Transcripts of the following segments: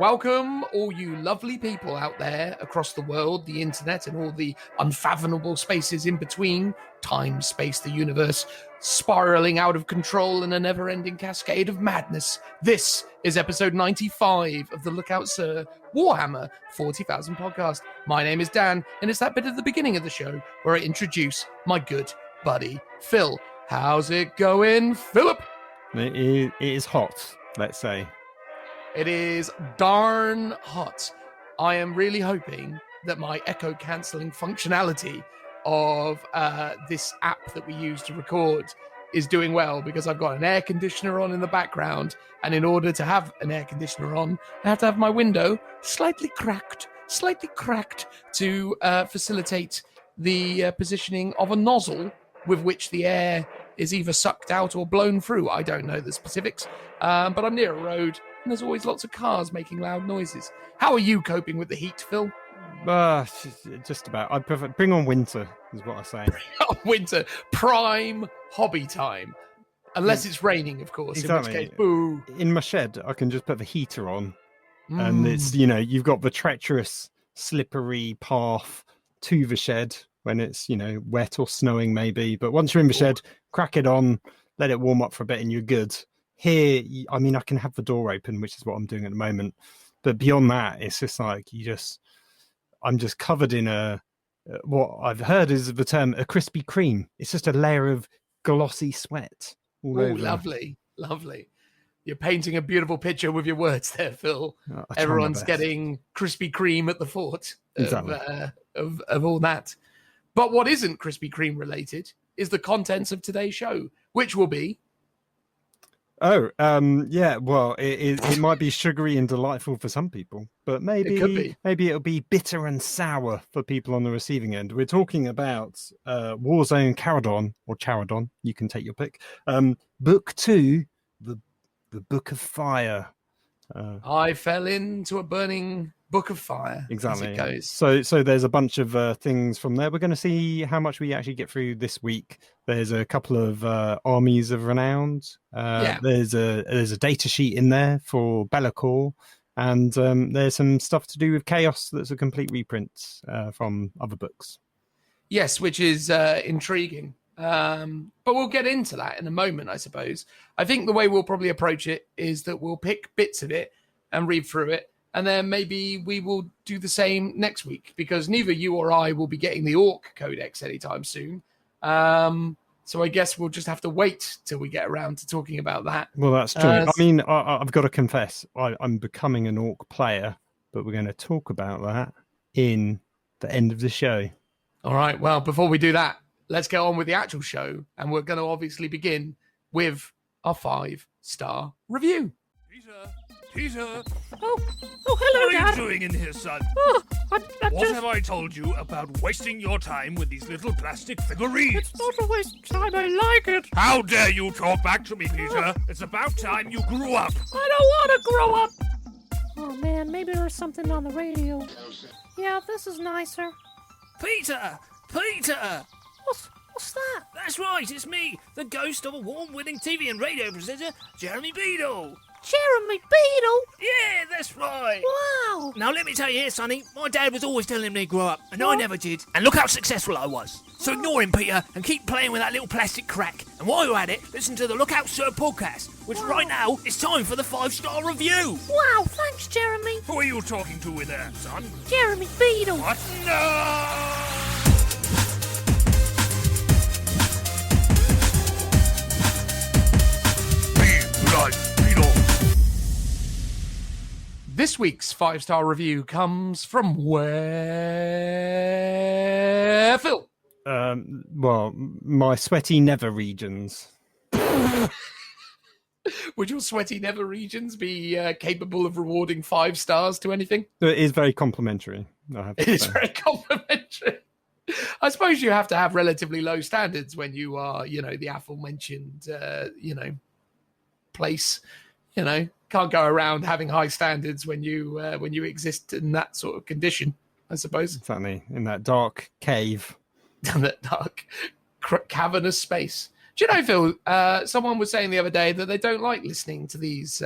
Welcome, all you lovely people out there across the world, the internet, and all the unfathomable spaces in between, time, space, the universe, spiraling out of control in a never-ending cascade of madness. This is episode 95 of the Lookout Sir Warhammer 40,000 podcast. My name is Dan, and it's that bit at the beginning of the show where I introduce my good buddy, Phil. How's it going, Philip? It is hot, let's say. It is darn hot. I am really hoping that my echo cancelling functionality of this app that we use to record is doing well, because I've got an air conditioner on in the background, and in order to have an air conditioner on, I have to have my window slightly cracked to facilitate the positioning of a nozzle with which the air is either sucked out or blown through. I don't know the specifics, but I'm near a road, and there's always lots of cars making loud noises. How are you coping with the heat, Phil? Just about. I prefer bring on winter, is what I say. Winter, prime hobby time. Unless it's raining, of course. Exactly. In which case, boo. In my shed, I can just put the heater on, and it's, you've got the treacherous, slippery path to the shed when it's, wet or snowing maybe. But once you're in the shed, crack it on, let it warm up for a bit, and you're good. Here, I can have the door open, which is what I'm doing at the moment. But beyond that, it's just like I'm just covered in what I've heard is the term a Krispy Kreme. It's just a layer of glossy sweat all over. Lovely. You're painting a beautiful picture with your words there, Phil. Everyone's getting Krispy Kreme at the fort of all that. But what isn't Krispy Kreme related is the contents of today's show, which will be... Well, it might be sugary and delightful for some people, but maybe it'll be bitter and sour for people on the receiving end. We're talking about Warzone Charadon, you can take your pick. Book 2, the Book of Fire. I fell into a burning book of fire. Exactly. As it goes. So there's a bunch of things from there. We're going to see how much we actually get through this week. There's a couple of armies of renown. There's a data sheet in there for Be'lakor, and there's some stuff to do with Chaos that's a complete reprint from other books. Yes, which is intriguing. But we'll get into that in a moment, I suppose. I think the way we'll probably approach it is that we'll pick bits of it and read through it, and then maybe we will do the same next week, because neither you or I will be getting the Orc Codex anytime soon. So I guess we'll just have to wait till we get around to talking about that. Well, that's true. I've got to confess, I'm becoming an Orc player, but we're going to talk about that in the end of the show. All right. Well, before we do that, let's get on with the actual show, and we're going to obviously begin with our 5-star review. Peter! Oh, hello, What are Dad. you doing in here, son? Oh, I'm What just... have I told you about wasting your time with these little plastic figurines? It's not a waste of time, I like it. How dare you talk back to me, Peter? It's about time you grew up. I don't want to grow up. Oh, man, maybe there's something on the radio. Yeah, this is nicer. Peter! What's that? That's right, it's me, the ghost of a award-winning TV and radio presenter, Jeremy Beadle. Jeremy Beadle? Yeah, that's right. Wow. Now let me tell you here, Sonny, my dad was always telling me to grow up, and I never did. And look how successful I was. So ignore him, Peter, and keep playing with that little plastic crack. And while you're at it, listen to the Lookout Sir podcast, which right now, it's time for the 5-star review. Wow, thanks, Jeremy. Who are you talking to with that, son? Jeremy Beadle. What? No! This week's 5-star review comes from where, Phil? Well, my sweaty nether regions. Would your sweaty nether regions be capable of rewarding 5 stars to anything? It is very complimentary. It is very complimentary. I suppose you have to have relatively low standards when you are, the aforementioned, place. Can't go around having high standards when you exist in that sort of condition, I suppose. Exactly, in that dark cave. That dark, cavernous space. Do you know, Phil, someone was saying the other day that they don't like listening to these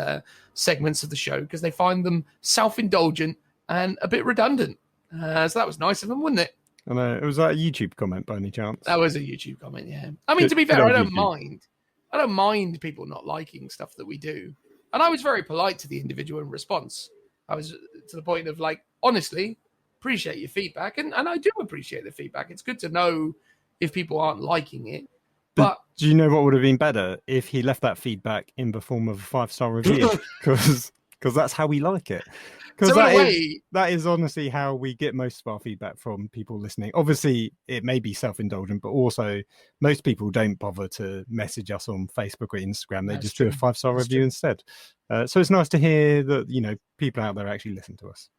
segments of the show because they find them self-indulgent and a bit redundant. So that was nice of them, wasn't it? I know. It was like a YouTube comment by any chance? That was a YouTube comment, yeah. I mean, to be fair, I don't mind. I don't mind people not liking stuff that we do. And I was very polite to the individual in response. I was to the point of like, honestly, appreciate your feedback. And I do appreciate the feedback. It's good to know if people aren't liking it. But do you know what would have been better if he left that feedback in the form of a 5-star review? Because that's how we like it. Because that is honestly how we get most of our feedback from people listening. Obviously, it may be self-indulgent, but also most people don't bother to message us on Facebook or Instagram. They just do a 5-star review instead. So it's nice to hear that, people out there actually listen to us.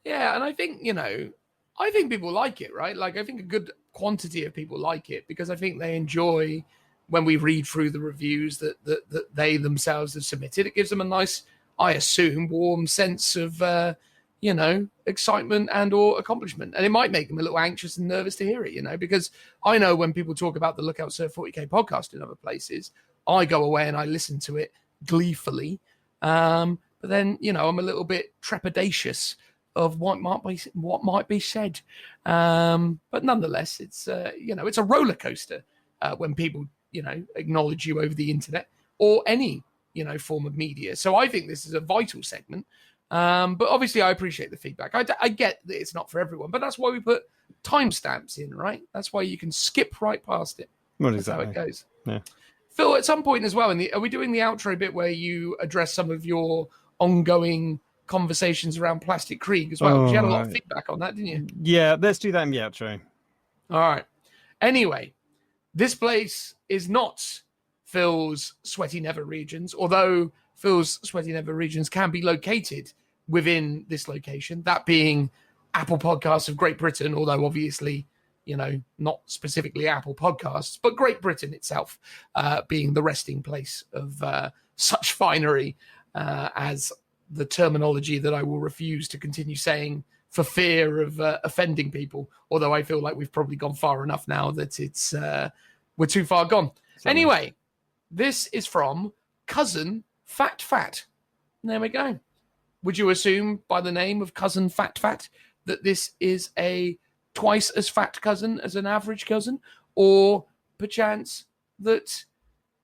Yeah, and I think, people like it, right? Like, I think a good quantity of people like it because I think they enjoy when we read through the reviews that they themselves have submitted. It gives them a nice, I assume, warm sense of, excitement and or accomplishment. And it might make them a little anxious and nervous to hear it, because I know when people talk about the Lookout Sir 40K podcast in other places, I go away and I listen to it gleefully. But then, I'm a little bit trepidatious of what might be said. But nonetheless, it's, it's a roller coaster when people, acknowledge you over the internet or any, form of media. So I think this is a vital segment. But obviously I appreciate the feedback. I get that it's not for everyone, but that's why we put timestamps in, right? That's why you can skip right past it. That's how it goes. Yeah. Phil, at some point as well, are we doing the outro bit where you address some of your ongoing conversations around Plastic Krieg as well? 'Cause you had a lot of feedback on that, didn't you? Yeah, let's do that in the outro. All right. Anyway, this place is not Phil's Sweaty Nether regions, although Phil's Sweaty Nether regions can be located within this location, that being Apple Podcasts of Great Britain, although obviously, not specifically Apple Podcasts, but Great Britain itself being the resting place of such finery as the terminology that I will refuse to continue saying for fear of offending people, although I feel like we've probably gone far enough now that it's we're too far gone. Anyway, this is from Cousin Fat. There we go. Would you assume by the name of Cousin Fat that this is a twice as fat cousin as an average cousin? Or perchance that,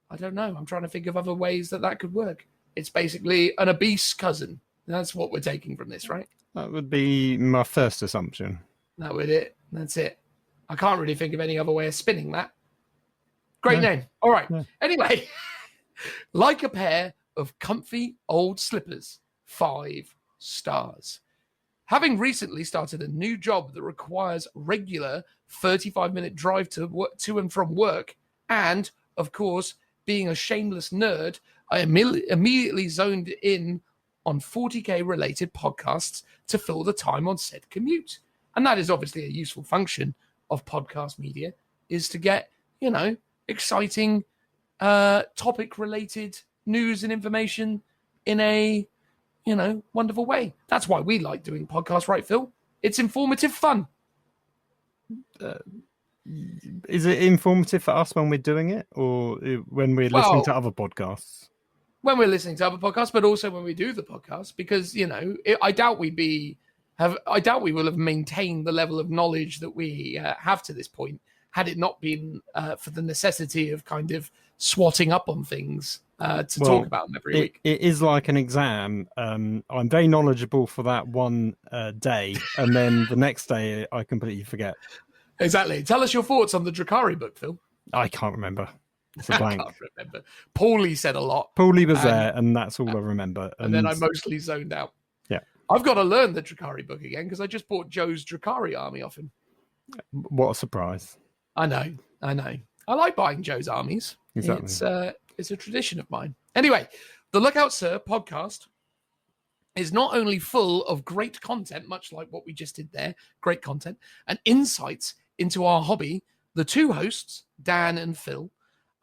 I don't know, I'm trying to think of other ways that could work. It's basically an obese cousin. That's what we're taking from this, right? That would be my first assumption. That would it. That's it. I can't really think of any other way of spinning that. Great name. All right. Yeah. Anyway, like a pair of comfy old slippers, 5 stars. Having recently started a new job that requires regular 35-minute drive to and from work, and, of course, being a shameless nerd, I immediately zoned in on 40K related podcasts to fill the time on said commute. And that is obviously a useful function of podcast media, is to get, exciting topic related news and information in a, wonderful way. That's why we like doing podcasts, right, Phil? It's informative fun. Is it informative for us when we're doing it, or when we're listening to other podcasts? When we're listening to other podcasts, but also when we do the podcast, because I doubt we will have maintained the level of knowledge that we have to this point had it not been for the necessity of kind of swatting up on things to talk about them every week. It is like an exam. I'm very knowledgeable for that one day, and then the next day I completely forget. Exactly. Tell us your thoughts on the Drakari book, Phil. I can't remember. It's a blank. I can't remember. Paulie said a lot. Paulie was there, and that's all I remember. And then I mostly zoned out. Yeah. I've got to learn the Drakari book again because I just bought Joe's Drakari army off him. What a surprise. I know. I like buying Joe's armies. Exactly. It's a tradition of mine. Anyway, the Lookout Sir podcast is not only full of great content, much like what we just did there, great content, and insights into our hobby. The two hosts, Dan and Phil,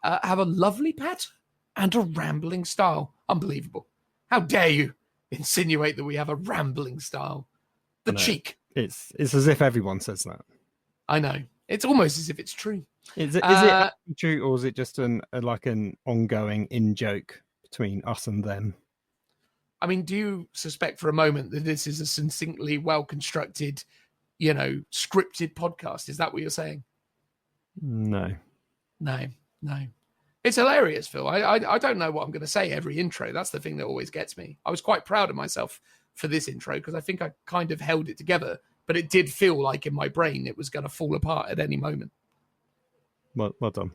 have a lovely patter and a rambling style. Unbelievable. How dare you insinuate that we have a rambling style? The cheek. It's as if everyone says that. I know. It's almost as if it's true. Is it actually true, or is it just an ongoing in-joke between us and them? I mean, do you suspect for a moment that this is a succinctly well-constructed, scripted podcast? Is that what you're saying? No. It's hilarious, Phil. I don't know what I'm going to say every intro. That's the thing that always gets me. I was quite proud of myself for this intro because I think I kind of held it together, but it did feel like in my brain it was going to fall apart at any moment. Well done.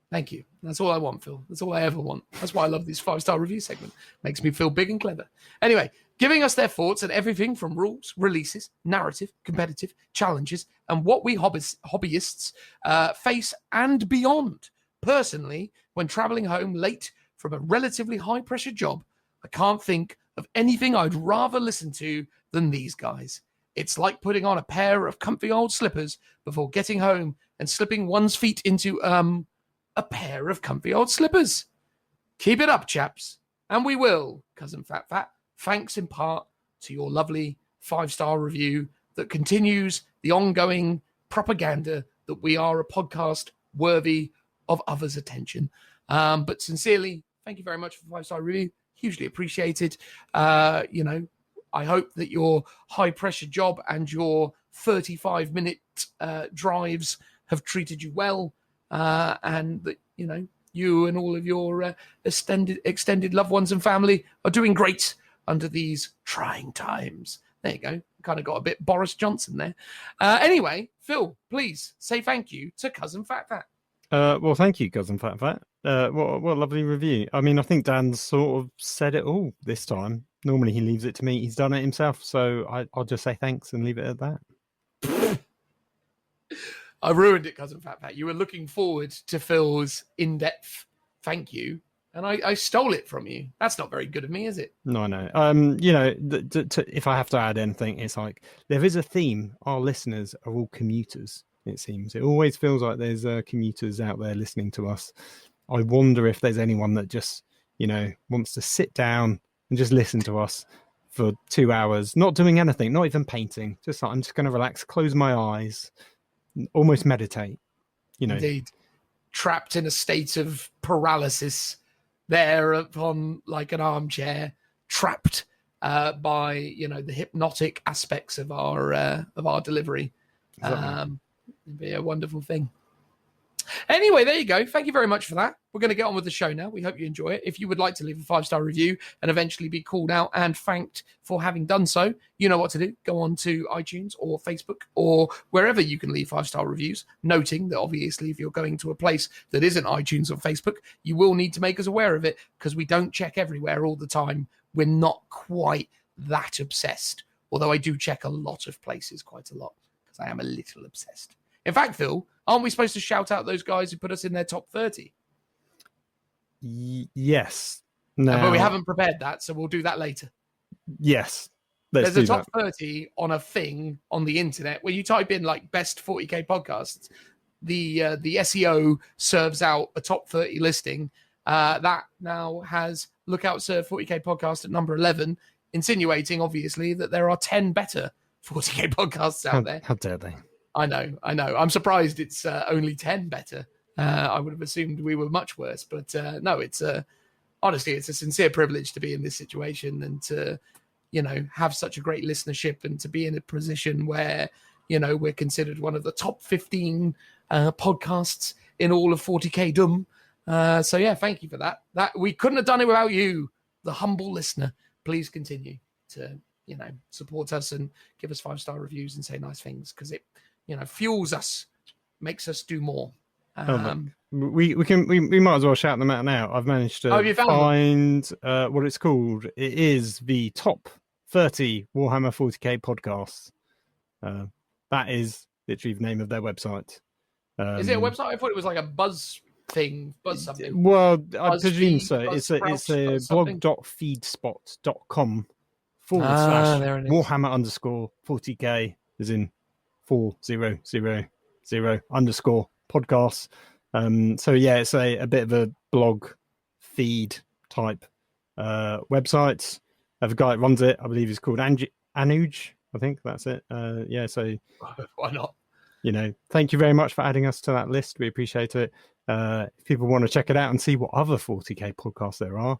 Thank you. That's all I want, Phil. That's all I ever want. That's why I love this 5-star review segment. Makes me feel big and clever. Anyway, giving us their thoughts on everything from rules, releases, narrative, competitive, challenges, and what we hobbyists face and beyond. Personally, when traveling home late from a relatively high-pressure job, I can't think of anything I'd rather listen to than these guys. It's like putting on a pair of comfy old slippers before getting home and slipping one's feet into, a pair of comfy old slippers. Keep it up, chaps. And we will, Cousin Fat Fat. Thanks in part to your lovely 5-star review that continues the ongoing propaganda that we are a podcast worthy of others' attention. But sincerely, thank you very much for the 5-star review. Hugely appreciated. I hope that your high-pressure job and your 35-minute drives have treated you well. And that, you and all of your extended loved ones and family are doing great under these trying times. There you go. Kind of got a bit Boris Johnson there. Anyway, Phil, please say thank you to Cousin Fat Fat. Well, thank you, Cousin Fat Fat. What a lovely review. I mean, I think Dan's sort of said it all this time. Normally he leaves it to me. He's done it himself. So I'll just say thanks and leave it at that. I ruined it, Cousin Fat Fat. You were looking forward to Phil's in-depth thank you, and I stole it from you. That's not very good of me, is it? No, I know. If I have to add anything, it's like there is a theme. Our listeners are all commuters, it seems. It always feels like there's commuters out there listening to us. I wonder if there's anyone that just, wants to sit down and just listen to us for 2 hours, not doing anything, not even painting. Just like, I'm just going to relax, close my eyes, almost meditate. Indeed. Trapped in a state of paralysis there upon like an armchair, trapped by, the hypnotic aspects of our delivery. Exactly. It'd be a wonderful thing. Anyway, there you go. Thank you very much for that. We're going to get on with the show now. We hope you enjoy it. If you would like to leave a 5-star review and eventually be called out and thanked for having done so, you know what to do. Go on to iTunes or Facebook or wherever you can leave 5-star reviews, noting that obviously if you're going to a place that isn't iTunes or Facebook, you will need to make us aware of it because we don't check everywhere all the time. We're not quite that obsessed, although I do check a lot of places quite a lot because I am a little obsessed. In fact, Phil, aren't we supposed to shout out those guys who put us in their top 30? Yes. No. But we haven't prepared that, so we'll do that later. Yes. There's a top 30 on a thing on the internet where you type in like best 40k podcasts. The SEO serves out a top 30 listing that now has Lookout Serve 40k podcast at number 11, insinuating obviously that there are 10 better 40k podcasts out there. How dare they? I know. I'm surprised it's only 10 better. I would have assumed we were much worse, but no, it's honestly, it's a sincere privilege to be in this situation and to, have such a great listenership and to be in a position where, we're considered one of the top 15 podcasts in all of 40k Dum. So yeah, thank you for that. That we couldn't have done it without you, the humble listener. Please continue to, support us and give us 5-star reviews and say nice things because it, fuels us, makes us do more. We might as well shout them out now. I've managed to find what it's called. It is the top 30 Warhammer 40k podcasts. That is literally the name of their website. Is it a website? I thought it was like a buzz thing, buzz something. Well, I presume so. It's a blog.feedspot.com / Warhammer _40k as in 4000 _podcasts. So yeah, it's a bit of a blog feed type website. I have a guy that runs it. I believe he's called Anuj. I think that's it. So why not? thank you very much for adding us to that list. We appreciate it. If people want to check it out and see what other 40k podcasts there are,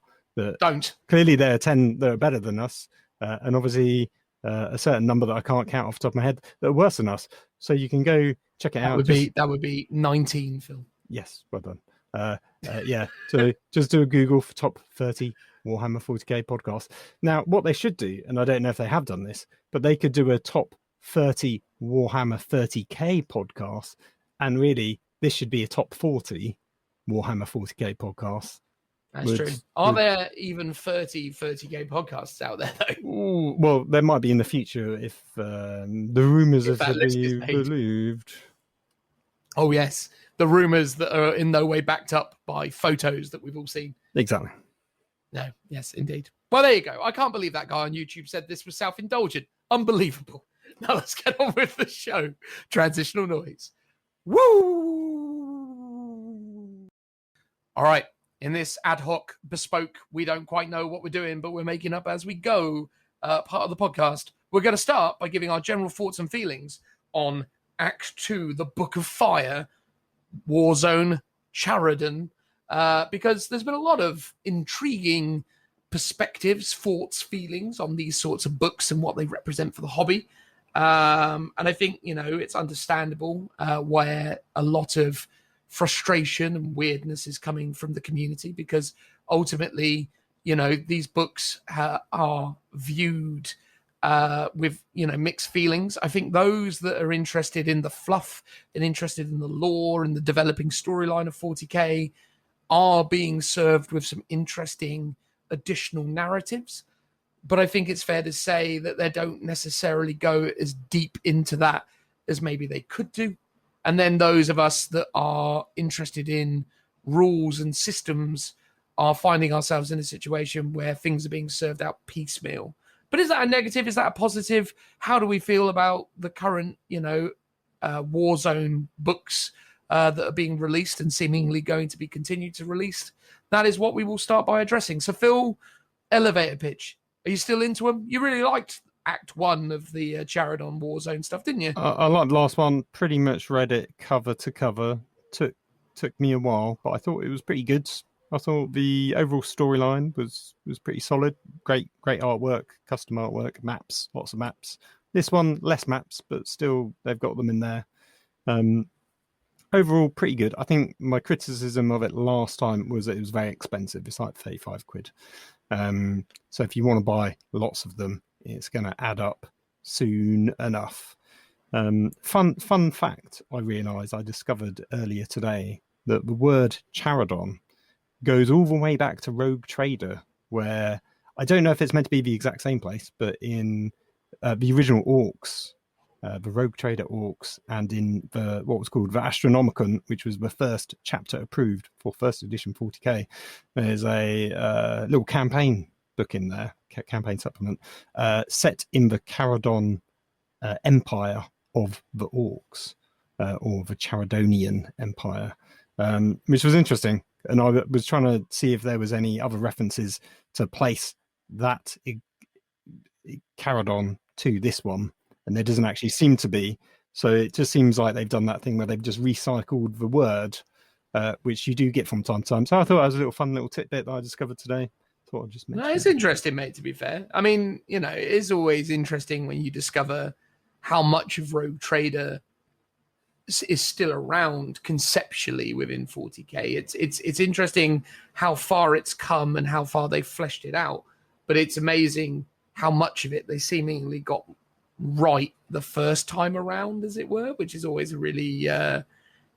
Don't. Clearly there are 10 that are better than us, and obviously a certain number that I can't count off the top of my head that are worse than us. So you can go check it out. That would be 19, Phil. Yes, well done. Yeah, so just do a Google for top 30 Warhammer 40k podcast. Now, what they should do, and I don't know if they have done this, but they could do a top 30 Warhammer 30k podcast, and really this should be a top 40 Warhammer 40k podcast. That's true. Are there even 30k podcasts out there, though? Ooh, well, there might be in the future if the rumours are to be believed. Oh, yes. The rumours that are in no way backed up by photos that we've all seen. Exactly. No, yes, indeed. Well, there you go. I can't believe that guy on YouTube said this was self-indulgent. Unbelievable. Now let's get on with the show. Transitional noise. Woo! All right. In this ad hoc, bespoke, we don't quite know what we're doing, but we're making up as we go part of the podcast, we're going to start by giving our general thoughts and feelings on Act 2, The Book of Fire, Warzone, Charadon, because there's been a lot of intriguing perspectives, thoughts, feelings on these sorts of books and what they represent for the hobby. And I think, it's understandable where a lot of frustration and weirdness is coming from the community, because ultimately, these books are viewed with, mixed feelings. I think those that are interested in the fluff and interested in the lore and the developing storyline of 40k are being served with some interesting additional narratives. But I think it's fair to say that they don't necessarily go as deep into that as maybe they could do. And then those of us that are interested in rules and systems are finding ourselves in a situation where things are being served out piecemeal. But is that a negative? Is that a positive? How do we feel about the current, Warzone books that are being released and seemingly going to be continued to release? That is what we will start by addressing. So, Phil, elevator pitch. Are you still into them? You really liked Act 1 of the Charadon Warzone stuff, didn't you? I liked the last one. Pretty much read it cover to cover. Took me a while, but I thought it was pretty good. I thought the overall storyline was pretty solid. Great artwork, custom artwork, maps, lots of maps. This one, less maps, but still they've got them in there. Overall, pretty good. I think my criticism of it last time was that it was very expensive. It's like 35 quid. So if you want to buy lots of them, it's going to add up soon enough. Fun fact, I discovered earlier today that the word Charadon goes all the way back to Rogue Trader, where I don't know if it's meant to be the exact same place, but in the original Orcs, the Rogue Trader Orcs, and in what was called the Astronomicon, which was the first chapter approved for first edition 40k, there's a little campaign book in there, campaign supplement, set in the Charadon empire of the Orcs, or the Charadonian empire, which was interesting. And I was trying to see if there was any other references to place that Charadon to this one, and there doesn't actually seem to be. So it just seems like they've done that thing where they've just recycled the word, which you do get from time to time. So I thought it was a fun little tidbit that I discovered today. Thought I'd just mention. No, it's interesting, mate, to be fair. I mean, it is always interesting when you discover how much of Rogue Trader is still around conceptually within 40k. It's interesting how far it's come and how far they've fleshed it out, but it's amazing how much of it they seemingly got right the first time around, as it were, which is always a really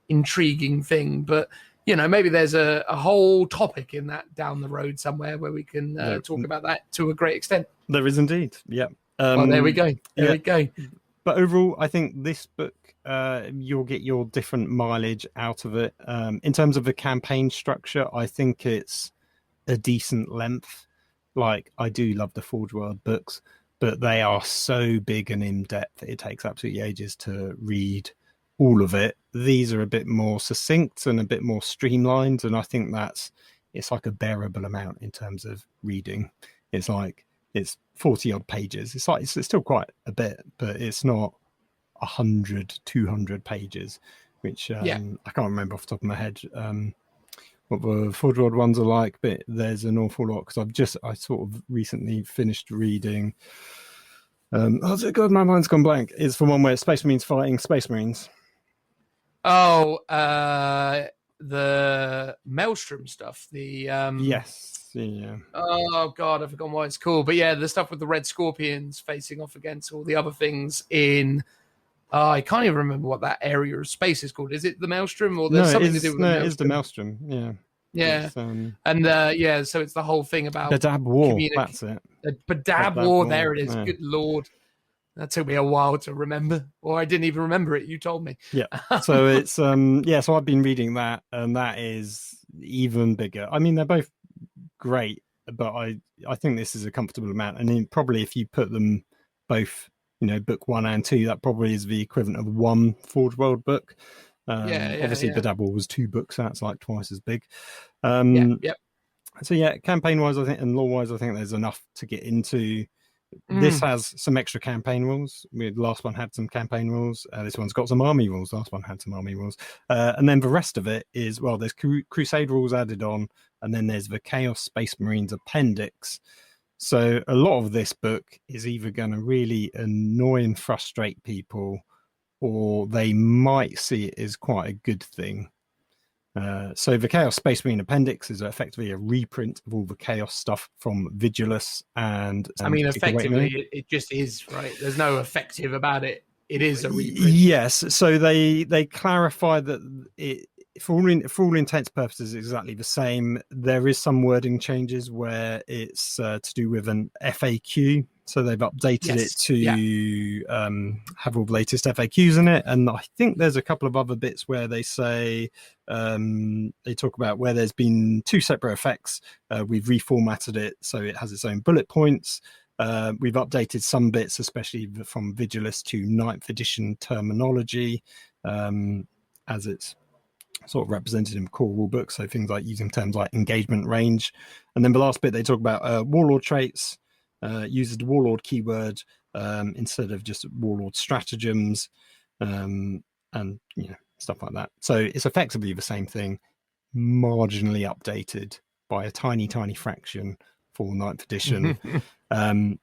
intriguing thing. But maybe there's a whole topic in that down the road somewhere where we can talk about that to a great extent. There is indeed. Yeah. Well, there we go. There we go. But overall, I think this book, you'll get your different mileage out of it. In terms of the campaign structure, I think it's a decent length. Like, I do love the Forge World books, but they are so big and in-depth, it takes absolutely ages to read all of it. These are a bit more succinct and a bit more streamlined, and I think it's like a bearable amount in terms of reading. It's 40 odd pages. It's still quite a bit, but it's not 100, 200 pages, which I can't remember off the top of my head what the Forge World ones are like, but there's an awful lot, because I sort of recently finished reading God, my mind's gone blank. It's the one where Space Marines fighting Space Marines. Oh, the Maelstrom stuff. The yes, yeah. Oh god, I've forgotten what it's called. But yeah, the stuff with the Red Scorpions facing off against all the other things in. I can't even remember what that area of space is called. Is it the Maelstrom, or there's something to do with the Maelstrom? No, it is the Maelstrom. Yeah. Yeah, and so it's the whole thing about Badab War. That's it. The Badab War. There it is. Yeah. Good lord, that took me a while to remember, or I didn't even remember it. You told me. Yeah. So it's So I've been reading that, and that is even bigger. I mean, they're both great, but I think this is a comfortable amount. And then probably if you put them both, book 1 and 2, that probably is the equivalent of one Forge World book. Obviously, Badab War was 2 books. That's like twice as big. So campaign wise, I think, and lore wise, I think there's enough to get into. This has some extra campaign rules. The last one had some campaign rules. This one's got some army rules. Last one had some army rules. And then the rest of it is, well, there's Crusade rules added on, and then there's the Chaos Space Marines appendix. So a lot of this book is either going to really annoy and frustrate people, or they might see it as quite a good thing. So the Chaos Space Marine Appendix is effectively a reprint of all the Chaos stuff from Vigilus and I mean, effectively, it just is, right? There's no effective about it. It is a reprint. Yes. So they clarify that it, for all intents and purposes, exactly the same. There is some wording changes where it's to do with an FAQ. So they've updated it to have all the latest FAQs in it. And I think there's a couple of other bits where they say, they talk about where there's been 2 separate effects. We've reformatted it so it has its own bullet points. We've updated some bits, especially from Vigilus to 9th edition terminology, as it's sort of represented in core rule books. So things like using terms like engagement range. And then the last bit, they talk about warlord traits. Uses the warlord keyword instead of just warlord stratagems, and stuff like that. So it's effectively the same thing, marginally updated by a tiny fraction for 9th edition.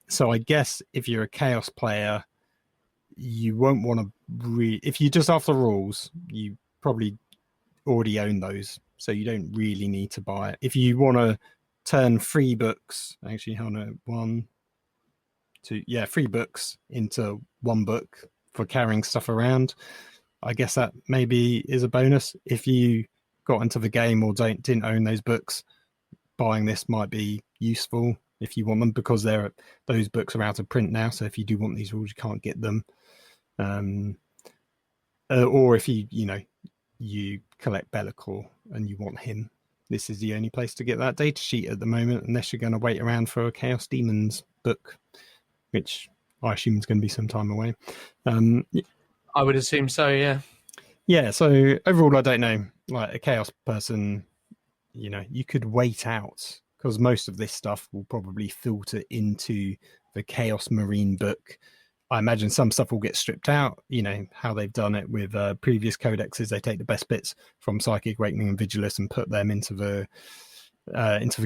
So I guess if you're a Chaos player, you won't want to if you just after rules, you probably already own those, so you don't really need to buy it. If you want to turn 3 books, actually, hold on, 1, 2, 3 books into 1 book for carrying stuff around, I guess that maybe is a bonus. If you got into the game or didn't own those books, buying this might be useful if you want them, because those books are out of print now. So if you do want these rules, you can't get them. Or if you collect Be'lakor and you want him, this is the only place to get that data sheet at the moment, unless you're going to wait around for a Chaos Demons book, which I assume is going to be some time away. I would assume so, yeah. Yeah, so overall, I don't know. Like a Chaos person, you could wait out, because most of this stuff will probably filter into the Chaos Marine book. I imagine some stuff will get stripped out, how they've done it with previous codexes. They take the best bits from Psychic Awakening and Vigilus and put them into the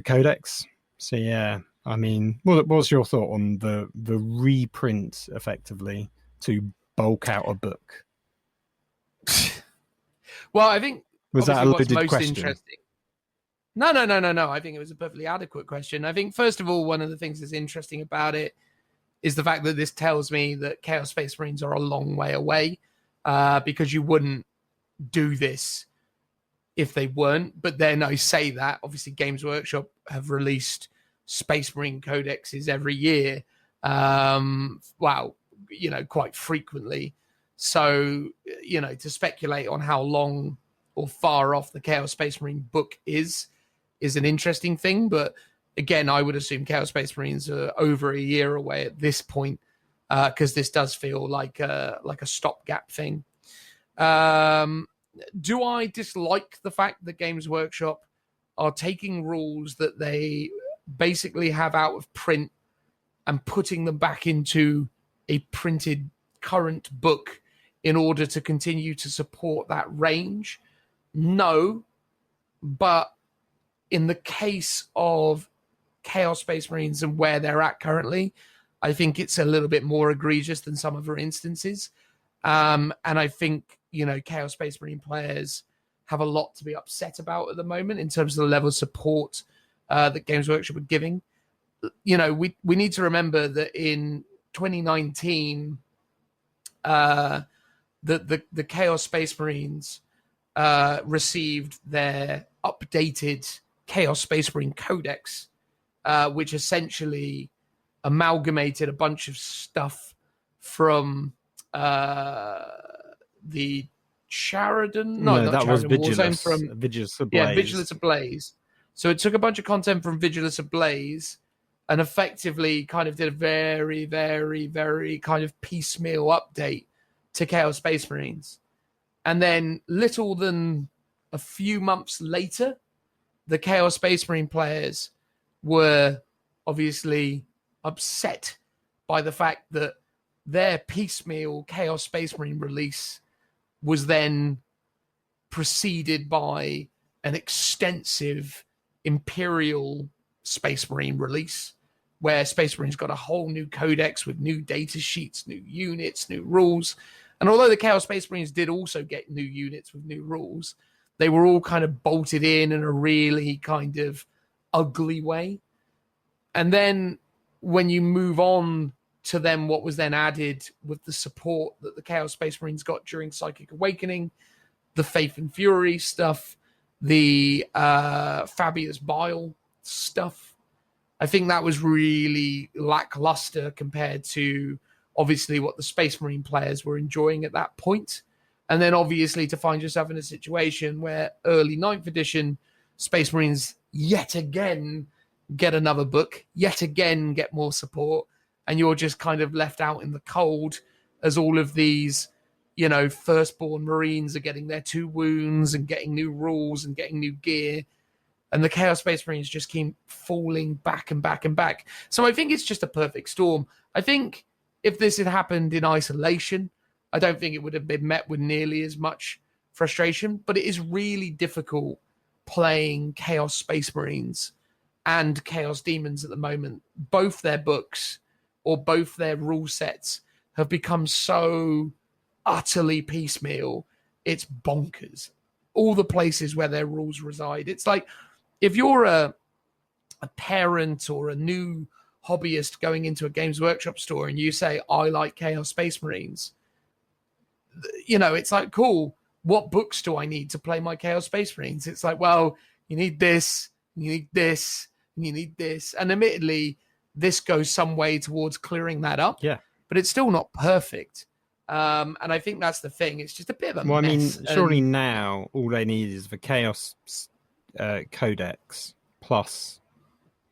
codex. So yeah, I mean, what's your thought on the reprint effectively to bulk out a book? Well, I think was that a loaded most question? Interesting. No. I think it was a perfectly adequate question. I think first of all, one of the things that's interesting about it is the fact that this tells me that Chaos Space Marines are a long way away, because you wouldn't do this if they weren't. But then I say that, obviously Games Workshop have released Space Marine codexes every year, quite frequently. So, to speculate on how long or far off the Chaos Space Marine book is an interesting thing. But again, I would assume Chaos Space Marines are over a year away at this point, because this does feel like a stopgap thing. Do I dislike the fact that Games Workshop are taking rules that they basically have out of print and putting them back into a printed current book in order to continue to support that range? No, but in the case of Chaos Space Marines and where they're at currently, I think it's a little bit more egregious than some other instances. And I think, Chaos Space Marine players have a lot to be upset about at the moment in terms of the level of support that Games Workshop are giving. We need to remember that in 2019, the Chaos Space Marines received their updated Chaos Space Marine Codex, which essentially amalgamated a bunch of stuff from the Charadon. No, that Charadon, was Warzone, from Vigilus Ablaze. Vigilus Ablaze. So it took a bunch of content from Vigilus Ablaze and effectively kind of did a very, very, very kind of piecemeal update to Chaos Space Marines. And then little than a few months later, the Chaos Space Marine players were obviously upset by the fact that their piecemeal Chaos Space Marine release was then preceded by an extensive Imperial Space Marine release, where Space Marines got a whole new codex with new data sheets, new units, new rules. And although the Chaos Space Marines did also get new units with new rules, they were all kind of bolted in a really kind of ugly way. And then when you move on to then what was then added with the support that the Chaos Space Marines got during Psychic Awakening, the Faith and Fury stuff, the Fabius Bile stuff, I think that was really lackluster compared to obviously what the Space Marine players were enjoying at that point. And then obviously to find yourself in a situation where early 9th edition Space Marines yet again get another book, yet again get more support, and you're just kind of left out in the cold as all of these, firstborn Marines are getting their 2 wounds and getting new rules and getting new gear. And the Chaos Space Marines just keep falling back and back and back. So I think it's just a perfect storm. I think if this had happened in isolation, I don't think it would have been met with nearly as much frustration. But it is really difficult playing Chaos Space Marines and Chaos Demons at the moment. Both their books or both their rule sets have become so utterly piecemeal. It's bonkers. All the places where their rules reside. It's like if you're a parent or a new hobbyist going into a Games Workshop store and you say, I like Chaos Space Marines, it's like, cool, what books do I need to play my Chaos Space Marines? It's like, well, you need this, you need this, and you need this. And admittedly, this goes some way towards clearing that up. Yeah. But it's still not perfect. And I think that's the thing. It's just a bit of a mess. Well, I mean, surely now all they need is the Chaos Codex plus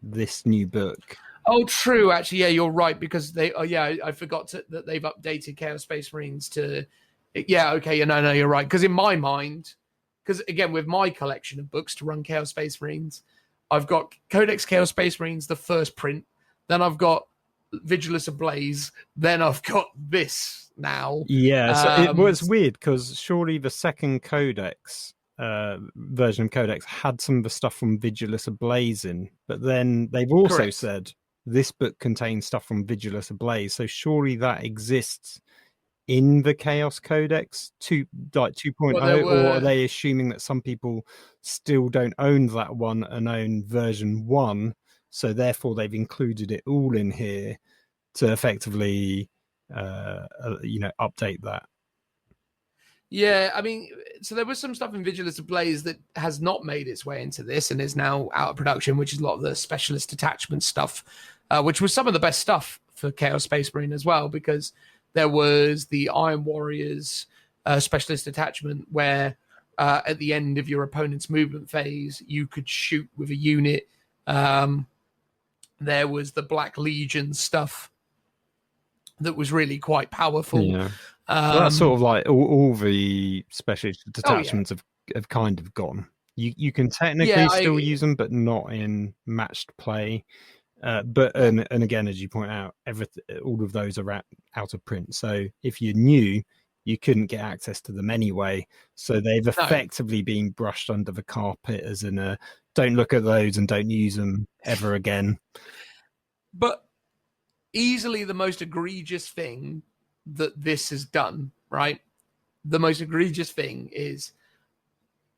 this new book. Oh, true. Actually, yeah, you're right. Because I forgot that they've updated Chaos Space Marines to... Yeah, okay, no, you're right. Because in my mind, because again, with my collection of books to run Chaos Space Marines, I've got Codex Chaos Space Marines, the first print. Then I've got Vigilus Ablaze. Then I've got this now. Yeah, so it's weird because surely the second Codex version of Codex had some of the stuff from Vigilus Ablaze in, but then they've also said this book contains stuff from Vigilus Ablaze. So surely that exists in the Chaos Codex 2.0, or are they assuming that some people still don't own that one and own version 1, so therefore they've included it all in here to effectively update that? Yeah, I mean, so there was some stuff in Vigilus Ablaze that has not made its way into this and is now out of production, which is a lot of the specialist attachment stuff, which was some of the best stuff for Chaos Space Marine as well, because there was the Iron Warriors specialist attachment where at the end of your opponent's movement phase, you could shoot with a unit. There was the Black Legion stuff that was really quite powerful. Yeah. Well, that's sort of like all the specialist detachments have kind of gone. You can technically still use them, but not in matched play. But again, as you point out, all of those are out of print. So if you're new, you couldn't get access to them anyway. So they've effectively been brushed under the carpet as in a don't look at those and don't use them ever again. But easily the most egregious thing that this has done, right? The most egregious thing is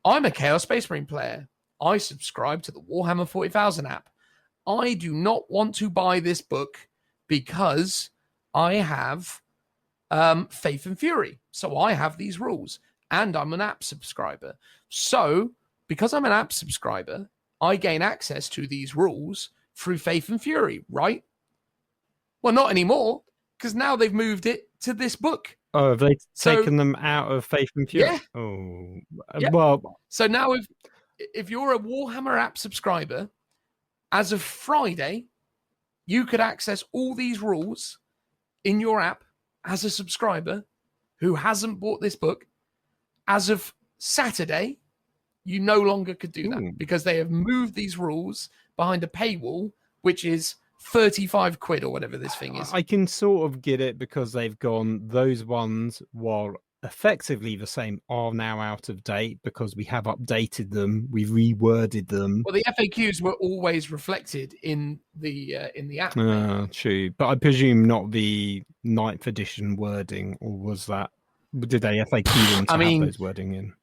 I'm a Chaos Space Marine player. I subscribe to the Warhammer 40,000 app. I do not want to buy this book because I have Faith and Fury. So I have these rules and I'm an app subscriber. So because I'm an app subscriber, I gain access to these rules through Faith and Fury, right? Well, not anymore, because now they've moved it to this book. Oh, have they taken them out of Faith and Fury? Yeah. Oh, Yeah. well. So now if you're a Warhammer app subscriber, as of Friday, you could access all these rules in your app as a subscriber who hasn't bought this book. As of Saturday, you no longer could do that because they have moved these rules behind a paywall, which is 35 quid or whatever this thing is. I can sort of get it because they've gone, those ones, while effectively the same, are now out of date because we have updated them, we've reworded them. Well, the FAQs were always reflected in the app. True, but I presume not the 9th edition wording, or was that? Did they FAQ them to have those wording in?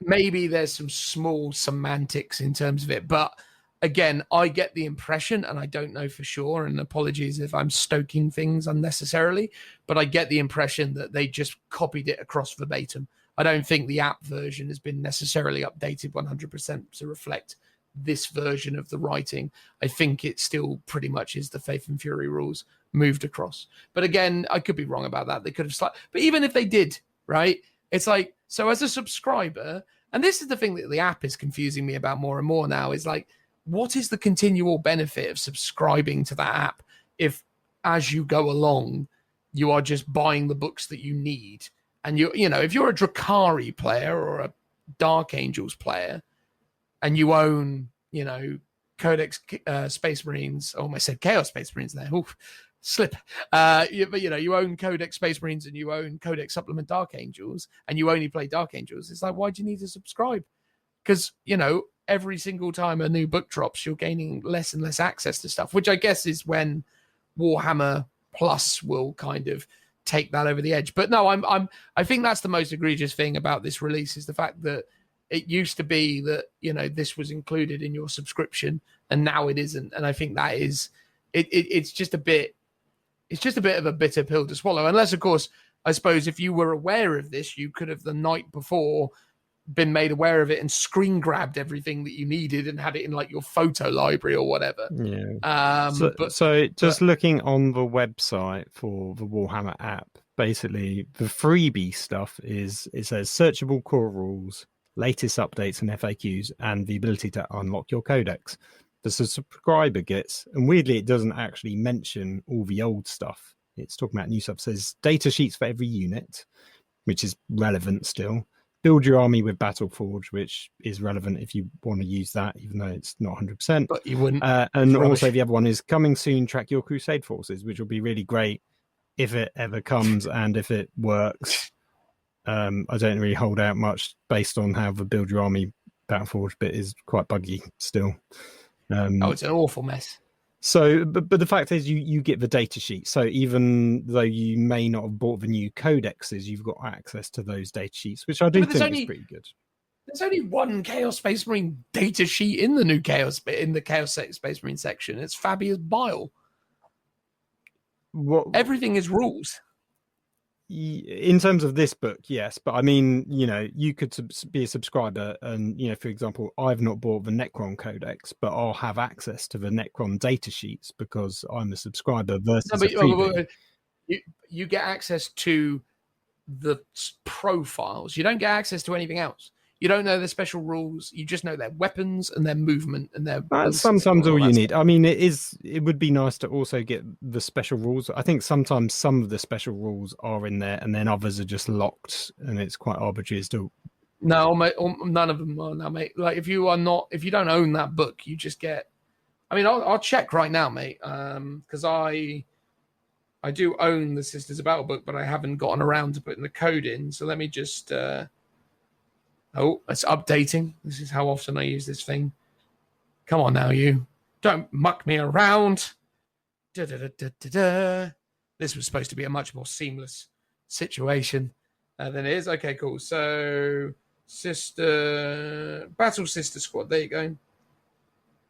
Maybe there's some small semantics in terms of it, but again, I get the impression, and I don't know for sure, and apologies if I'm stoking things unnecessarily, but I get the impression that they just copied it across verbatim. I don't think the app version has been necessarily updated 100% to reflect this version of the writing. I think it still pretty much is the Faith and Fury rules moved across. But again, I could be wrong about that. They could have but even if they did, right? It's like, so as a subscriber, and this is the thing that the app is confusing me about more and more now, is like, what is the continual benefit of subscribing to that app if, as you go along, you are just buying the books that you need? And you know, if you're a Drakari player or a Dark Angels player, and you own, you know, Codex Space Marines, I said Chaos Space Marines there. Oof, slip. But you know, you own Codex Space Marines and you own Codex Supplement Dark Angels, and you only play Dark Angels. It's like, why do you need to subscribe? Because, you know, every single time a new book drops, you're gaining less and less access to stuff, which I guess is when Warhammer Plus will kind of take that over the edge. But no, I think that's the most egregious thing about this release, is the fact that it used to be that, you know, this was included in your subscription and now it isn't. And I think that is it's just a bit of a bitter pill to swallow, unless of course, I suppose if you were aware of this, you could have the night before been made aware of it and screen grabbed everything that you needed and had it in like your photo library or whatever. Yeah. So looking on the website for the Warhammer app, basically the freebie stuff is, it says searchable core rules, latest updates and FAQs, and the ability to unlock your codex. The subscriber gets, and weirdly it doesn't actually mention all the old stuff. It's talking about new stuff. It says data sheets for every unit, which is relevant still. Build your army with Battleforge, which is relevant if you want to use that, even though it's not 100%. But you wouldn't. And also the other one is coming soon, track your Crusade forces, which will be really great if it ever comes and if it works. I don't really hold out much based on how the build your army Battleforge bit is quite buggy still. It's an awful mess. So, but the fact is, you get the data sheet. So even though you may not have bought the new codexes, you've got access to those data sheets, which I do think is pretty good. There's only one Chaos Space Marine data sheet in the new Chaos Space Marine section. It's Fabia's Bile. Everything is rules. In terms of this book, yes, but I mean, you know, you could be a subscriber, and you know, for example, I've not bought the Necron Codex, but I'll have access to the Necron data sheets because I'm a subscriber. Versus you get access to the profiles. You don't get access to anything else. You don't know their special rules. You just know their weapons and their movement and their. That's sometimes all you need. I mean, it would be nice to also get the special rules. I think sometimes some of the special rules are in there, and then others are just locked, and it's quite arbitrary as to. No, mate, none of them are now, mate. Like if you don't own that book, you just get. I mean, I'll check right now, mate, because I I do own the Sisters of Battle book, but I haven't gotten around to putting the code in. So let me just... oh, it's updating. This is how often I use this thing. Come on now, you. Don't muck me around. Da-da-da-da-da-da. This was supposed to be a much more seamless situation than it is. Okay, cool. So, Battle Sister Squad. There you go.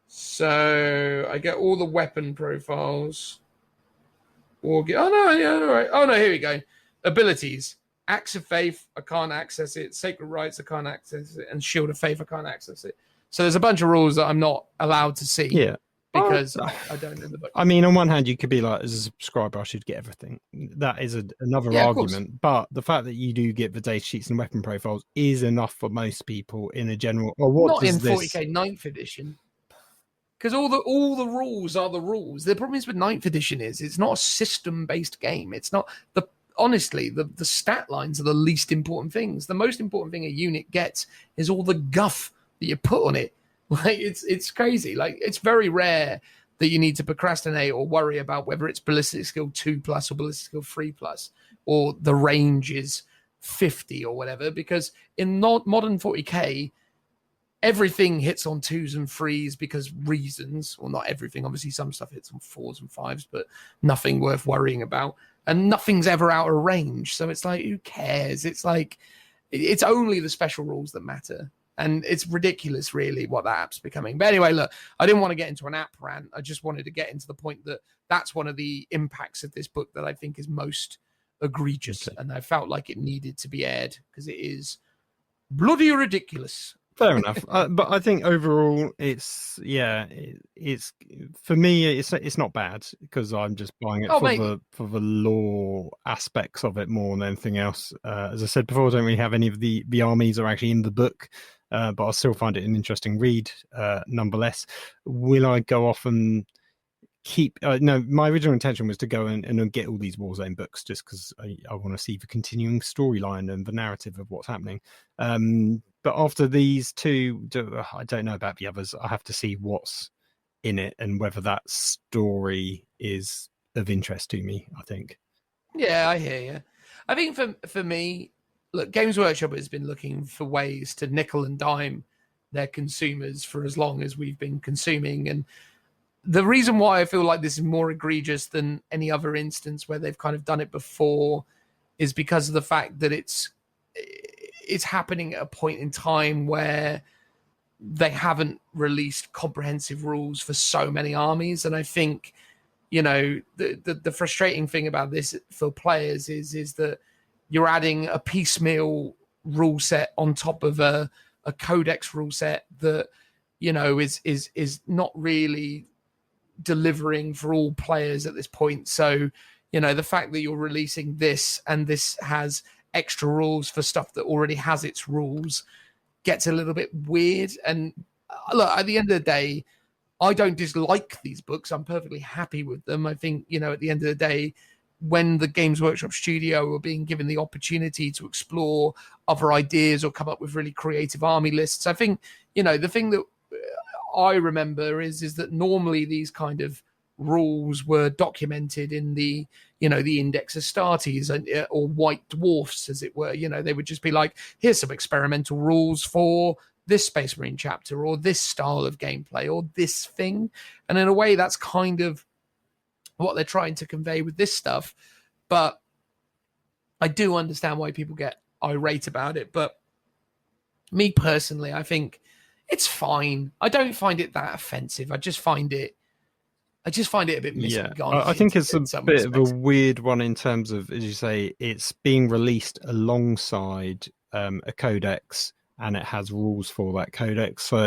So, I get all the weapon profiles. Oh, no, yeah, all right. Oh, no, here we go. Abilities. Axe of Faith, I can't access it. Sacred Rites, I can't access it. And Shield of Faith, I can't access it. So there's a bunch of rules that I'm not allowed to see. Yeah. Because I don't know the book. I mean, on one hand, you could be like, as a subscriber, I should get everything. That is another argument. But the fact that you do get the data sheets and weapon profiles is enough for most people in a general. Or what not does in 40k 9th edition. Because all the rules are the rules. The problem is with 9th edition is it's not a system-based game. It's not honestly, the stat lines are the least important things. The most important thing a unit gets is all the guff that you put on it. Like it's crazy. Like it's very rare that you need to procrastinate or worry about whether it's ballistic skill 2+ or ballistic skill 3+, or the range is 50 or whatever. Because in modern 40k, everything hits on 2s and 3s because reasons. Well, not everything. Obviously, some stuff hits on 4s and 5s, but nothing worth worrying about. And nothing's ever out of range. So it's like, who cares? It's like, it's only the special rules that matter. And it's ridiculous, really, what that app's becoming. But anyway, look, I didn't want to get into an app rant. I just wanted to get into the point that that's one of the impacts of this book that I think is most egregious. And I felt like it needed to be aired because it is bloody ridiculous. Fair enough. But I think overall, it's for me, it's not bad because I'm just buying it for the lore aspects of it more than anything else. As I said before, I don't really have any of the armies are actually in the book. But I'll still find it an interesting read, nonetheless. Will I go off and keep... no, my original intention was to go and get all these Warzone books just because I want to see the continuing storyline and the narrative of what's happening. But after these two, I don't know about the others. I have to see what's in it and whether that story is of interest to me, I think. Yeah, I hear you. I think for me... Look, Games Workshop has been looking for ways to nickel and dime their consumers for as long as we've been consuming. And the reason why I feel like this is more egregious than any other instance where they've kind of done it before is because of the fact that it's happening at a point in time where they haven't released comprehensive rules for so many armies. And I think, you know, the frustrating thing about this for players is that you're adding a piecemeal rule set on top of a codex rule set that, you know, is not really delivering for all players at this point. So, you know, the fact that you're releasing this and this has extra rules for stuff that already has its rules gets a little bit weird. And look, at the end of the day, I don't dislike these books. I'm perfectly happy with them. I think, you know, at the end of the day, when the Games Workshop studio were being given the opportunity to explore other ideas or come up with really creative army lists, I think, you know, the thing that I remember is that normally these kind of rules were documented in the, you know, the Index Astartes or White Dwarfs, as it were. You know, they would just be like, here's some experimental rules for this Space Marine chapter or this style of gameplay or this thing. And in a way, that's kind of what they're trying to convey with this stuff. But I do understand why people get irate about it. But me personally, I think it's fine. I don't find it that offensive. I just find it a bit misguided. Yeah, I think it's a bit of a weird one in terms of, as you say, it's being released alongside a codex and it has rules for that codex. So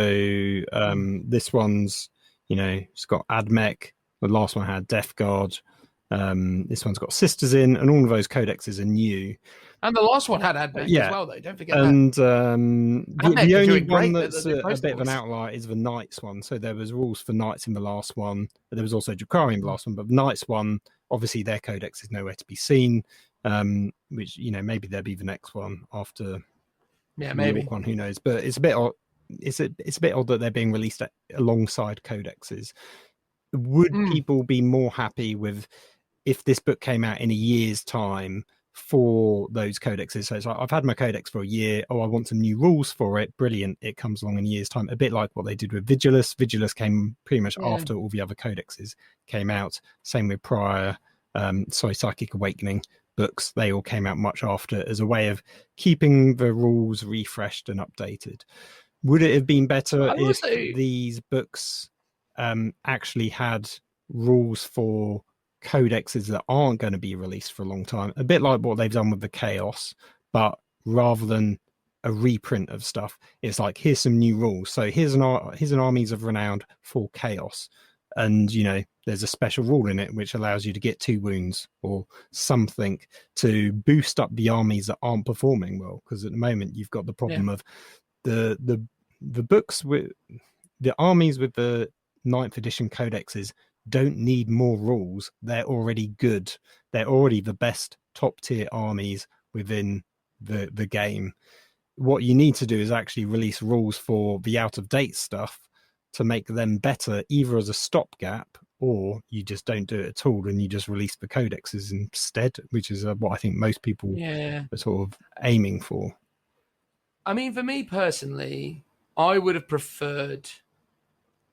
this one's, you know, it's got AdMech. The last one had Death Guard. This one's got Sisters in, and all of those codexes are new. And the last one had AdMech as well, though. Don't forget and, that. The only one that's a bit of an outlier is the Knights one. So there was rules for Knights in the last one. But there was also Drakari in the last one. But the Knights one, obviously their codex is nowhere to be seen. Which, you know, maybe there'll be the next one after the maybe one. Who knows? But it's a bit odd. It's a bit odd that they're being released alongside codexes. Would people be more happy with if this book came out in a year's time for those codexes. So it's like, I've had my codex for a year. Oh, I want some new rules for it. Brilliant. It comes along in a year's time. A bit like what they did with Vigilus. Vigilus came pretty much after all the other codexes came out. Same with prior, Psychic Awakening books. They all came out much after as a way of keeping the rules refreshed and updated. Would it have been better if these books actually had rules for codexes that aren't going to be released for a long time, a bit like what they've done with the Chaos, but rather than a reprint of stuff, it's like, here's some new rules. So here's an Armies of Renown for Chaos, and there's a special rule in it which allows you to get 2 wounds or something to boost up the armies that aren't performing well. Because at the moment you've got the problem of the books with the armies with the 9th edition codexes don't need more rules. They're already good. They're already the best top tier armies within the game. What you need to do is actually release rules for the out of date stuff to make them better, either as a stopgap, or you just don't do it at all and you just release the codexes instead, which is what I think most people are sort of aiming for. I mean, for me personally, I would have preferred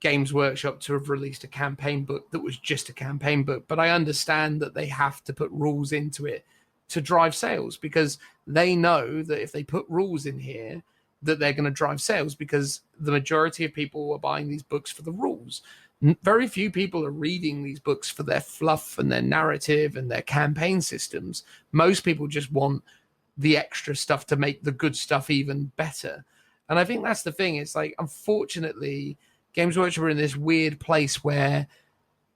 Games Workshop to have released a campaign book that was just a campaign book, but I understand that they have to put rules into it to drive sales, because they know that if they put rules in here that they're going to drive sales, because the majority of people are buying these books for the rules. Very few people are reading these books for their fluff and their narrative and their campaign systems. Most people just want the extra stuff to make the good stuff even better. And I think that's the thing. It's like, unfortunately, Games Workshop are in this weird place where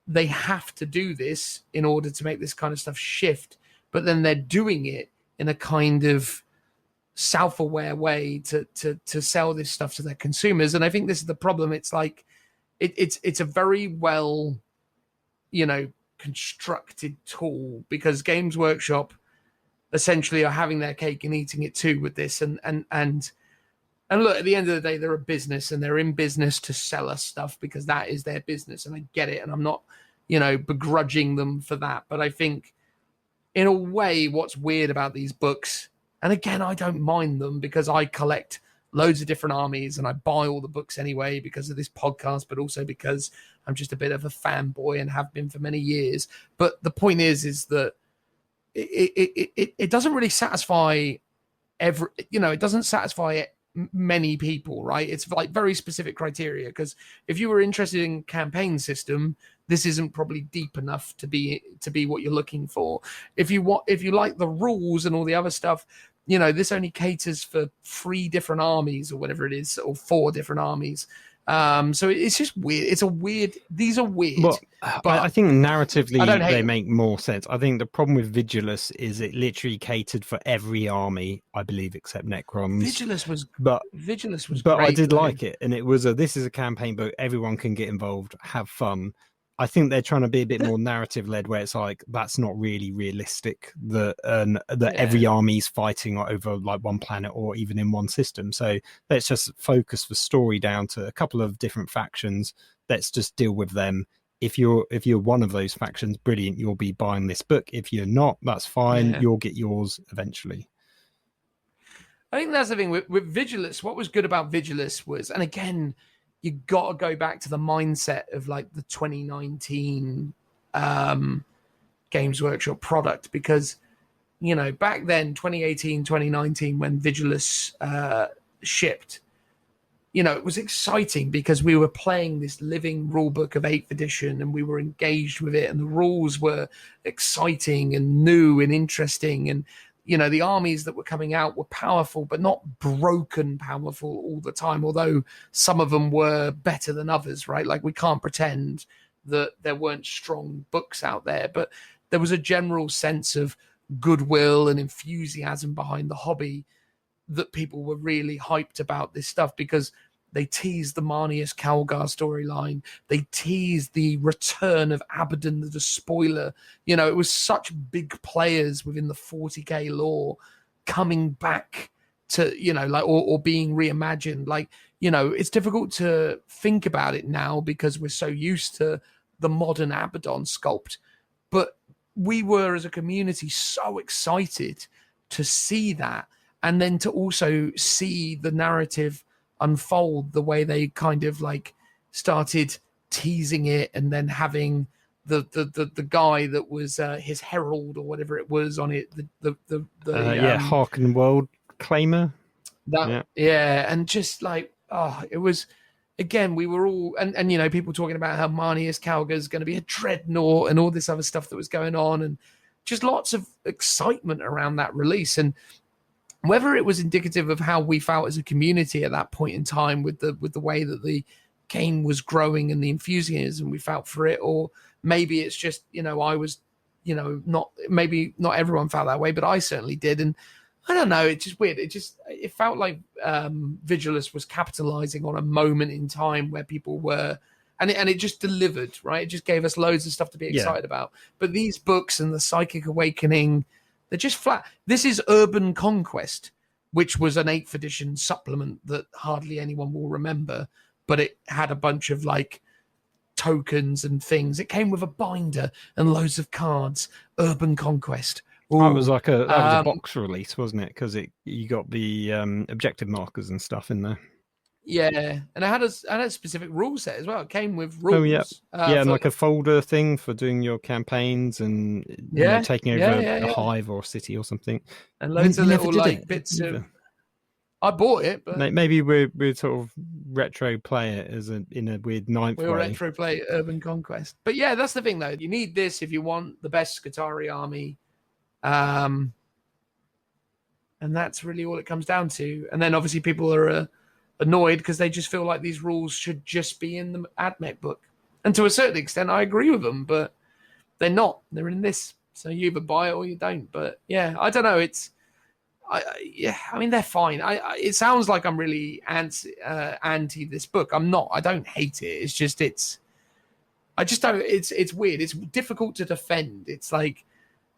they have to do this in order to make this kind of stuff shift, but then they're doing it in a kind of self-aware way to sell this stuff to their consumers. And I think this is the problem. It's like it's a very well constructed tool, because Games Workshop essentially are having their cake and eating it too with this. And look, at the end of the day, they're a business, and they're in business to sell us stuff because that is their business. And I get it. And I'm not, begrudging them for that. But I think in a way, what's weird about these books, and again, I don't mind them because I collect loads of different armies and I buy all the books anyway because of this podcast, but also because I'm just a bit of a fanboy and have been for many years. But the point is that it doesn't really satisfy it doesn't satisfy many people, right? It's like very specific criteria, because if you were interested in campaign system, this isn't probably deep enough to be what you're looking for. If you like the rules and all the other stuff, this only caters for 3 different armies or whatever it is, or 4 different armies. So it's just weird. These are weird. Well, but I think narratively they them. make more sense. I think the problem with Vigilus is it literally catered for every army, I believe, except Necrons. Vigilus was but great, I did like it, and it was this is a campaign book. Everyone can get involved, have fun. I think they're trying to be a bit more narrative led, where it's like, that's not really realistic that every army's fighting over like one planet or even in one system. So let's just focus the story down to a couple of different factions. Let's just deal with them. If you're one of those factions, brilliant, you'll be buying this book. If you're not, that's fine. You'll get yours eventually. I think that's the thing with Vigilus. What was good about Vigilus was, and again, you got to go back to the mindset of like the 2019 Games Workshop product, because, back then, 2018, 2019, when Vigilus shipped, it was exciting because we were playing this living rulebook of 8th edition and we were engaged with it, and the rules were exciting and new and interesting. And, the armies that were coming out were powerful, but not broken powerful all the time, although some of them were better than others, right? Like, we can't pretend that there weren't strong books out there, but there was a general sense of goodwill and enthusiasm behind the hobby that people were really hyped about this stuff, because they teased the Marneus Calgar storyline. They teased the return of Abaddon the Despoiler. It was such big players within the 40k lore coming back to, or being reimagined. Like, it's difficult to think about it now because we're so used to the modern Abaddon sculpt. But we were as a community so excited to see that, and then to also see the narrative unfold the way they kind of like started teasing it, and then having the guy that was his herald or whatever it was on it, Harken World Claimer. And just like, it was, again, we were all, and you know, people talking about how Marnius Calga is going to be a dreadnought and all this other stuff that was going on, and just lots of excitement around that release. And whether it was indicative of how we felt as a community at that point in time with the way that the game was growing and the enthusiasm we felt for it, or maybe it's just, you know, I was, you know, not everyone felt that way, but I certainly did. And I don't know, it's just weird. It felt like Vigilus was capitalizing on a moment in time where people were, and it just delivered, right? It just gave us loads of stuff to be excited about. But these books and the Psychic Awakening, they're just flat. This is Urban Conquest, which was an 8th edition supplement that hardly anyone will remember, but it had a bunch of like tokens and things. It came with a binder and loads of cards. Urban Conquest. That was like a box release, wasn't it? Because you got the objective markers and stuff in there. Yeah, and it had a specific rule set as well. It came with rules. Oh yeah, and like a folder thing for doing your campaigns and taking over a hive or a city or something. And loads of little like bits of. I bought it, but maybe we'd sort of retro play it in a weird ninth way. We'll retro play Urban Conquest, but yeah, that's the thing though. You need this if you want the best Skitarii army. And that's really all it comes down to. And then obviously people are annoyed because they just feel like these rules should just be in the AdMech book. And to a certain extent, I agree with them, but they're not. They're in this. So you either buy it or you don't. But yeah, I don't know. I mean, they're fine. It sounds like I'm really anti this book. I'm not. I don't hate it. It's just I just don't. It's weird. It's difficult to defend. It's like,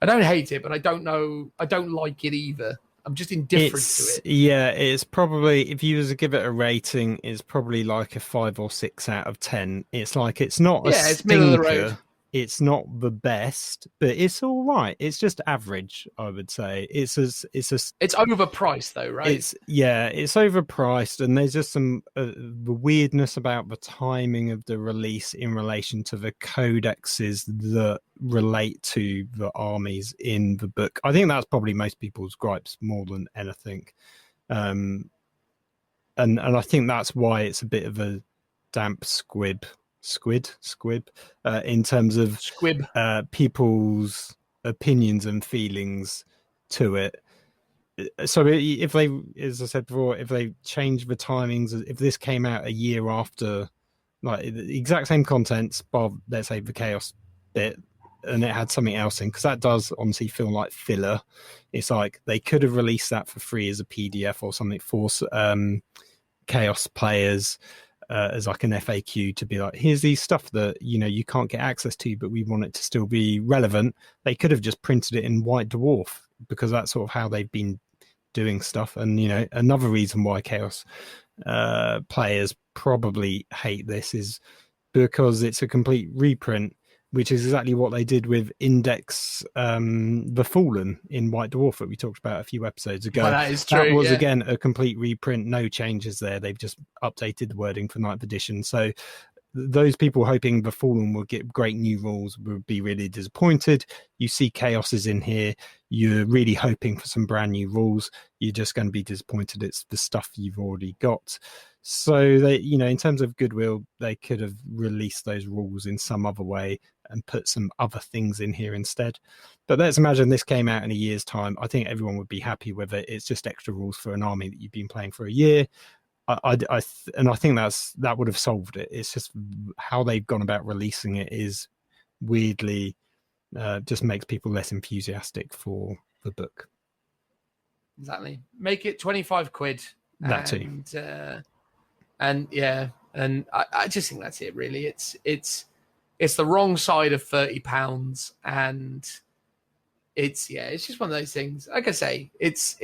I don't hate it, but I don't know. I don't like it either. I'm just indifferent to it. Yeah, it's probably, if you was to give it a rating, it's probably like a 5 or 6 out of 10. It's like, it's not a it's middle of the road. It's not the best, but it's all right. It's just average, I would say. It's overpriced though, right? It's overpriced, and there's just some the weirdness about the timing of the release in relation to the codexes that relate to the armies in the book. I think that's probably most people's gripes more than anything, and I think that's why it's a bit of a damp squib in terms of people's opinions and feelings to it. So if they, as I said before, if they change the timings, if this came out a year after, like the exact same contents, but let's say the chaos bit, and it had something else in, because that does honestly feel like filler. It's like they could have released that for free as a PDF or something for chaos players, as like an FAQ, to be like, here's these stuff that, you know, you can't get access to, but we want it to still be relevant. They could have just printed it in White Dwarf, because that's sort of how they've been doing stuff. And, you know, another reason why chaos players probably hate this is because it's a complete reprint, which is exactly what they did with Index the Fallen in White Dwarf that we talked about a few episodes ago. Well, that is true. That was, again, a complete reprint, no changes there. They've just updated the wording for 9th edition. So those people hoping the Fallen will get great new rules would be really disappointed. You see Chaos is in here. You're really hoping for some brand new rules. You're just going to be disappointed. It's the stuff you've already got. So they, you know, in terms of goodwill, they could have released those rules in some other way and put some other things in here instead. But let's imagine this came out in a year's time. I think everyone would be happy with it. It's just extra rules for an army that you've been playing for a year. And I think that would have solved it. It's just how they've gone about releasing it is weirdly just makes people less enthusiastic for the book. Exactly. Make it 25 quid. That too. And yeah, and I just think that's it. Really, it's the wrong side of £30, and it's just one of those things. Like I say, it's.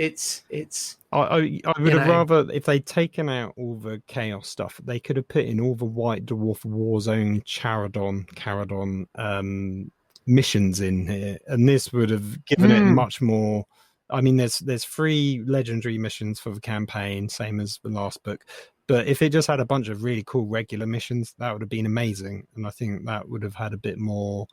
I would have rather, if they'd taken out all the chaos stuff, they could have put in all the White Dwarf Warzone Charadon missions in here, and this would have given it much more. I mean, there's 3 legendary missions for the campaign, same as the last book. But if it just had a bunch of really cool regular missions, that would have been amazing. And I think that would have had a bit more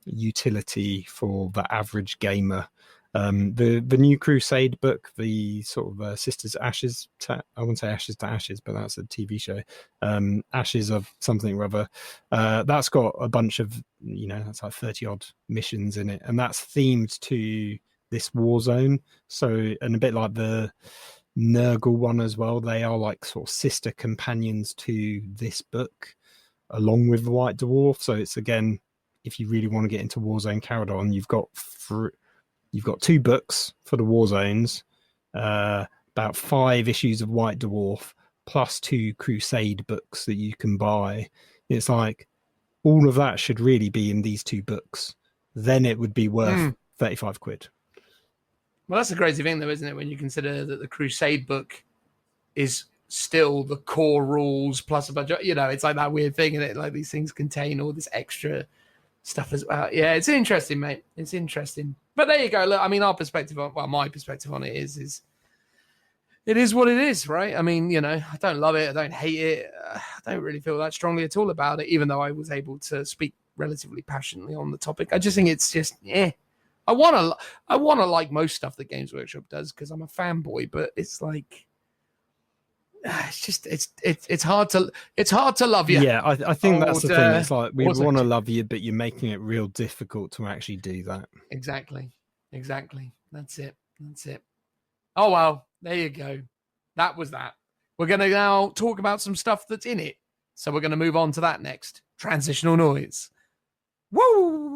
utility for the average gamer. The new Crusade book, the sort of Sisters Ashes, I wouldn't say Ashes to Ashes, but that's a TV show. Ashes of something or other. That's got a bunch of, that's like 30 odd missions in it. And that's themed to this war zone. So, and a bit like the Nurgle one as well, they are like sort of sister companions to this book, along with the White Dwarf. So it's, again, if you really want to get into Warzone Charadon, you've got 2 books for the war zones, about 5 issues of White Dwarf, plus 2 Crusade books that you can buy. It's like all of that should really be in these 2 books. Then it would be worth 35 quid. Well, that's the crazy thing, though, isn't it? When you consider that the Crusade book is still the core rules plus a bunch of, it's like that weird thing, isn't it? Like these things contain all this extra stuff as well. Yeah, it's interesting, mate. It's interesting. But there you go. Look, I mean, my perspective on it is it is what it is, right? I mean, I don't love it. I don't hate it. I don't really feel that strongly at all about it, even though I was able to speak relatively passionately on the topic. I just think it's just, I want to like most stuff that Games Workshop does because I'm a fanboy, but it's like, it's hard to love you. Yeah, I think that's the thing. It's like we want to love you, but you're making it real difficult to actually do that. Exactly. That's it. Oh well, there you go. That was that. We're going to now talk about some stuff that's in it. So we're going to move on to that next. Transitional noise. Woo!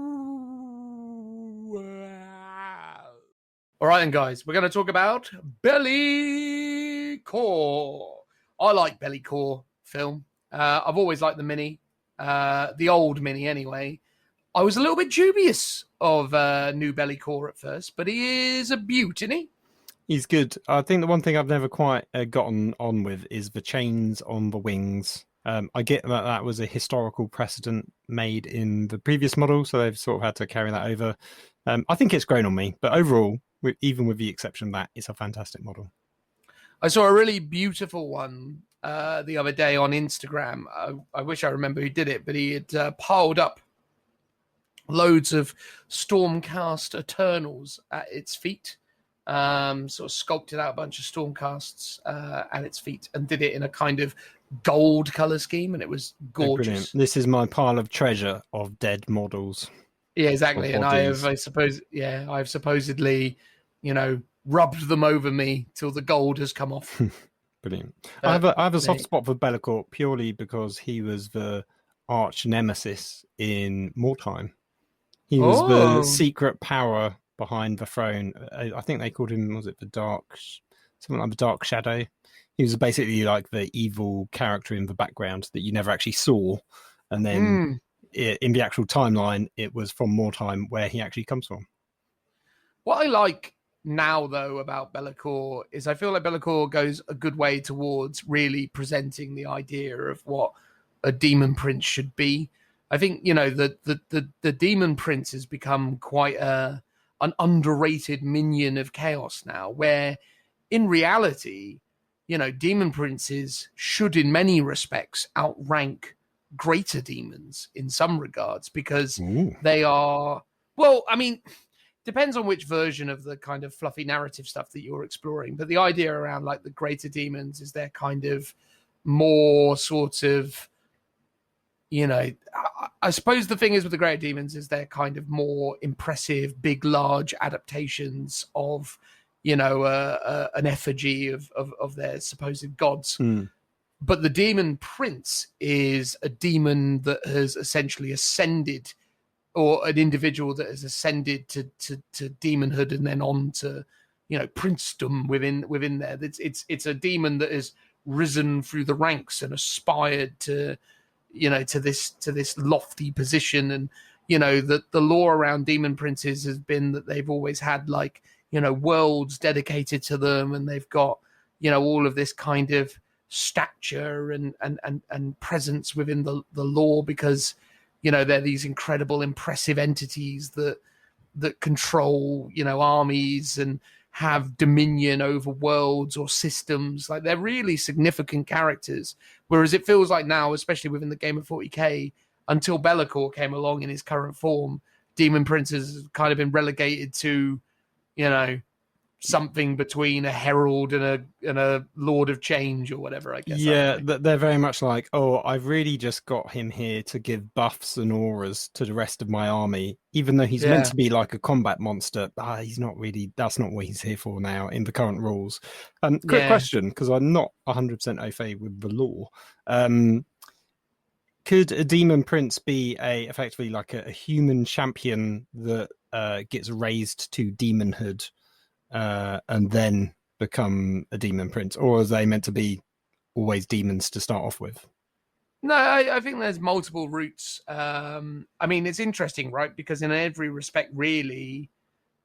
All right, then, guys, we're going to talk about Belly Core. I like Belly Core film. I've always liked the mini, the old mini anyway. I was a little bit dubious of new Belly Core at first, but he is a beaut, isn't he? He's good. I think the one thing I've never quite gotten on with is the chains on the wings. I get that was a historical precedent made in the previous model, so they've sort of had to carry that over. I think it's grown on me, but overall, even with the exception of that, it's a fantastic model. I saw a really beautiful one the other day on Instagram. I wish I remember who did it, but he had piled up loads of Stormcast Eternals at its feet. Sort of sculpted out a bunch of Stormcasts at its feet and did it in a kind of gold color scheme, and it was gorgeous. Brilliant. This is my pile of treasure of dead models. Yeah, exactly. And I've supposedly, rubbed them over me till the gold has come off. Brilliant. I have a soft spot for Bellacourt purely because he was the arch nemesis in Mortime. He was the secret power behind the throne. I think they called him, something like the Dark Shadow. He was basically like the evil character in the background that you never actually saw. And then in the actual timeline, it was from Mortime where he actually comes from. What I like now, though, about Bellacourt is I feel like Bellacourt goes a good way towards really presenting the idea of what a demon prince should be. I think, the demon prince has become quite an underrated minion of chaos now, where in reality, demon princes should in many respects outrank greater demons in some regards because they are, depends on which version of the kind of fluffy narrative stuff that you're exploring, but the idea around like the greater demons is they're kind of more sort of, I suppose the thing is with the greater demons is they're kind of more impressive, big, large adaptations of, an effigy of their supposed gods. But the demon prince is a demon that has essentially ascended, or an individual that has ascended to demonhood and then on to, princedom within there. It's a demon that has risen through the ranks and aspired to, to this lofty position. And, the lore around demon princes has been that they've always had like, worlds dedicated to them, and they've got, all of this kind of stature and presence within the lore because you know, they're these incredible, impressive entities that control, you know, armies and have dominion over worlds or systems. Like, they're really significant characters. Whereas it feels like now, especially within the game of 40k, until Be'lakor came along in his current form, Demon Princes have kind of been relegated to, you know, something between a herald and a lord of change or whatever, I guess. Yeah, they're very much like, oh, I've really just got him here to give buffs and auras to the rest of my army, even though he's meant to be like a combat monster. He's not really, that's not what he's here for now in the current rules. Quick question, because I'm not 100% au fait with the law. Could a demon prince be effectively like a human champion that gets raised to demonhood and then become a demon prince, or are they meant to be always demons to start off with? No, I think there's multiple routes. I mean, it's interesting, right? Because in every respect, really,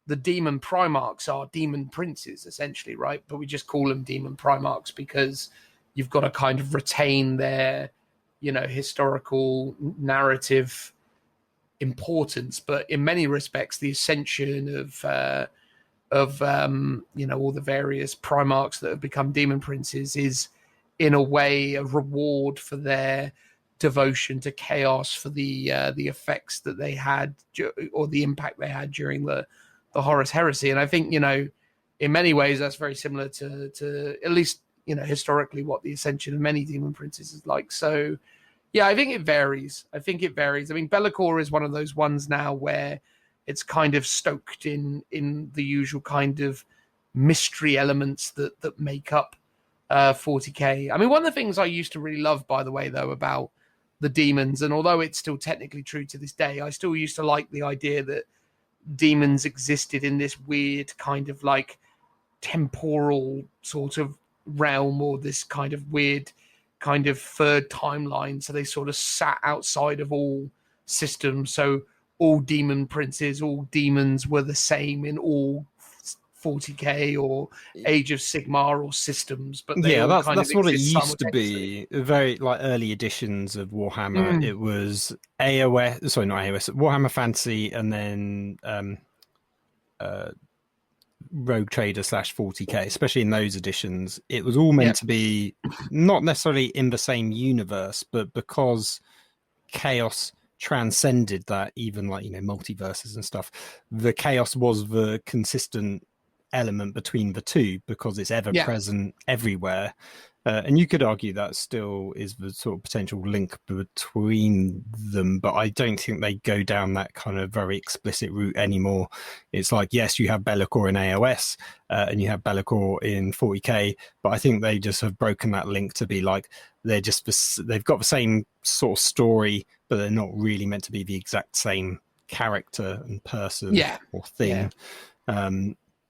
the demon primarchs are demon princes, essentially, right? But we just call them demon primarchs because you've got to kind of retain their, you know, historical narrative importance. But in many respects, the ascension of you know, all the various primarchs that have become demon princes is in a way a reward for their devotion to chaos, for the effects that they had or the impact they had during the Horus Heresy. And I think, you know, in many ways that's very similar to at least, you know, historically what the ascension of many demon princes is like. So yeah, I think it varies. I mean, Be'lakor is one of those ones now where it's kind of stoked in the usual kind of mystery elements that make up 40k. I mean, one of the things I used to really love, by the way, though, about the demons, and although it's still technically true to this day, I still used to like the idea that demons existed in this weird kind of like temporal sort of realm, or this kind of weird kind of third timeline. So they sort of sat outside of all systems. So all demon princes, all demons were the same in all 40k or Age of Sigmar or systems, but that's what it used to be. Very like early editions of Warhammer. It was Warhammer Fantasy, and then Rogue Trader / 40k. Especially in those editions, it was all meant to be not necessarily in the same universe, but because chaos transcended that, even like, you know, multiverses and stuff, the chaos was the consistent element between the two because it's ever present everywhere. And you could argue that still is the sort of potential link between them, but I don't think they go down that kind of very explicit route anymore. It's like, yes, you have Be'lakor in AOS and you have Be'lakor in 40k, but I think they just have broken that link to be like, they've got the same sort of story, but they're not really meant to be the exact same character and person or thing.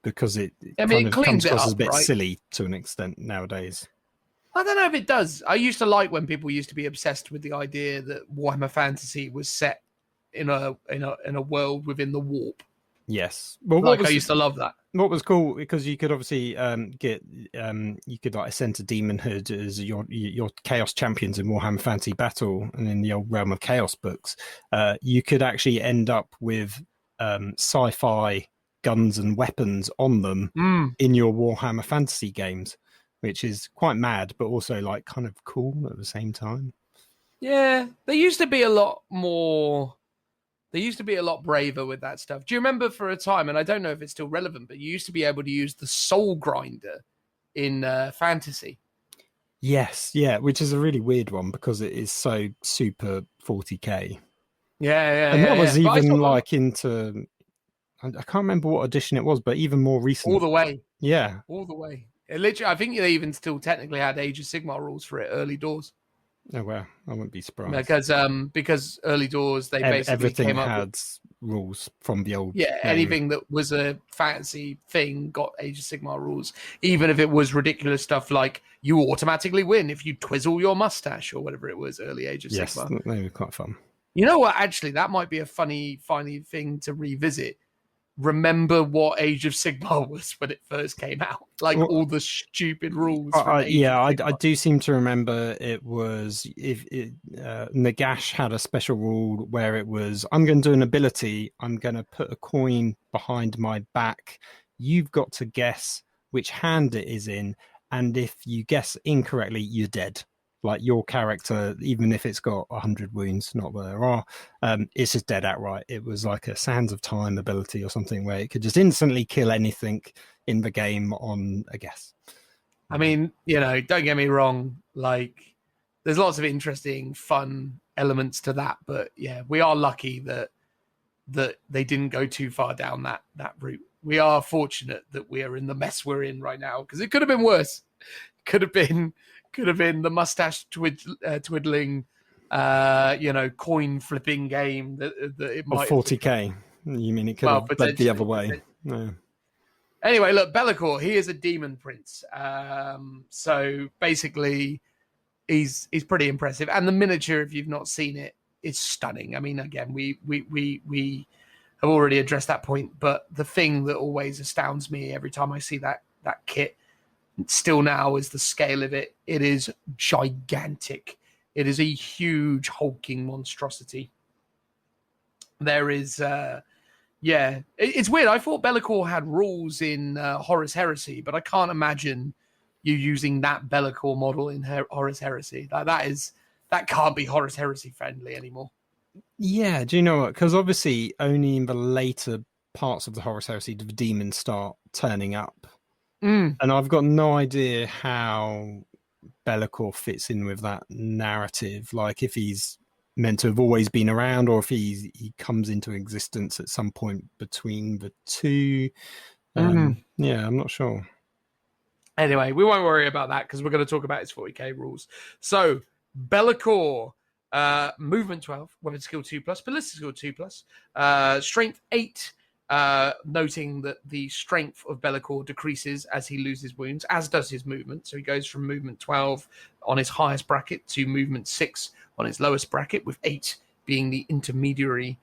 Because it kind of comes across as a bit silly to an extent nowadays. I don't know if it does. I used to like when people used to be obsessed with the idea that Warhammer Fantasy was set in a world within the warp. Yes, well, I used to love that. What was cool, because you could obviously you could like ascend to demonhood as your chaos champions in Warhammer Fantasy Battle, and in the old Realm of Chaos books, you could actually end up with sci-fi guns and weapons on them in your Warhammer Fantasy games, which is quite mad, but also like kind of cool at the same time. Yeah, they used to be a lot braver with that stuff. Do you remember for a time, and I don't know if it's still relevant, but you used to be able to use the Soul Grinder in fantasy? Yes, yeah, which is a really weird one because it is so super 40k. And that was even like into, I can't remember what edition it was, but even more recent. All the way. Yeah. All the way. It literally, I think they even still technically had Age of Sigmar rules for it, early doors. Oh, wow. I wouldn't be surprised. Because early doors, they basically everything came up had with rules from the old game. Anything that was a fantasy thing got Age of Sigmar rules, even if it was ridiculous stuff like you automatically win if you twizzle your mustache or whatever it was, early Age of Sigmar. Yes, they were quite fun. You know what? Actually, that might be a funny thing to revisit. remember what Age of Sigmar was when it first came out. Like all the stupid rules. I do seem to remember it was Nagash had a special rule where it was, I'm going to do an ability. I'm going to put a coin behind my back. You've got to guess which hand it is in. And if you guess incorrectly, you're dead. Like your character, even if it's got 100 wounds, not that there are, it's just dead outright. It was like a Sands of Time ability or something where it could just instantly kill anything in the game on a guess. I mean, don't get me wrong. Like, there's lots of interesting, fun elements to that. But yeah, we are lucky that they didn't go too far down that route. We are fortunate that we are in the mess we're in right now, because it could have been worse. Could have been the mustache twiddling, coin flipping game that it might. 40k. You mean it could have led the other way? No. Anyway, look, Be'lakor, he is a demon prince. So basically, he's pretty impressive, and the miniature, if you've not seen it, is stunning. I mean, again, we have already addressed that point, but the thing that always astounds me every time I see that kit, still now, is the scale of it. It is gigantic. It is a huge hulking monstrosity. There is, it's weird. I thought Be'lakor had rules in Horus Heresy, but I can't imagine you using that Be'lakor model in Horus Heresy. That can't be Horus Heresy friendly anymore. Yeah, do you know what? Because obviously only in the later parts of the Horus Heresy do the demons start turning up. And I've got no idea how Be'lakor fits in with that narrative. Like if he's meant to have always been around, or if he comes into existence at some point between the two. Yeah, I'm not sure. Anyway, we won't worry about that because we're going to talk about his 40k rules. So Be'lakor, movement 12, weapon skill 2+, ballistic skill 2+, strength 8. Noting that the strength of Be'lakor decreases as he loses wounds, as does his movement. So he goes from movement 12 on his highest bracket to movement 6 on his lowest bracket, with 8 being the intermediary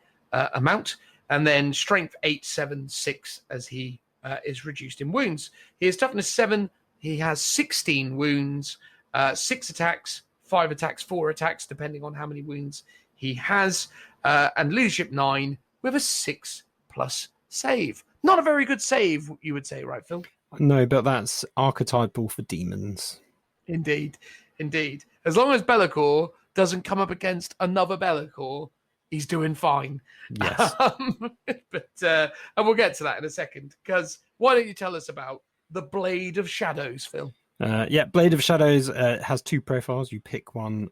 amount. And then strength 8, 7, 6 as he is reduced in wounds. He has toughness 7. He has 16 wounds, 6 attacks, 5 attacks, 4 attacks, depending on how many wounds he has. And leadership 9 with a 6+ save. Not a very good save, you would say, right, Phil? No, but that's archetypal for demons. Indeed. As long as Be'lakor doesn't come up against another Be'lakor, he's doing fine. Yes. And we'll get to that in a second, because why don't you tell us about the Blade of Shadows, Phil? Blade of Shadows has 2 profiles. You pick one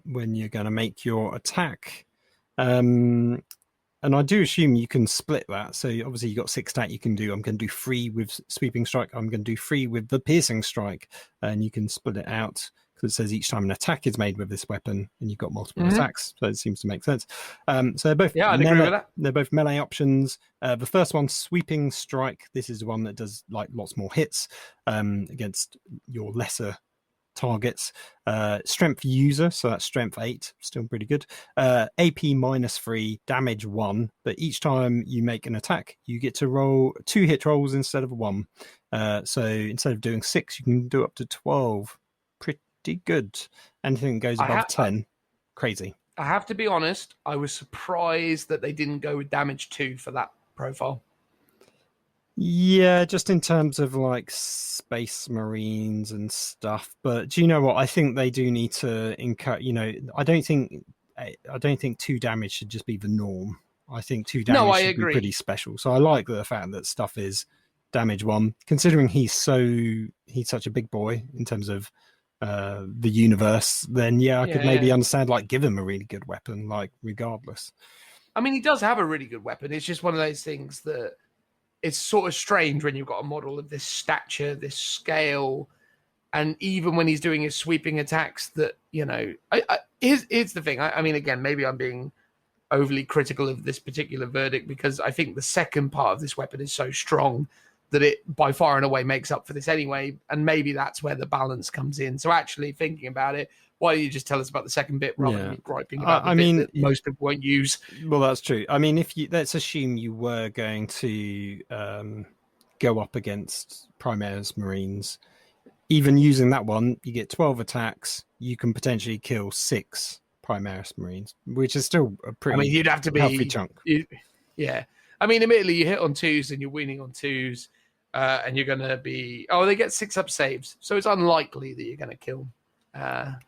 when you're going to make your attack. And I do assume you can split that. So obviously you've got 6 stat you can do. I'm going to do 3 with Sweeping Strike. I'm going to do 3 with the Piercing Strike. And you can split it out because it says each time an attack is made with this weapon, and you've got multiple attacks. So it seems to make sense. So they're both I'd agree with that. They're both melee options. The first one, Sweeping Strike. This is the one that does like lots more hits against your lesser targets. Strength user, so that's strength 8, still pretty good. AP -3, damage 1, but each time you make an attack you get to roll 2 hit rolls instead of 1. So instead of doing 6 you can do up to 12. Pretty good. Anything that goes above 10, crazy. I have to be honest, I was surprised that they didn't go with damage 2 for that profile. Yeah, just in terms of like Space Marines and stuff. But do you know what? I think they do need to encourage. I don't think 2 damage should just be the norm. I think 2 damage should be pretty special. So I like the fact that stuff is damage 1, considering he's such a big boy in terms of the universe. Then I could maybe understand, like, give him a really good weapon, like, regardless. I mean, he does have a really good weapon. It's just one of those things that it's sort of strange when you've got a model of this stature, this scale, and even when he's doing his sweeping attacks that, here's the thing. I mean, again, maybe I'm being overly critical of this particular verdict because I think the second part of this weapon is so strong that it by far and away makes up for this anyway, and maybe that's where the balance comes in. So actually thinking about it, why don't you just tell us about the second bit rather than me griping about the I bit mean, that most people won't use? Well, that's true. I mean, let's assume you were going to go up against Primaris Marines, even using that one, you get 12 attacks. You can potentially kill 6 Primaris Marines, which is still a pretty you'd have to be healthy chunk. Yeah. I mean, admittedly, you hit on 2s and you're winning on 2s, and you're going to be... Oh, they get 6-up saves, so it's unlikely that you're going to kill...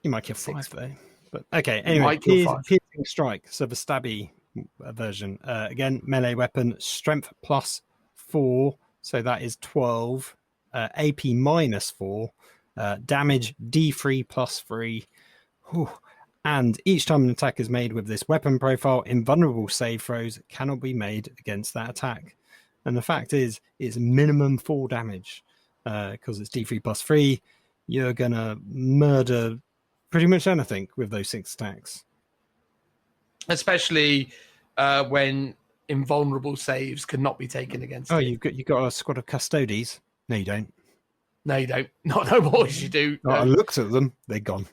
you might kill 6. 5, though. But okay, anyway, piercing strike, so the stabby version. Again, melee weapon, strength +4, so that is 12. AP -4, damage D3 +3. Whew. And each time an attack is made with this weapon profile, invulnerable save throws cannot be made against that attack. And the fact is, it's minimum 4 damage because it's D3 +3. You're going to murder pretty much anything with those 6 attacks. Especially when invulnerable saves cannot be taken against it. You've got a squad of custodies? No, you don't. No, you don't. Not no more as you do. No. I looked at them. They're gone.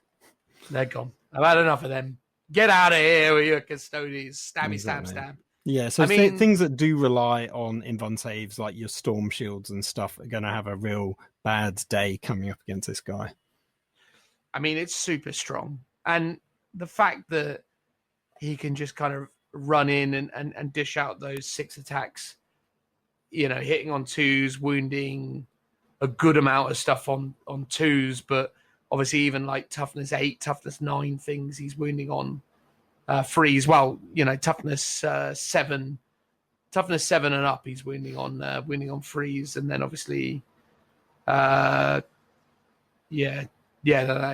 They're gone. I've had enough of them. Get out of here with your custodies. Stabby, stab. Yeah, so things that do rely on invuln saves, like your storm shields and stuff, are going to have a real bad day coming up against this guy. I mean, it's super strong. And the fact that he can just kind of run in and dish out those 6 attacks, hitting on 2s, wounding a good amount of stuff on 2s, but obviously even like toughness 8, toughness 9 things he's wounding on 3s. Well, toughness 7 and up he's wounding on 3s, and then obviously that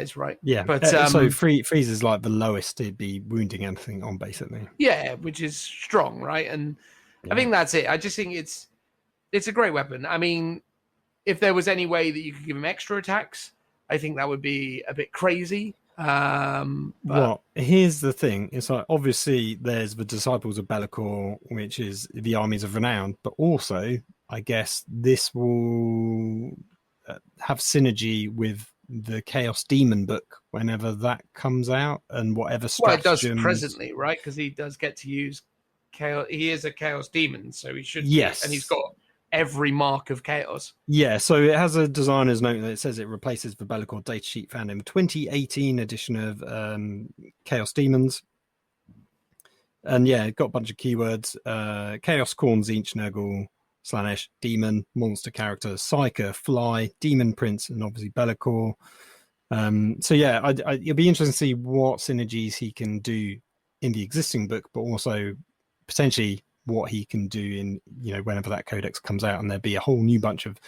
is right. Yeah, but so freeze is like the lowest to be wounding anything on, basically. Yeah, which is strong, right? And I think that's it. I just think it's a great weapon. I mean, if there was any way that you could give him extra attacks, I think that would be a bit crazy. Well, here's the thing. It's like, obviously, there's the Disciples of Be'lakor, which is the armies of renown, but also, I guess, this will have synergy with the Chaos Demon book whenever that comes out, and whatever stratagems... Well, it does presently, right? Because he does get to use Chaos. He is a Chaos Demon, so he should... Yes. And he's got every mark of chaos. Yeah, so it has a designer's note that says it replaces the Be'lakor datasheet found in the 2018 edition of Chaos Demons. And yeah, it got a bunch of keywords. Chaos Khorne, Tzeentch, Nurgle, Slaanesh, Demon, Monster Character, Psyker, Fly, Demon Prince, and obviously Be'lakor. So yeah, it'll be interesting to see what synergies he can do in the existing book, but also potentially what he can do in, whenever that codex comes out, and there'll be a whole new bunch of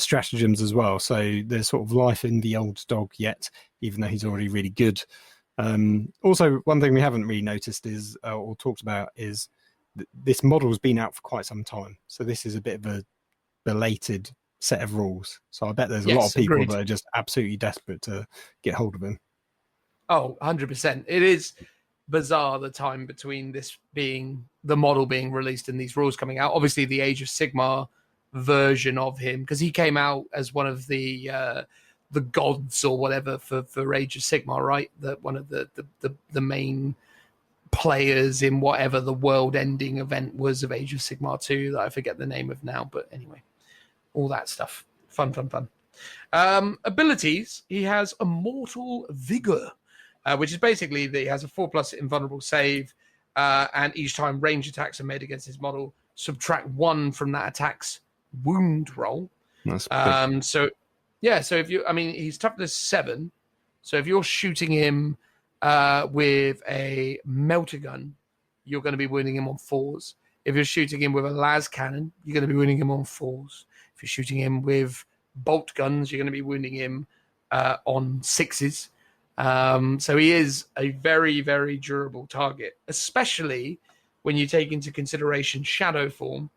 stratagems as well. So there's sort of life in the old dog yet, even though he's already really good. Also, one thing we haven't really noticed is, or talked about, is this model's been out for quite some time. So this is a bit of a belated set of rules. So I bet there's a lot of people that are just absolutely desperate to get hold of him. Oh, 100%. It is bizarre, the time between this being the model being released and these rules coming out. Obviously, the Age of Sigmar version of him, because he came out as one of the gods or whatever for Age of Sigmar, right? One of the main players in whatever the world-ending event was of Age of Sigmar 2 that I forget the name of now. But anyway, all that stuff. Fun. Abilities, he has Immortal Vigor, which is basically that he has a 4+ invulnerable save, and each time range attacks are made against his model, subtract 1 from that attack's wound roll. That's so if he's toughness 7, so if you're shooting him with a melter gun, you're going to be wounding him on 4s. If you're shooting him with a las cannon, you're going to be wounding him on 4s. If you're shooting him with bolt guns, you're going to be wounding him on 6s. So he is a very, very durable target, especially when you take into consideration Shadow Form,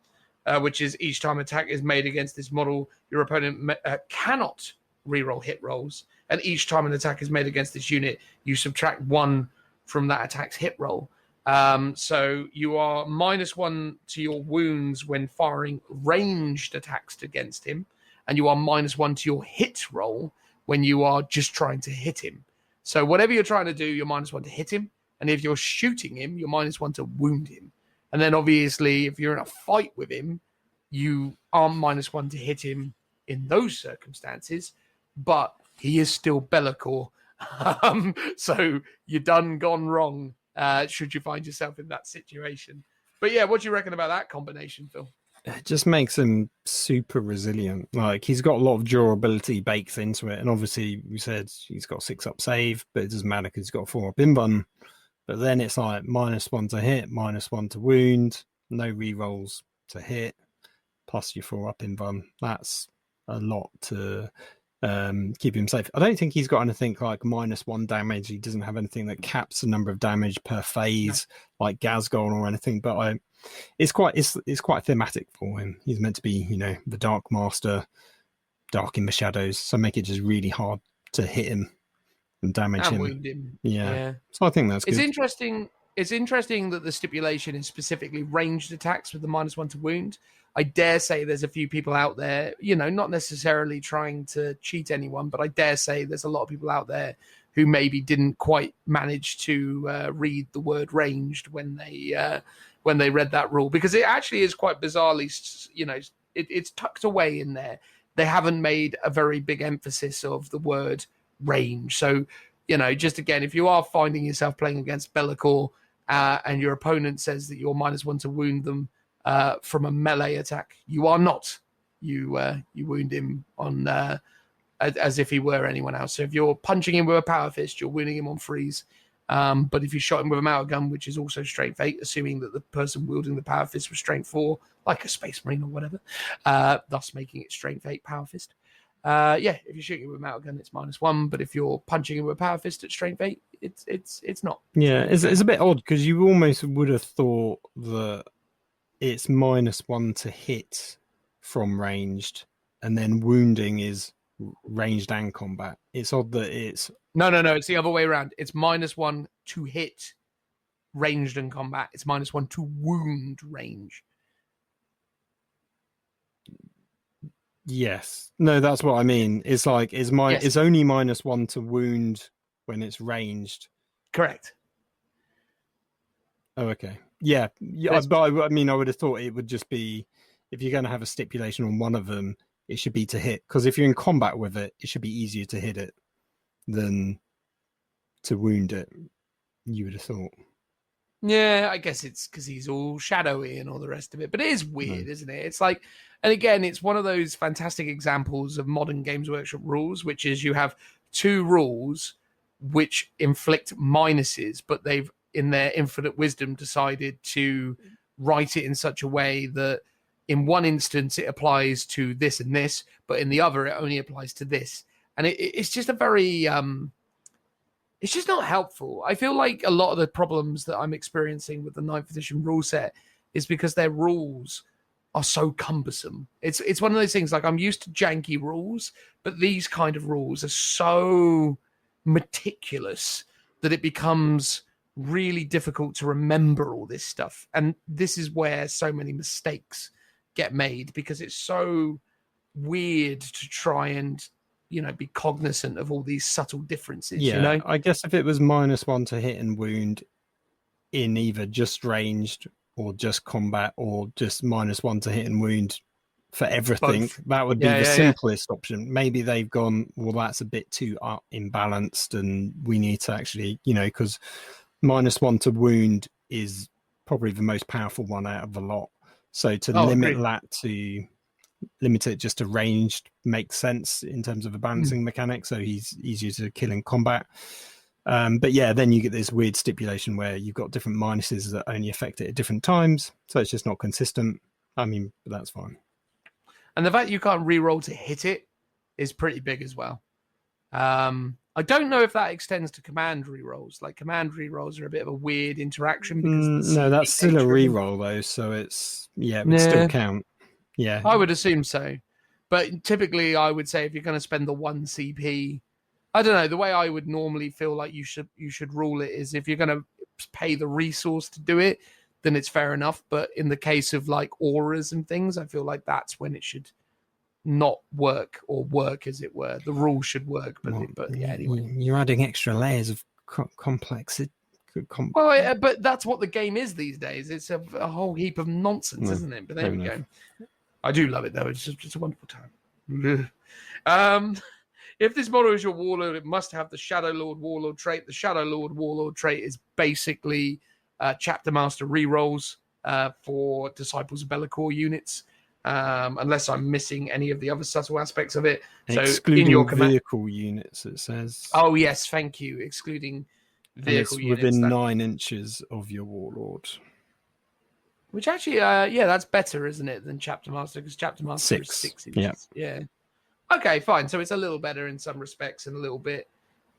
which is each time attack is made against this model, your opponent cannot reroll hit rolls. And each time an attack is made against this unit, you subtract 1 from that attack's hit roll. So you are -1 to your wounds when firing ranged attacks against him, and you are -1 to your hit roll when you are just trying to hit him. So whatever you're trying to do, you're -1 to hit him. And if you're shooting him, you're -1 to wound him. And then obviously, if you're in a fight with him, you are -1 to hit him in those circumstances. But he is still Be'lakor. So you're done gone wrong should you find yourself in that situation. But yeah, what do you reckon about that combination, Phil? It just makes him super resilient. Like, he's got a lot of durability baked into it. And obviously, we said he's got 6-up save, but it doesn't matter because he's got a 4-up invuln. But then it's like -1 to hit, -1 to wound, no rerolls to hit, plus your 4-up invuln. That's a lot to keep him safe. I don't think he's got anything like -1 damage. He doesn't have anything that caps the number of damage per phase, like Ghazghkull or anything. But it's quite thematic for him. He's meant to be, the Dark Master, dark in the shadows. So make it just really hard to hit him and damage him. Wound him. Yeah. So I think that's good. It's interesting that the stipulation is specifically ranged attacks with the -1 to wound. I dare say there's a few people out there, not necessarily trying to cheat anyone, but I dare say there's a lot of people out there who maybe didn't quite manage to read the word ranged when they read that rule, because it actually is quite bizarrely, it's tucked away in there. They haven't made a very big emphasis of the word range. So, just again, if you are finding yourself playing against Be'lakor and your opponent says that you're -1 to wound them from a melee attack, you are not. You wound him on as if he were anyone else. So if you're punching him with a power fist, you're wounding him on freeze. But if you shot him with a melee gun, which is also strength 8, assuming that the person wielding the power fist was strength 4, like a Space Marine or whatever, thus making it strength 8 power fist. If you're shooting with a melee gun, it's -1. But if you're punching him with a power fist at strength 8, it's not. Yeah, it's a bit odd because you almost would have thought that it's -1 to hit from ranged, and then wounding is ranged and combat. It's odd that it's... No, it's the other way around. It's -1 to hit ranged and combat. It's -1 to wound range. Yes. No, that's what I mean. It's like, it's only -1 to wound when it's ranged. Correct. Oh, okay. Yeah, but I mean, I would have thought it would just be, if you're going to have a stipulation on one of them, it should be to hit. Because if you're in combat with it, it should be easier to hit it than to wound it, you would have thought. Yeah, I guess it's because he's all shadowy and all the rest of it. But it is weird, isn't it? It's like, and again, it's one of those fantastic examples of modern Games Workshop rules, which is you have 2 rules which inflict minuses, but they've, in their infinite wisdom, decided to write it in such a way that in one instance it applies to this and this, but in the other it only applies to this. And it's just a very... it's just not helpful. I feel like a lot of the problems that I'm experiencing with the 9th edition rule set is because their rules are so cumbersome. It's one of those things, like, I'm used to janky rules, but these kind of rules are so meticulous that it becomes really difficult to remember all this stuff. And this is where so many mistakes get made, because it's so weird to try and be cognizant of all these subtle differences. Yeah, I guess if it was -1 to hit and wound in either just ranged or just combat, or just -1 to hit and wound for everything, that would be the simplest option. Maybe they've gone, well, that's a bit too imbalanced, and we need to actually, because -1 to wound is probably the most powerful one out of the lot. So to limit it just to ranged makes sense in terms of a balancing mechanic, so he's easier to kill in combat. But yeah, then you get this weird stipulation where you've got different minuses that only affect it at different times, so it's just not consistent. I mean, but that's fine. And the fact you can't reroll to hit it is pretty big as well. I don't know if that extends to command rerolls. Like, command rerolls are a bit of a weird interaction. Because no, that's still a reroll though, so it's it would still count. Yeah, I would assume so. But typically, I would say if you're going to spend the 1 CP, I don't know. The way I would normally feel like you should rule it is, if you're going to pay the resource to do it, then it's fair enough. But in the case of like auras and things, I feel like that's when it should not work or work, as it were. The rules should work, but yeah, anyway. You're adding extra layers of complexity. But that's what the game is these days. It's a whole heap of nonsense, isn't it? But there we go. I do love it, though. It's just a wonderful time. If this model is your warlord, it must have the Shadow Lord Warlord trait. The Shadow Lord Warlord trait is basically Chapter Master rerolls for Disciples of Be'lakor units, unless I'm missing any of the other subtle aspects of it. So excluding in your vehicle units, it says. Oh, yes, thank you. Excluding vehicle units. Within 9 inches of your warlord. Which actually, that's better, isn't it, than Chapter Master? Because Chapter Master is 6 inches. Yeah. Okay, fine. So it's a little better in some respects and a little bit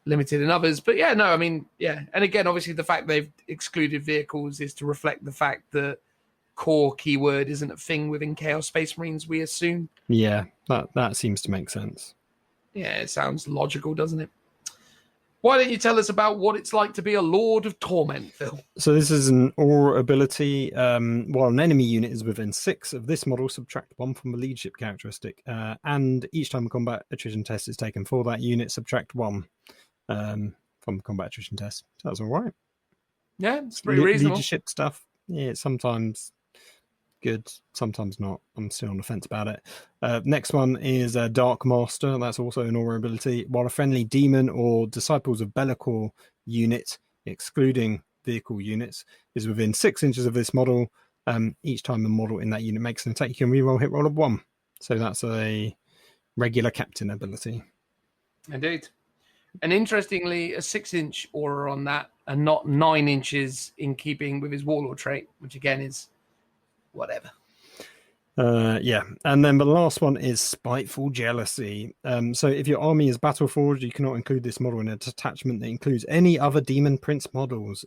limited in others. But yeah, no, I mean, yeah. And again, obviously, the fact they've excluded vehicles is to reflect the fact that core keyword isn't a thing within Chaos Space Marines, we assume. Yeah, that seems to make sense. Yeah, it sounds logical, doesn't it? Why don't you tell us about what it's like to be a Lord of Torment, Phil? So this is an aura ability. While an enemy unit is within 6 of this model, subtract 1 from the leadership characteristic. And each time a combat attrition test is taken for that unit, subtract 1 from the combat attrition test. So that's all right. Yeah, it's pretty reasonable. Leadership stuff, yeah, it's sometimes good, sometimes not. I'm still on the fence about it. Next one is Dark Master. That's also an aura ability. While a friendly demon or Disciples of Be'lakor unit, excluding vehicle units, is within 6 inches of this model, each time a model in that unit makes an attack, you can reroll hit roll of 1. So that's a regular captain ability. Indeed. And interestingly, a 6-inch aura on that, and not 9 inches in keeping with his warlord trait, which again is whatever. Yeah, and then the last one is Spiteful Jealousy. So if your army is battle-forged, you cannot include this model in a detachment that includes any other Demon Prince models.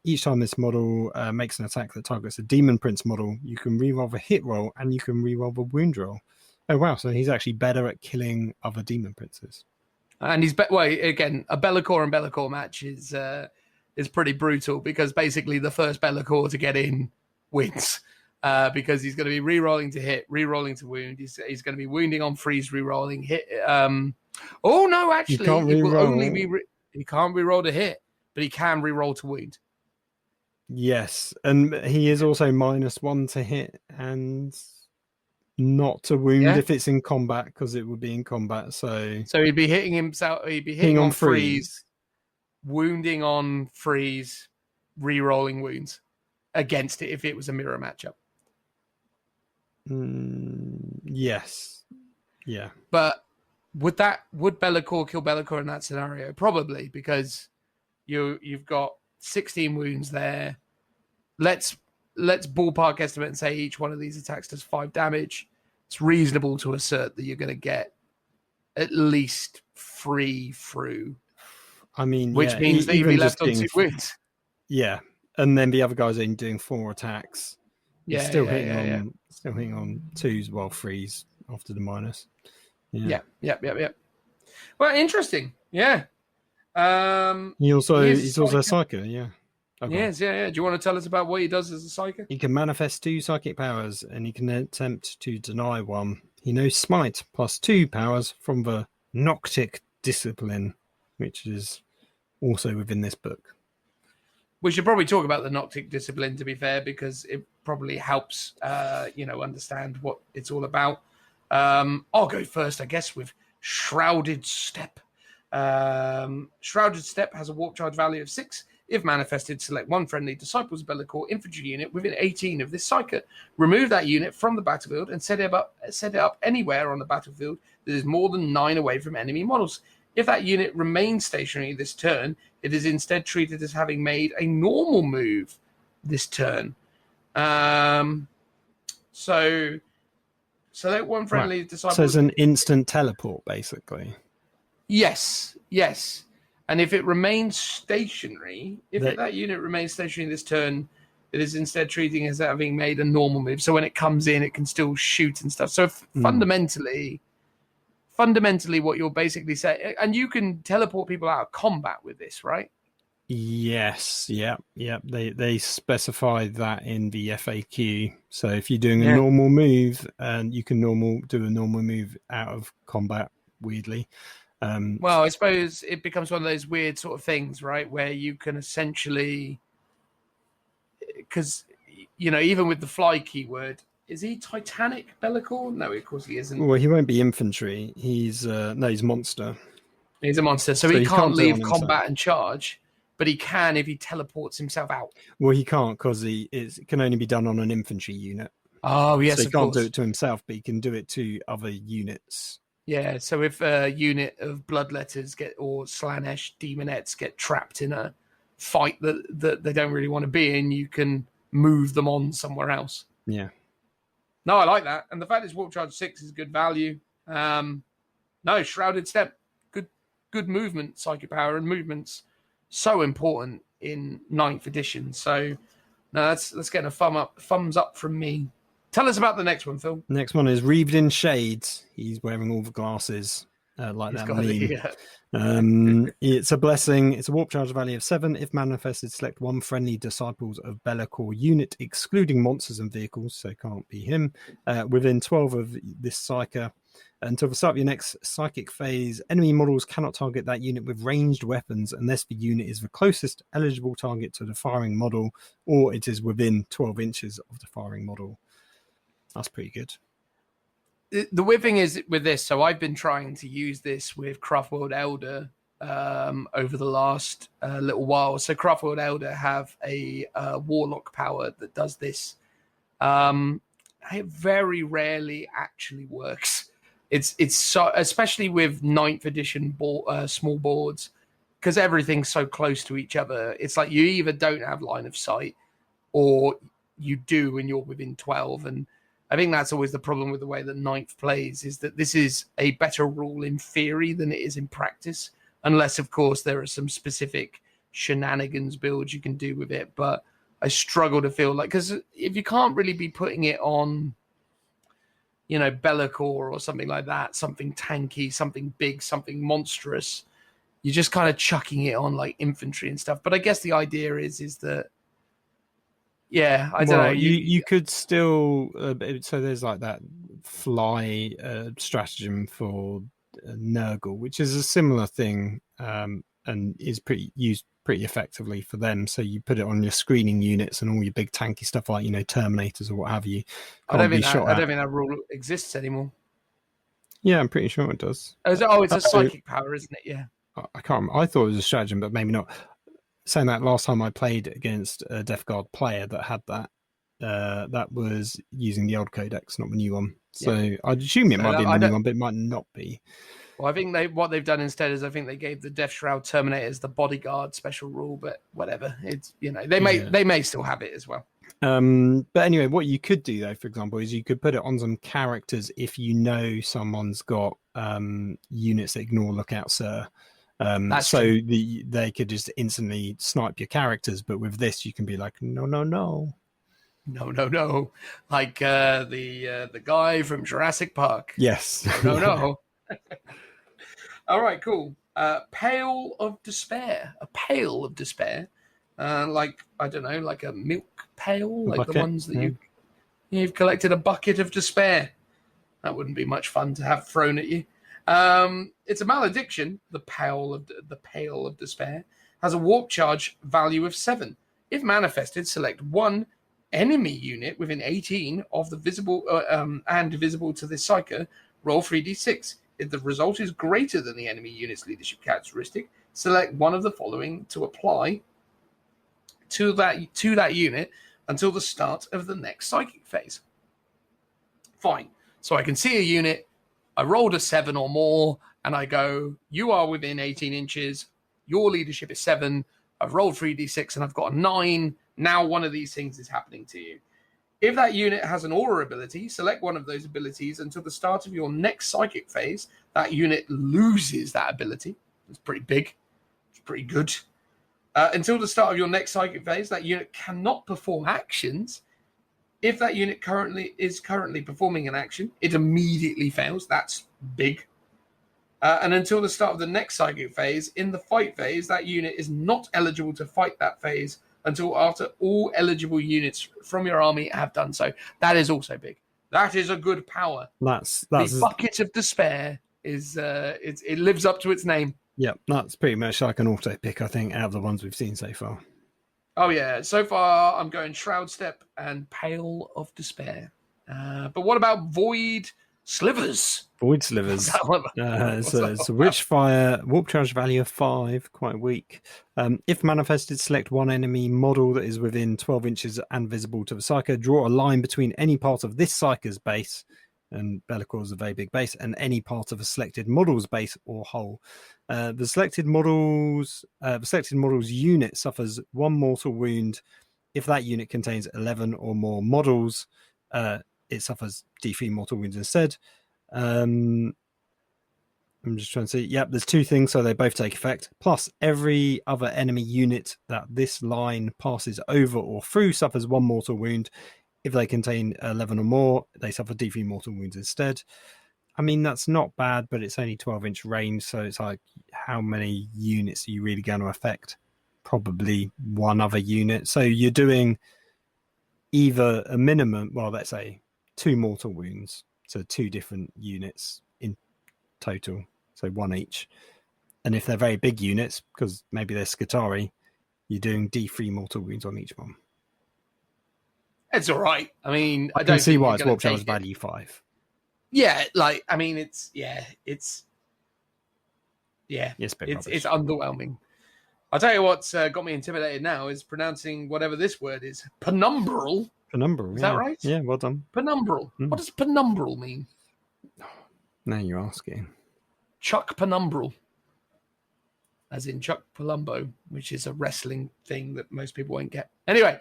Each time this model makes an attack that targets a Demon Prince model, you can reroll the hit roll and you can reroll the wound roll. Oh wow, so he's actually better at killing other Demon Princes. And he's again, a Be'lakor and Be'lakor match is pretty brutal, because basically the first Be'lakor to get in wins. Because he's going to be re-rolling to hit, re-rolling to wound. He's going to be wounding on freeze, re-rolling hit. Oh no, actually, he will only be he can't re-roll to hit, but he can re-roll to wound. Yes, and he is also -1 to hit and not to wound if it's in combat, because it would be in combat. So he'd be hitting himself. He'd be hitting on freeze, wounding on freeze, re-rolling wounds against it if it was a mirror matchup. Yes. Yeah. But would Be'lakor kill Be'lakor in that scenario? Probably, because you've got 16 wounds there. Let's ballpark estimate and say each one of these attacks does 5 damage. It's reasonable to assert that you're going to get at least 3 through. I mean, which means that you'd be left on 2 wounds. Yeah. And then the other guys are doing 4 attacks. Yeah, still hitting on 2s while 3s after the minus. Yeah. Well, interesting. Yeah. He's also a psyker. Yeah. Okay. Yes. Yeah. Do you want to tell us about what he does as a psyker? He can manifest 2 psychic powers, and he can attempt to deny 1. He knows Smite +2 powers from the Noctic Discipline, which is also within this book. We should probably talk about the Noctic Discipline, to be fair, because it probably helps, understand what it's all about. I'll go first, I guess, with Shrouded Step. Shrouded Step has a warp charge value of 6. If manifested, select 1 friendly Disciples of Be'lakor infantry unit within 18 of this psyker. Remove that unit from the battlefield and set it up anywhere on the battlefield that is more than 9 away from enemy models. If that unit remains stationary this turn, it is instead treated as having made a normal move this turn. So select 1 friendly Disciple. So it's an instant teleport, basically. Yes. And if it remains stationary, that unit remains stationary this turn, it is instead treating as having made a normal move. So when it comes in, it can still shoot and stuff. So fundamentally, what you're basically saying, and you can teleport people out of combat with this, right? Yes, yeah. They specify that in the FAQ. So if you're doing a Yeah. normal move, and you can do a normal move out of combat, weirdly. Well, I suppose it becomes one of those weird sort of things, right, where you can essentially, because even with the fly keyword, is he Titanic Bellicor? No, of course he isn't. Well, he won't be infantry. He's monster. He's a monster, so So he he can't can't do it leave on himself. combat and charge, but he can if he teleports himself out. Well, he can't because it can only be done on an infantry unit. Oh, yes, so he of can't course. do it to himself, but he can do it to other units. Yeah, so if a unit of bloodletters or Slanesh demonettes get trapped in a fight that they don't really want to be in, you can move them on somewhere else. Yeah. No, I like that. And the fact it's Warp Charge 6 is good value. No, Shrouded Step. Good movement, psychic power, and movement's so important in 9th edition. So no, let's get a thumbs up from me. Tell us about the next one, Phil. Next one is Wreathed in Shades. He's wearing all the glasses, like that meme. It's a blessing. It's a warp charge value of 7. If manifested, select one friendly Disciples of Bellicor unit, excluding monsters and vehicles, so can't be him, within 12 of this Psyker. Until the start of your next psychic phase, enemy models cannot target that unit with ranged weapons unless the unit is the closest eligible target to the firing model, or it is within 12 inches of the firing model. That's pretty good. The weird thing is with this, so I've been trying to use this with Craftworld Aeldari over the last little while. So Craftworld Aeldari have a warlock power that does this. It very rarely actually works. It's so, especially with 9th edition small boards, because everything's so close to each other. It's like you either don't have line of sight, or you do when you're within 12. And I think that's always the problem with the way that 9th plays, is that this is a better rule in theory than it is in practice, unless, of course, there are some specific shenanigans builds you can do with it. But I struggle to feel like, because if you can't really be putting it on, Bellicor or something like that, something tanky, something big, something monstrous, you're just kind of chucking it on like infantry and stuff. But I guess the idea is that, I don't know. You could still, so there's like that fly stratagem for Nurgle, which is a similar thing, and is used pretty effectively for them. So you put it on your screening units and all your big tanky stuff like, Terminators or what have you. I don't think that rule exists anymore. Yeah, I'm pretty sure it does. Oh, it's a psychic power, isn't it? Yeah. I can't remember. I thought it was a stratagem, but maybe not. Saying that, last time I played against a Death Guard player that had that, that was using the old codex, not the new one. So I'd assume it might be in the new one, but it might not be. Well, I think what they've done instead is I think they gave the Death Shroud Terminators the bodyguard special rule, but whatever. It's they may still have it as well. But anyway, what you could do though, for example, is you could put it on some characters if someone's got units that ignore Lookout Sir. They could just instantly snipe your characters, but with this you can be like no, like the guy from Jurassic Park. Yes. No. All right, cool. Pail of Despair. A pail of despair. Like, I don't know, like a milk pail, like bucket, the ones that you've collected a bucket of despair. That wouldn't be much fun to have thrown at you. It's a malediction. The pail of despair has a warp charge value of 7. If manifested, select one enemy unit within 18 of the visible and visible to this psyker. Roll 3d6. If the result is greater than the enemy unit's leadership characteristic, select one of the following to apply to that unit until the start of the next psychic phase. Fine. So I can see a unit, I rolled a 7 or more, and I go, you are within 18 inches, your leadership is 7, I've rolled 3d6 and I've got a 9, now one of these things is happening to you. If that unit has an aura ability, select one of those abilities until the start of your next psychic phase. That unit loses that ability. It's pretty big. It's pretty good. Until the start of your next psychic phase, that unit cannot perform actions. If that unit is currently performing an action, it immediately fails. That's big. And until the start of the next psychic phase, in the fight phase, that unit is not eligible to fight that phase until after all eligible units from your army have done so. That is also big. That is a good power. That's the bucket of despair is it lives up to its name. Yeah, that's pretty much like an auto pick, I think, out of the ones we've seen so far. Oh yeah, so far I'm going Shroud Step and Pale of Despair. But what about Void Slivers? Void Slivers. It's a Witchfire, warp charge value of 5, quite weak. If manifested, select one enemy model that is within 12 inches and visible to the Psyker. Draw a line between any part of this Psyker's base, and Be'lakor is a very big base, and any part of a selected model's base or hull. The selected model's unit suffers 1 mortal wound. If that unit contains 11 or more models, it suffers D3 mortal wounds instead. I'm just trying to see. Yep, there's 2 things, so they both take effect. Plus, every other enemy unit that this line passes over or through suffers 1 mortal wound. If they contain 11 or more, they suffer D3 mortal wounds instead. I mean, that's not bad, but it's only 12-inch range, so it's like, how many units are you really going to affect? Probably 1 other unit. So you're doing either a minimum, well, let's say 2 mortal wounds, so 2 different units in total, so 1 each. And if they're very big units, because maybe they're Skitarii, you're doing D3 mortal wounds on each one. It's all right. I mean, I don't see why it's warp charge value 5. Yeah, like, I mean, it's underwhelming. I'll tell you what's got me intimidated now is pronouncing whatever this word is. Penumbral. Penumbral, is that right? Yeah, well done. Penumbral. What does penumbral mean? Now you're asking. Chuck Penumbral. As in Chuck Palumbo, which is a wrestling thing that most people won't get. Anyway,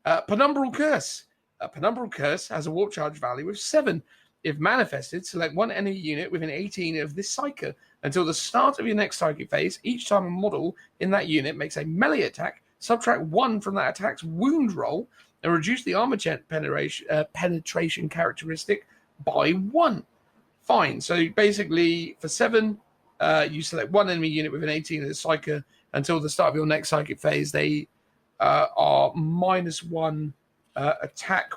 Penumbral Curse. A Penumbral Curse has a warp charge value of 7. If manifested, select one enemy unit within 18 of this Psyker. Until the start of your next psychic phase, each time a model in that unit makes a melee attack, subtract 1 from that attack's wound roll and reduce the armor penetration characteristic by 1. Fine. So basically, for 7, you select one enemy unit within 18 of the Psyker. Until the start of your next psychic phase, they are -1 attack.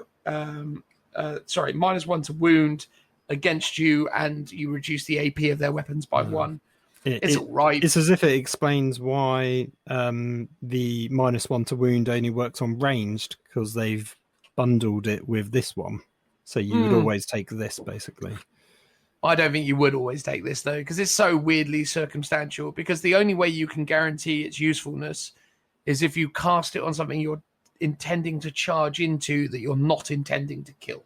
-1 to wound against you, and you reduce the AP of their weapons by 1. It's all right. It's as if it explains why the -1 to wound only works on ranged, because they've bundled it with this one. So you would always take this, basically. I don't think you would always take this, though, because it's so weirdly circumstantial. Because the only way you can guarantee its usefulness is if you cast it on something you're intending to charge into that you're not intending to kill,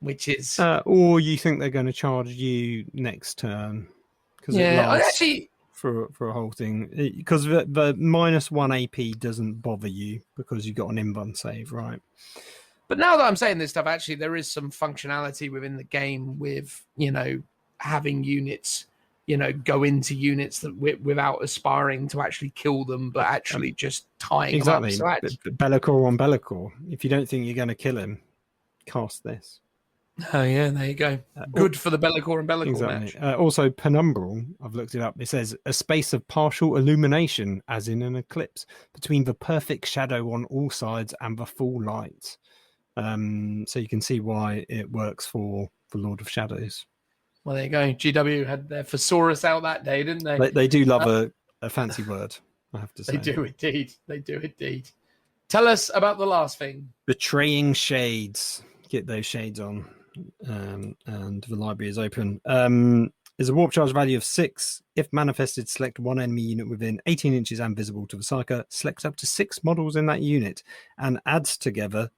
which is or you think they're going to charge you next turn, because it lasts for a whole thing, because the -1 AP doesn't bother you because you got an invuln save, right? But now that I'm saying this stuff, actually there is some functionality within the game with, having units go into units that without aspiring to actually kill them, but actually just tying them up. So Be'lakor on Be'lakor. If you don't think you're going to kill him, cast this. Oh yeah, there you go. Good for the Be'lakor and Be'lakor match. Also, penumbral, I've looked it up. It says a space of partial illumination, as in an eclipse, between the perfect shadow on all sides and the full light. So you can see why it works for Lord of Shadows. Well, there you go. GW had their thesaurus out that day, didn't they? They do love a fancy word, I have to say. They do indeed. They do indeed. Tell us about the last thing. Betraying Shades. Get those shades on. And the library is open. There's a warp charge value of 6. If manifested, select one enemy unit within 18 inches and visible to the Psyker. Select up to 6 models in that unit and adds together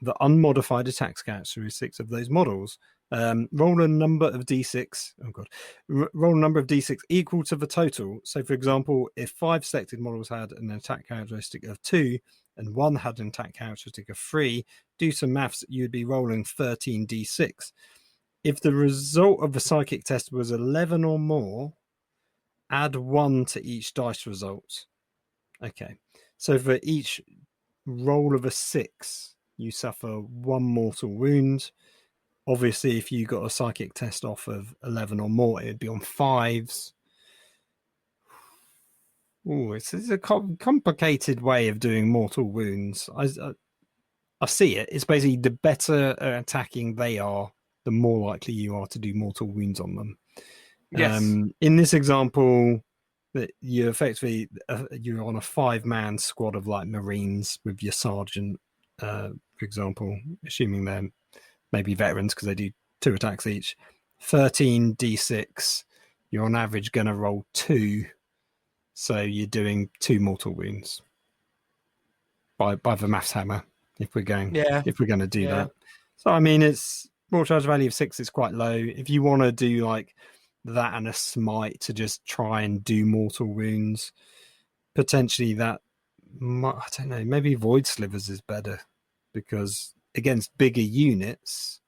the unmodified attack characteristics of those models. Roll a number of d6. Roll a number of d6 equal to the total. So, for example, if 5 selected models had an attack characteristic of 2 and 1 had an attack characteristic of 3, do some maths, you'd be rolling 13 d6. If the result of the psychic test was 11 or more, add 1 to each dice result. Okay, so for each roll of a 6, you suffer 1 mortal wound. Obviously, if you got a psychic test off of 11 or more, it'd be on 5s. Oh, it's a complicated way of doing mortal wounds. I see it. It's basically the better attacking they are, the more likely you are to do mortal wounds on them. Yes. In this example, that you effectively you're on a 5-man squad of like Marines with your sergeant, for example, assuming they're maybe veterans because they do 2 attacks each. 13 d6. You're on average going to roll 2. So you're doing 2 mortal wounds by the maths hammer if we're going to do that. So I mean, it's mortal charge value of 6 is quite low. If you want to do like that and a smite to just try and do mortal wounds, potentially that I don't know. Maybe void slivers is better because against bigger units.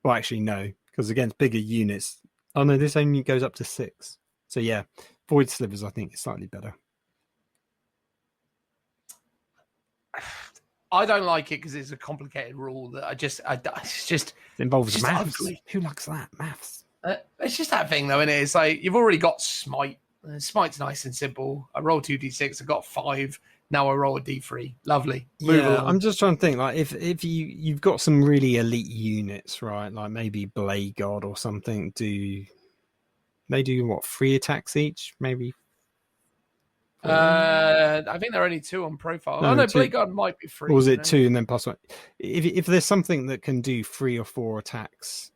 Well, actually no, because against bigger units. Oh no, this only goes up to 6. So yeah. Void slivers, I think, is slightly better. I don't like it because it's a complicated rule that it's just It involves just maths. ugly. Who likes that? Maths. It's just that thing, though, isn't it? It's like you've already got smite. Smite's nice and simple. I roll 2d6. I got 5. Now I roll a d3. Lovely. Move along. I'm just trying to think. Like if you've got some really elite units, right? Like maybe Blade God or something. They do what, 3 attacks each, maybe? I think there are only 2 on profile. No, 2. Blade Guard might be 3. Or was it 2 and then +1? If there's something that can do 3 or 4 attacks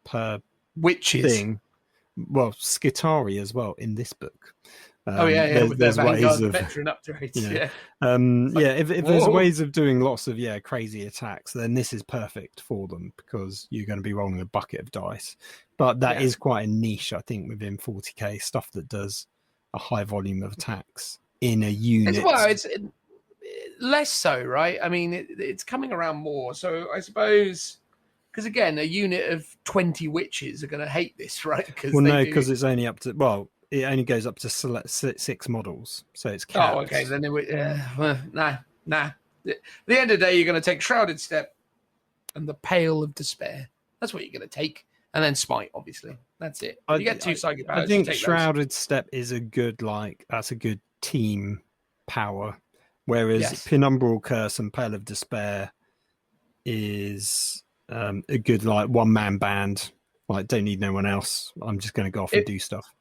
per witches thing, well, Skitari as well in this book. There's ways of veteran upgrades. If there's ways of doing lots of crazy attacks, then this is perfect for them because you're going to be rolling a bucket of dice. But that is quite a niche, I think, within 40k stuff that does a high volume of attacks in a unit. It's less so, right? I mean, it's coming around more. So I suppose because again, a unit of 20 witches are going to hate this, right? Because it's only up to it only goes up to select 6 models, so it's capped. Oh, okay. Then nah. At the end of the day, you're going to take Shrouded Step and the Pale of Despair. That's what you're going to take, and then Smite. Obviously, that's it. You get 2 psychic powers. I think Shrouded Step is a good that's a good team power, whereas Penumbral Curse and Pale of Despair is a good 1-man band. Like, don't need no one else. I'm just going to go off and do stuff.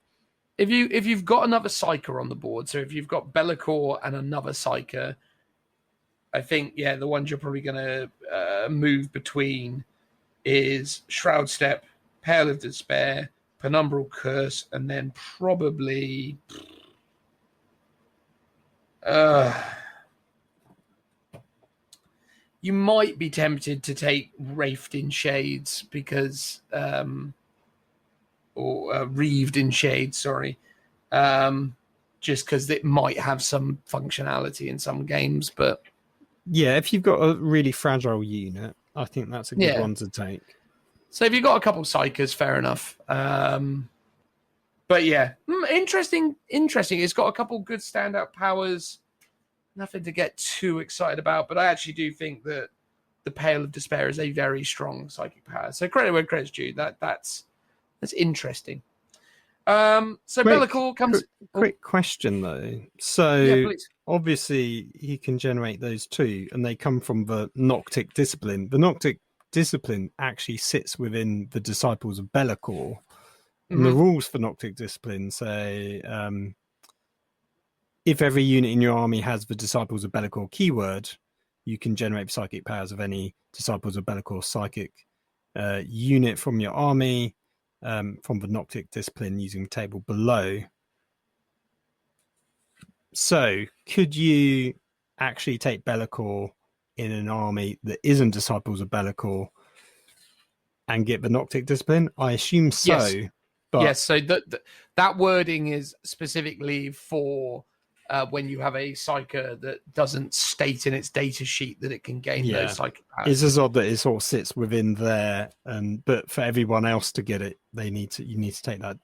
If you've got another Psyker on the board, so if you've got Be'lakor and another Psyker, I think the ones you're probably going to move between is Shroud Step, Pale of Despair, Penumbral Curse, and then probably you might be tempted to take Wraithed in Shades because or Reaved in Shades, sorry. Just because it might have some functionality in some games, but if you've got a really fragile unit, I think that's a good one to take. So if you've got a couple of Psychers, fair enough. But interesting. It's got a couple good standout powers. Nothing to get too excited about, but I actually do think that the Pale of Despair is a very strong psychic power. So credit where credit's due. That's interesting. Be'lakor comes. Quick question though. So obviously he can generate those 2, and they come from the Noctic discipline. The Noctic discipline actually sits within the Disciples of Be'lakor. And the rules for Noctic discipline say if every unit in your army has the Disciples of Be'lakor keyword, you can generate psychic powers of any Disciples of Be'lakor psychic unit from your army. From the Noctic discipline using the table below. So, could you actually take Be'lakor in an army that isn't Disciples of Be'lakor and get the Noctic discipline? I assume so. Yes, but so that wording is specifically for when you have a Psyker that doesn't state in its data sheet that it can gain those psychic powers. It's just odd that it sort of sits within there, but for everyone else to get it, you need to take that.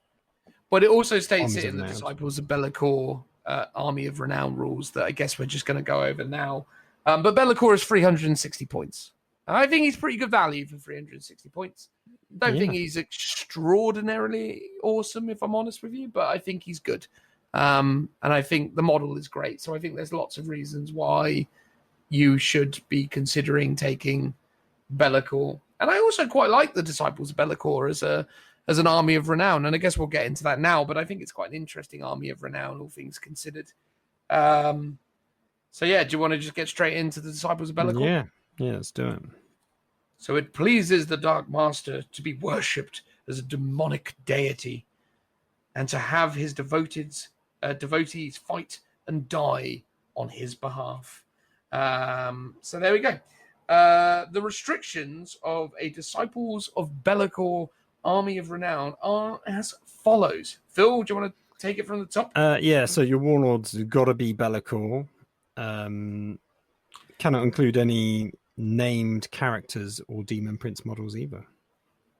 But it also states it in the Disciples of Be'lakor Army of Renown rules that I guess we're just going to go over now. But Be'lakor is 360 points. I think he's pretty good value for 360 points. Don't think he's extraordinarily awesome, if I'm honest with you, but I think he's good. And I think the model is great. So I think there's lots of reasons why you should be considering taking Be'lakor. And I also quite like the Disciples of Be'lakor as an army of renown. And I guess we'll get into that now, but I think it's quite an interesting army of renown, all things considered. So yeah, do you want to just get straight into the Disciples of Be'lakor? Yeah, let's do it. So it pleases the Dark Master to be worshipped as a demonic deity and to have his devotees fight and die on his behalf. So there we go. The restrictions of a Disciples of Be'lakor army of renown are as follows. Phil, do you want to take it from the top? So your warlords have got to be Be'lakor. Cannot include any named characters or demon prince models either.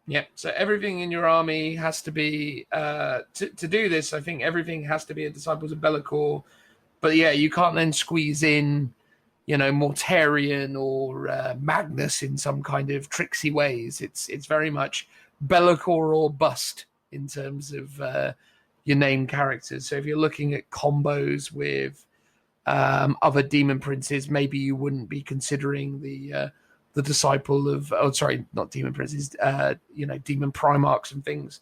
Yeah, so everything in your army has to be to do this. I think everything has to be a Disciples of Be'lakor, but yeah, you can't then squeeze in, Mortarion or Magnus in some kind of tricksy ways. It's very much Be'lakor or bust in terms of your named characters. So if you're looking at combos with other demon princes, maybe you wouldn't be considering the disciple of not demon princes, demon primarchs and things.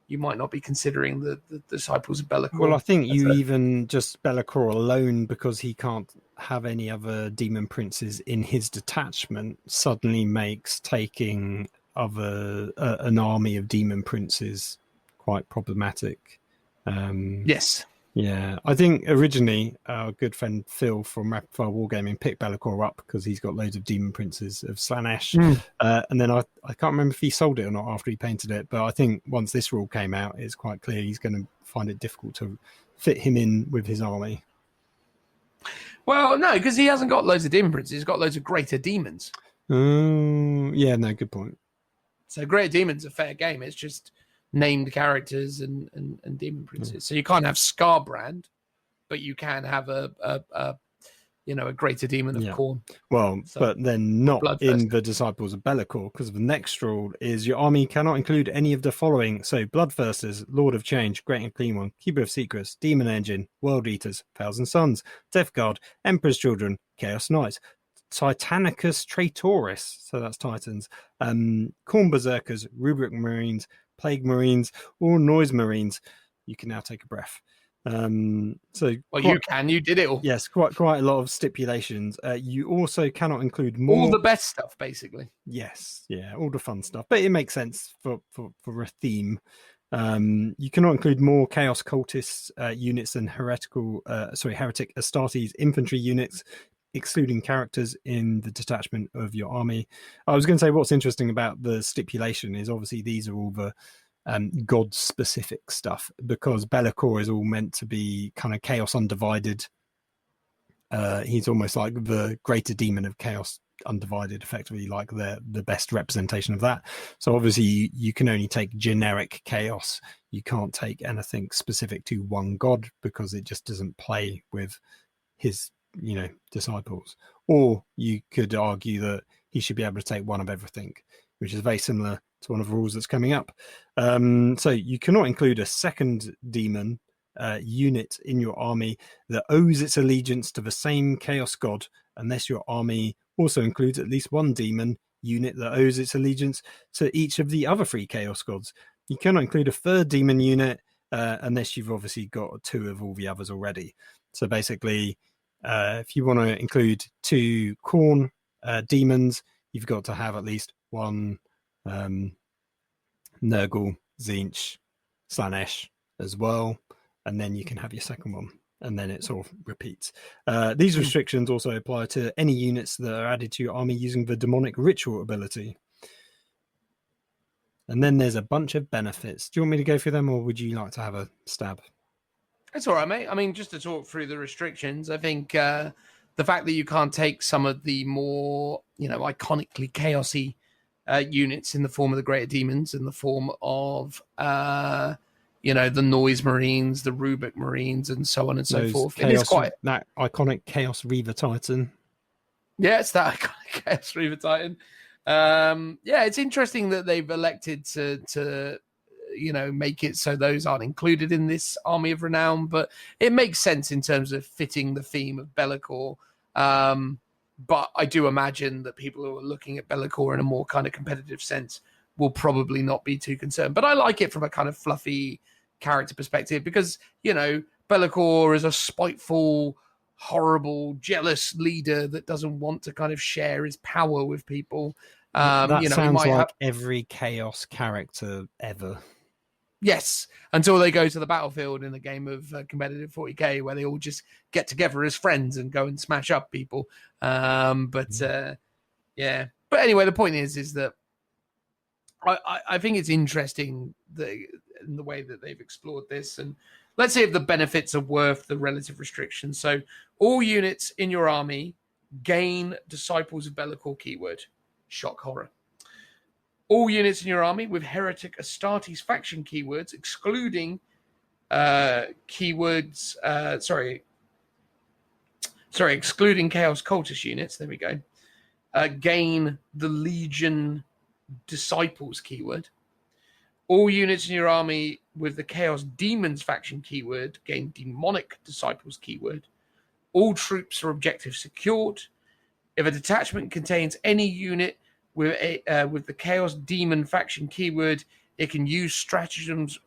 You might not be considering the Disciples of Be'lakor. Well, I think even just Be'lakor alone, because he can't have any other demon princes in his detachment, suddenly makes taking an army of demon princes quite problematic. Yes. Yeah, I think originally our good friend Phil from Rapid Fire Wargaming picked Be'lakor up because he's got loads of demon princes of Slaanesh. And then I can't remember if he sold it or not after he painted it, but I think once this rule came out, it's quite clear he's going to find it difficult to fit him in with his army. Well, no, because he hasn't got loads of demon princes. He's got loads of greater demons. Yeah, no, good point. So greater demons are fair game. It's just named characters and demon princes. So you can't have Scarbrand, but you can have a greater demon of Khorne. Well, so, but then not in the Disciples of Be'lakor, because the next rule is your army cannot include any of the following. So Bloodthirsters, Lord of Change, Great and Clean One, Keeper of Secrets, Demon Engine, World Eaters, Thousand Sons, Death Guard, Emperor's Children, Chaos Knights, Titanicus Traitoris, so that's Titans, Khorne Berserkers, Rubric Marines, Plague Marines, or Noise Marines. You can now take a breath. You did it all. Yes, quite a lot of stipulations. You also cannot include more, all the best stuff, basically. Yes, yeah, all the fun stuff, but it makes sense for a theme. You cannot include more Chaos Cultists units than Heretic Astartes infantry units, excluding characters in the detachment of your army. I was going to say what's interesting about the stipulation is obviously these are all the god-specific stuff, because Be'lakor is all meant to be kind of Chaos Undivided. He's almost like the greater demon of Chaos Undivided, effectively like the best representation of that. So obviously you can only take generic Chaos. You can't take anything specific to one god because it just doesn't play with his disciples. Or you could argue that he should be able to take one of everything, which is very similar to one of the rules that's coming up. So you cannot include a second demon unit in your army that owes its allegiance to the same chaos god, unless your army also includes at least one demon unit that owes its allegiance to each of the other three chaos gods. You cannot include a third demon unit unless you've obviously got two of all the others already. So basically, if you want to include two Khorne demons, you've got to have at least one Nurgle, Tzeentch, Slaanesh as well, and then you can have your second one, and then it sort of repeats. These restrictions also apply to any units that are added to your army using the demonic ritual ability. And then there's a bunch of benefits. Do you want me to go through them, or would you like to have a stab? It's all right, mate. I mean, just to talk through the restrictions, I think the fact that you can't take some of the more, iconically chaosy units in the form of the Greater Demons, in the form of, the Noise Marines, the Rubric Marines, and so on and so forth. It is quite that iconic Chaos Reaver Titan. Yeah, it's that iconic Chaos Reaver Titan. Yeah, it's interesting that they've elected to make it so those aren't included in this Army of Renown, but it makes sense in terms of fitting the theme of Be'lakor. But I do imagine that people who are looking at Be'lakor in a more kind of competitive sense will probably not be too concerned. But I like it from a kind of fluffy character perspective because, Be'lakor is a spiteful, horrible, jealous leader that doesn't want to kind of share his power with people. That sounds like every Chaos character ever. Yes, until they go to the battlefield in a game of competitive 40k where they all just get together as friends and go and smash up people. Yeah. But anyway, the point is that I think it's interesting in the way that they've explored this. And let's see if the benefits are worth the relative restrictions. So all units in your army gain Disciples of Be'lakor keyword. Shock horror. All units in your army with Heretic Astartes faction keywords, excluding excluding Chaos Cultist units, there we go, gain the Legion Disciples keyword. All units in your army with the Chaos Demons faction keyword gain Demonic Disciples keyword. All troops or objectives secured. If a detachment contains any unit with the Chaos Demon faction keyword, it can use stratagems,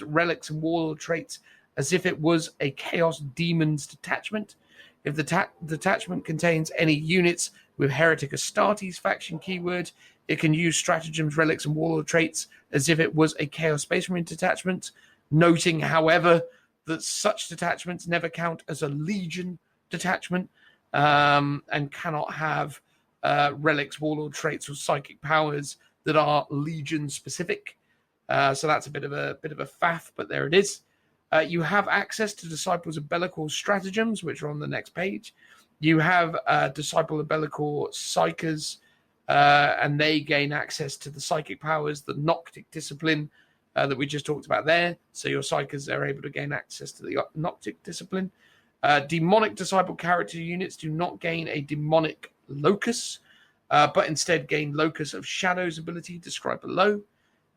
relics, and warlord traits as if it was a Chaos Demons detachment. If the detachment contains any units with Heretic Astartes faction keyword, it can use stratagems, relics, and warlord traits as if it was a Chaos Space Marine detachment. Noting, however, that such detachments never count as a Legion detachment and cannot have relics, warlord traits, or psychic powers that are Legion specific. So that's a bit of a faff, but there it is. You have access to Disciples of Be'lakor stratagems, which are on the next page. You have Disciple of Be'lakor psychers, and they gain access to the psychic powers, the Noctic discipline that we just talked about there. So your psychers are able to gain access to the Noctic discipline. Demonic Disciple character units do not gain a demonic locus, but instead gain Locus of Shadows ability described below.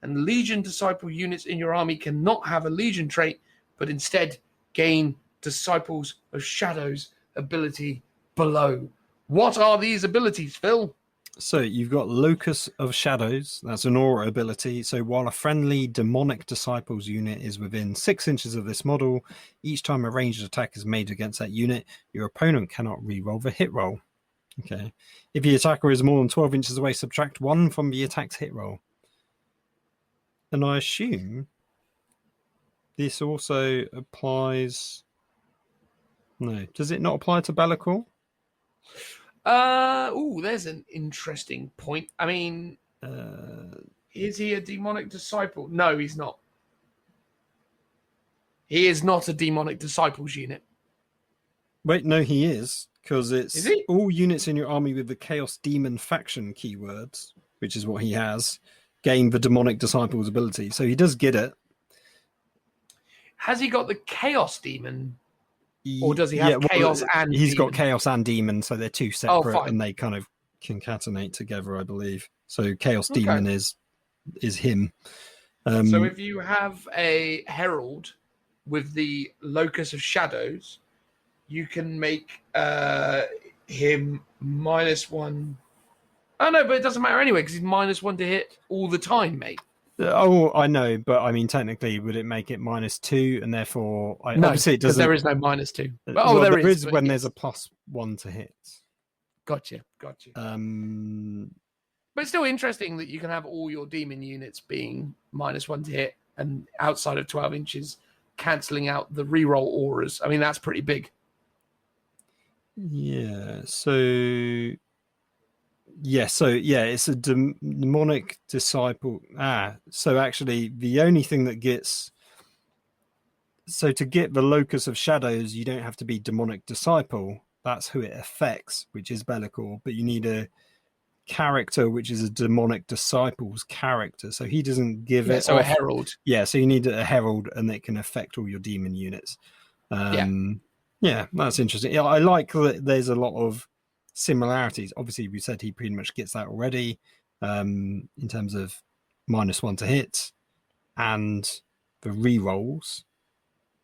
And Legion Disciple units in your army cannot have a Legion trait, but instead gain Disciples of Shadows ability below. What are these abilities, Phil? So you've got Locus of Shadows. That's an aura ability. So while a friendly demonic disciples unit is within 6 inches of this model, each time a ranged attack is made against that unit, your opponent cannot re-roll the hit roll. Okay. If the attacker is more than 12 inches away, subtract 1 from the attack's hit roll. And I assume this also applies... No. Does it not apply to Be'lakor? There's an interesting point. I mean, is he a demonic disciple? No, he's not. He is not a demonic disciples unit. Wait, no, he is. Because it's all units in your army with the Chaos Demon faction keywords, which is what he has, gain the Demonic Disciples ability. So he does get it. Has he got the Chaos Demon? Or does he have Chaos and He's Demon? got Chaos and Demon, so they're two separate and they kind of concatenate together, I believe. So Chaos Demon is him. So if you have a Herald with the Locus of Shadows, you can make him -1. Oh, no, but it doesn't matter anyway, because he's -1 to hit all the time, mate. Oh, I know, but I mean, technically, would it make it -2? And therefore, no, obviously it doesn't. There is no -2. Well, there is when there's a +1 to hit. Gotcha. But it's still interesting that you can have all your demon units being -1 to hit and outside of 12 inches, cancelling out the reroll auras. I mean, that's pretty big. Yeah. It's a demonic disciple. So actually, the only thing that gets... So to get the Locus of Shadows, you don't have to be demonic disciple. That's who it affects, which is Be'lakor. But you need a character which is a demonic disciples character. So he doesn't give it... So a herald. Yeah, so you need a herald, and it can affect all your demon units. Yeah, that's interesting. Yeah, I like that there's a lot of similarities. Obviously, we said he pretty much gets that already in terms of -1 to hit and the re-rolls.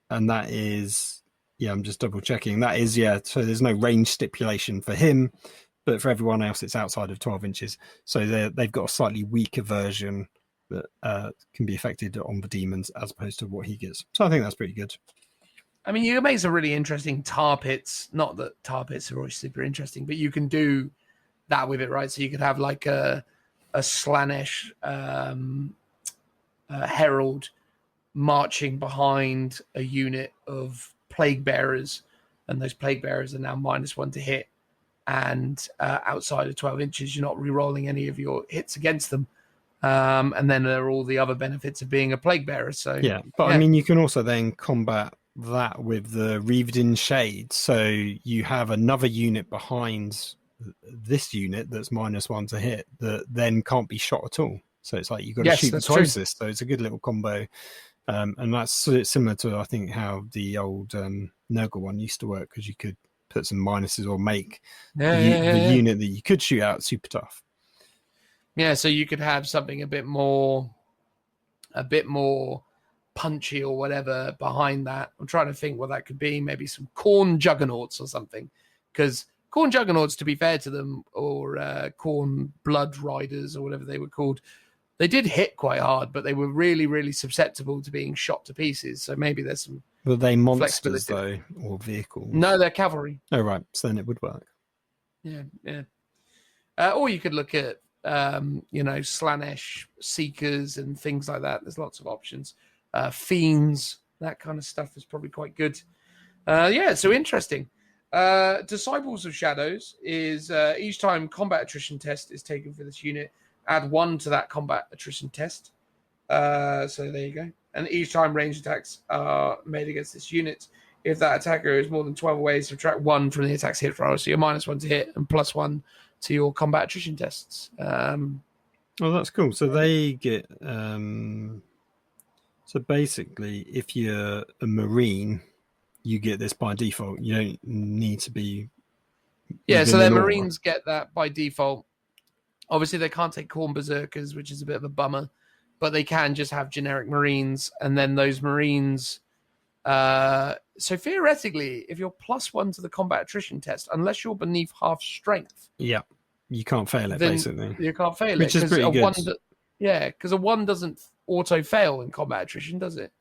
And that is, I'm just double checking. That is, so there's no range stipulation for him, but for everyone else, it's outside of 12 inches. So they've got a slightly weaker version that can be affected on the demons as opposed to what he gets. So I think that's pretty good. I mean, you can make some really interesting tar pits. Not that tar pits are always super interesting, but you can do that with it, right? So you could have like a Slaanesh herald marching behind a unit of plague bearers, and those plague bearers are now -1 to hit. And outside of 12 inches, you're not re-rolling any of your hits against them. And then there are all the other benefits of being a plague bearer. So I mean, you can also then combat that with the Reaved in Shade. So you have another unit behind this unit that's -1 to hit that then can't be shot at all. So it's like you've got to shoot the closest. So it's a good little combo. And that's similar to, I think, how the old Nurgle one used to work, because you could put some minuses or make the unit that you could shoot out super tough. Yeah, so you could have something a bit more punchy or whatever behind that. I'm trying to think what that could be. Maybe some Khorne Juggernauts or something. Because Khorne Juggernauts, to be fair to them, or Khorne Blood Riders or whatever they were called, they did hit quite hard, but they were really, really susceptible to being shot to pieces. So maybe there's some. Were they monsters though, or vehicles? No, they're cavalry. Oh right, so then it would work. Yeah. Or you could look at Slaanesh Seekers and things like that. There's lots of options. Fiends, that kind of stuff is probably quite good. So interesting. Disciples of Shadows is each time combat attrition test is taken for this unit, add 1 to that combat attrition test. So there you go. And each time ranged attacks are made against this unit, if that attacker is more than 12 away, subtract 1 from the attack's hit roll. So you're -1 to hit and +1 to your combat attrition tests. That's cool. So they get... So basically, if you're a Marine, you get this by default. You don't need to be... Yeah, so their Marines get that by default. Obviously, they can't take Khorne Berserkers, which is a bit of a bummer, but they can just have generic Marines, and then those Marines... so theoretically, if you're +1 to the combat attrition test, unless you're beneath half strength... Yeah, you can't fail it, basically. You can't fail which it. Which is pretty good. Because a 1 doesn't auto-fail in combat attrition, does it?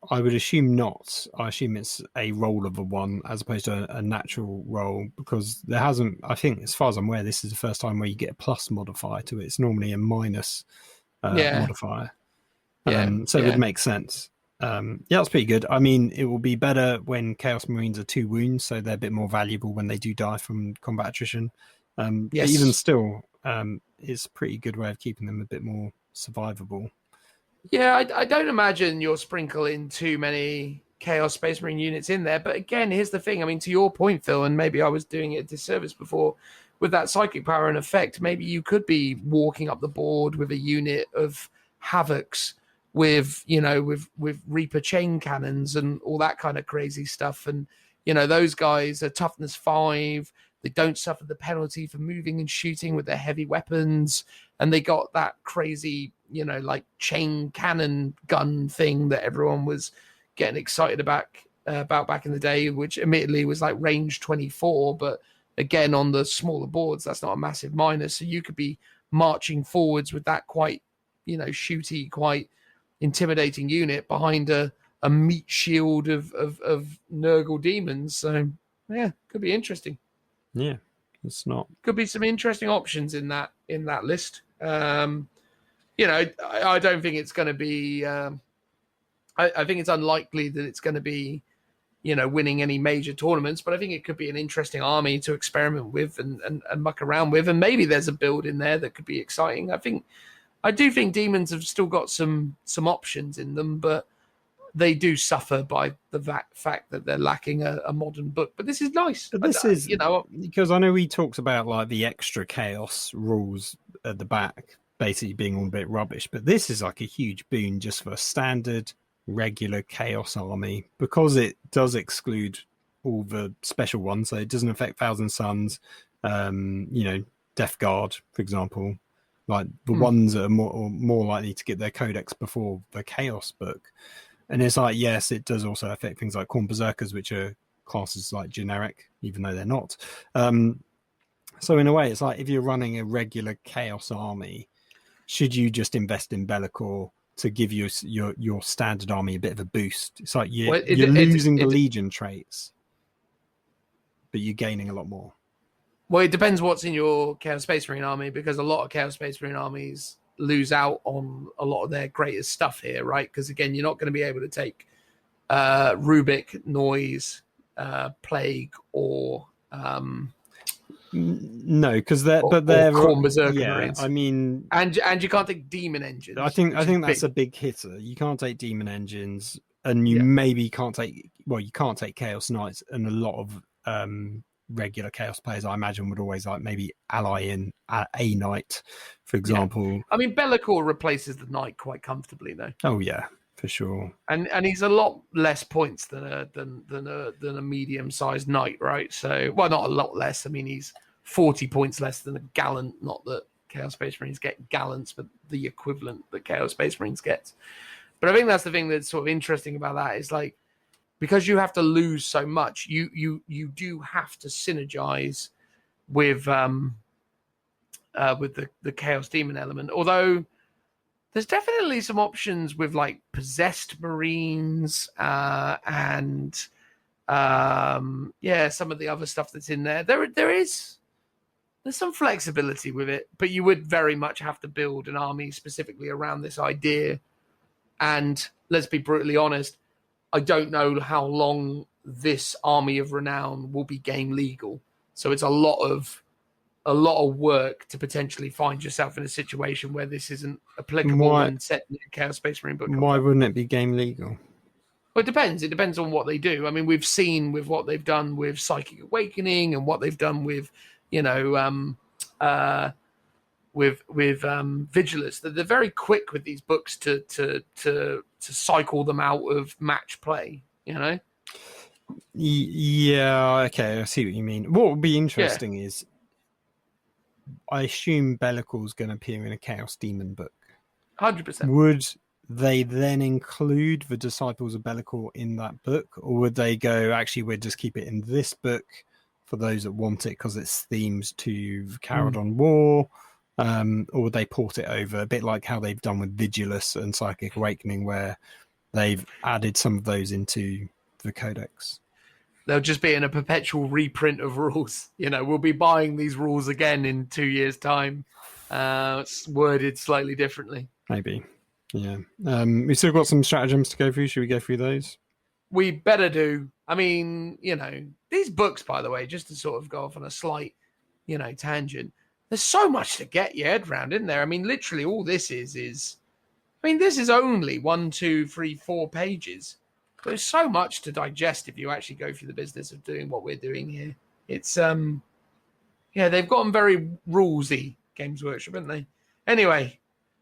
I would assume not. I assume it's a roll of a 1 as opposed to a natural roll, because there hasn't, I think, as far as I'm aware, this is the first time where you get a plus modifier to it. It's normally a minus modifier. So it would make sense. That's pretty good. I mean, it will be better when Chaos Marines are 2 wounds, so they're a bit more valuable when they do die from combat attrition. But even still, it's a pretty good way of keeping them a bit more survivable. Yeah, I don't imagine you'll sprinkle in too many Chaos Space Marine units in there. But again, here's the thing. I mean, to your point, Phil, and maybe I was doing it a disservice before, with that psychic power and effect, maybe you could be walking up the board with a unit of Havocs with Reaper chain cannons and all that kind of crazy stuff. And, those guys are toughness 5. They don't suffer the penalty for moving and shooting with their heavy weapons. And they got that crazy, like chain cannon gun thing that everyone was getting excited about back in the day, which admittedly was like range 24. But again, on the smaller boards, that's not a massive minus. So you could be marching forwards with that quite, shooty, quite intimidating unit behind a meat shield of Nurgle demons. So, yeah, could be interesting. Yeah, it's not. Could be some interesting options in that list. I don't think it's going to be. I think it's unlikely that it's going to be, winning any major tournaments. But I think it could be an interesting army to experiment with and muck around with, and maybe there's a build in there that could be exciting. I do think demons have still got some options in them, but they do suffer by the fact that they're lacking a modern book. But this is nice. But this is, because I know we talked about like the extra chaos rules at the back basically being all a bit rubbish, but this is like a huge boon just for a standard regular chaos army, because it does exclude all the special ones, so it doesn't affect Thousand Suns. Death Guard, for example, like the ones that are more likely to get their codex before the Chaos book. And it's like, yes, it does also affect things like Khorne Berserkers, which are classes like generic, even though they're not. So in a way, it's like if you're running a regular Chaos army, should you just invest in Be'lakor to give you your standard army a bit of a boost? It's like you're losing the Legion traits, but you're gaining a lot more. Well, it depends what's in your Chaos Space Marine army, because a lot of Chaos Space Marine armies lose out on a lot of their greatest stuff here, right? Because again, you're not going to be able to take Rubik, Noise, Plague, or no, because they're Khorne Berserker Marines. I mean, and you can't take Demon Engines. I think that's a big hitter. You can't take Demon Engines, and you maybe can't take. Well, you can't take Chaos Knights, and a lot of regular Chaos players, I imagine, would always like maybe ally in a Knight, for example. Yeah. I mean, Be'lakor replaces the Knight quite comfortably, though. Oh yeah, for sure. And he's a lot less points than a medium-sized Knight, right? So, well, not a lot less. I mean, he's 40 points less than a Gallant. Not that Chaos Space Marines get Gallants, but the equivalent that Chaos Space Marines get. But I think that's the thing that's sort of interesting about that is like, because you have to lose so much, you do have to synergize with the Chaos Demon element. Although there's definitely some options with like possessed Marines and some of the other stuff that's in there. There's some flexibility with it, but you would very much have to build an army specifically around this idea. And let's be brutally honest, I don't know how long this Army of Renown will be game legal. So it's a lot of work to potentially find yourself in a situation where this isn't applicable and set in the Chaos Space Marine book. Why wouldn't it be game legal? Well, it depends. It depends on what they do. I mean, we've seen with what they've done with Psychic Awakening and what they've done with, Vigilus, that they're very quick with these books to cycle them out of match play, Yeah, okay, I see what you mean. What would be interesting is, I assume Be'lakor's going to appear in a Chaos Demon book. 100%. Would they then include the Disciples of Be'lakor in that book, or would they go, actually, we'll just keep it in this book for those that want it because it's themes to the Charadon War? Or would they port it over, a bit like how they've done with Vigilus and Psychic Awakening, where they've added some of those into the codex? They'll just be in a perpetual reprint of rules. We'll be buying these rules again in 2 years' time. It's worded slightly differently. Maybe, yeah. We've still got some stratagems to go through. Should we go through those? We better do. I mean, these books, by the way, just to sort of go off on a slight, tangent, there's so much to get your head around, isn't there? I mean, literally all this is this is only 1, 2, 3, 4 pages. There's so much to digest if you actually go through the business of doing what we're doing here. It's, they've gotten very rulesy, Games Workshop, haven't they? Anyway,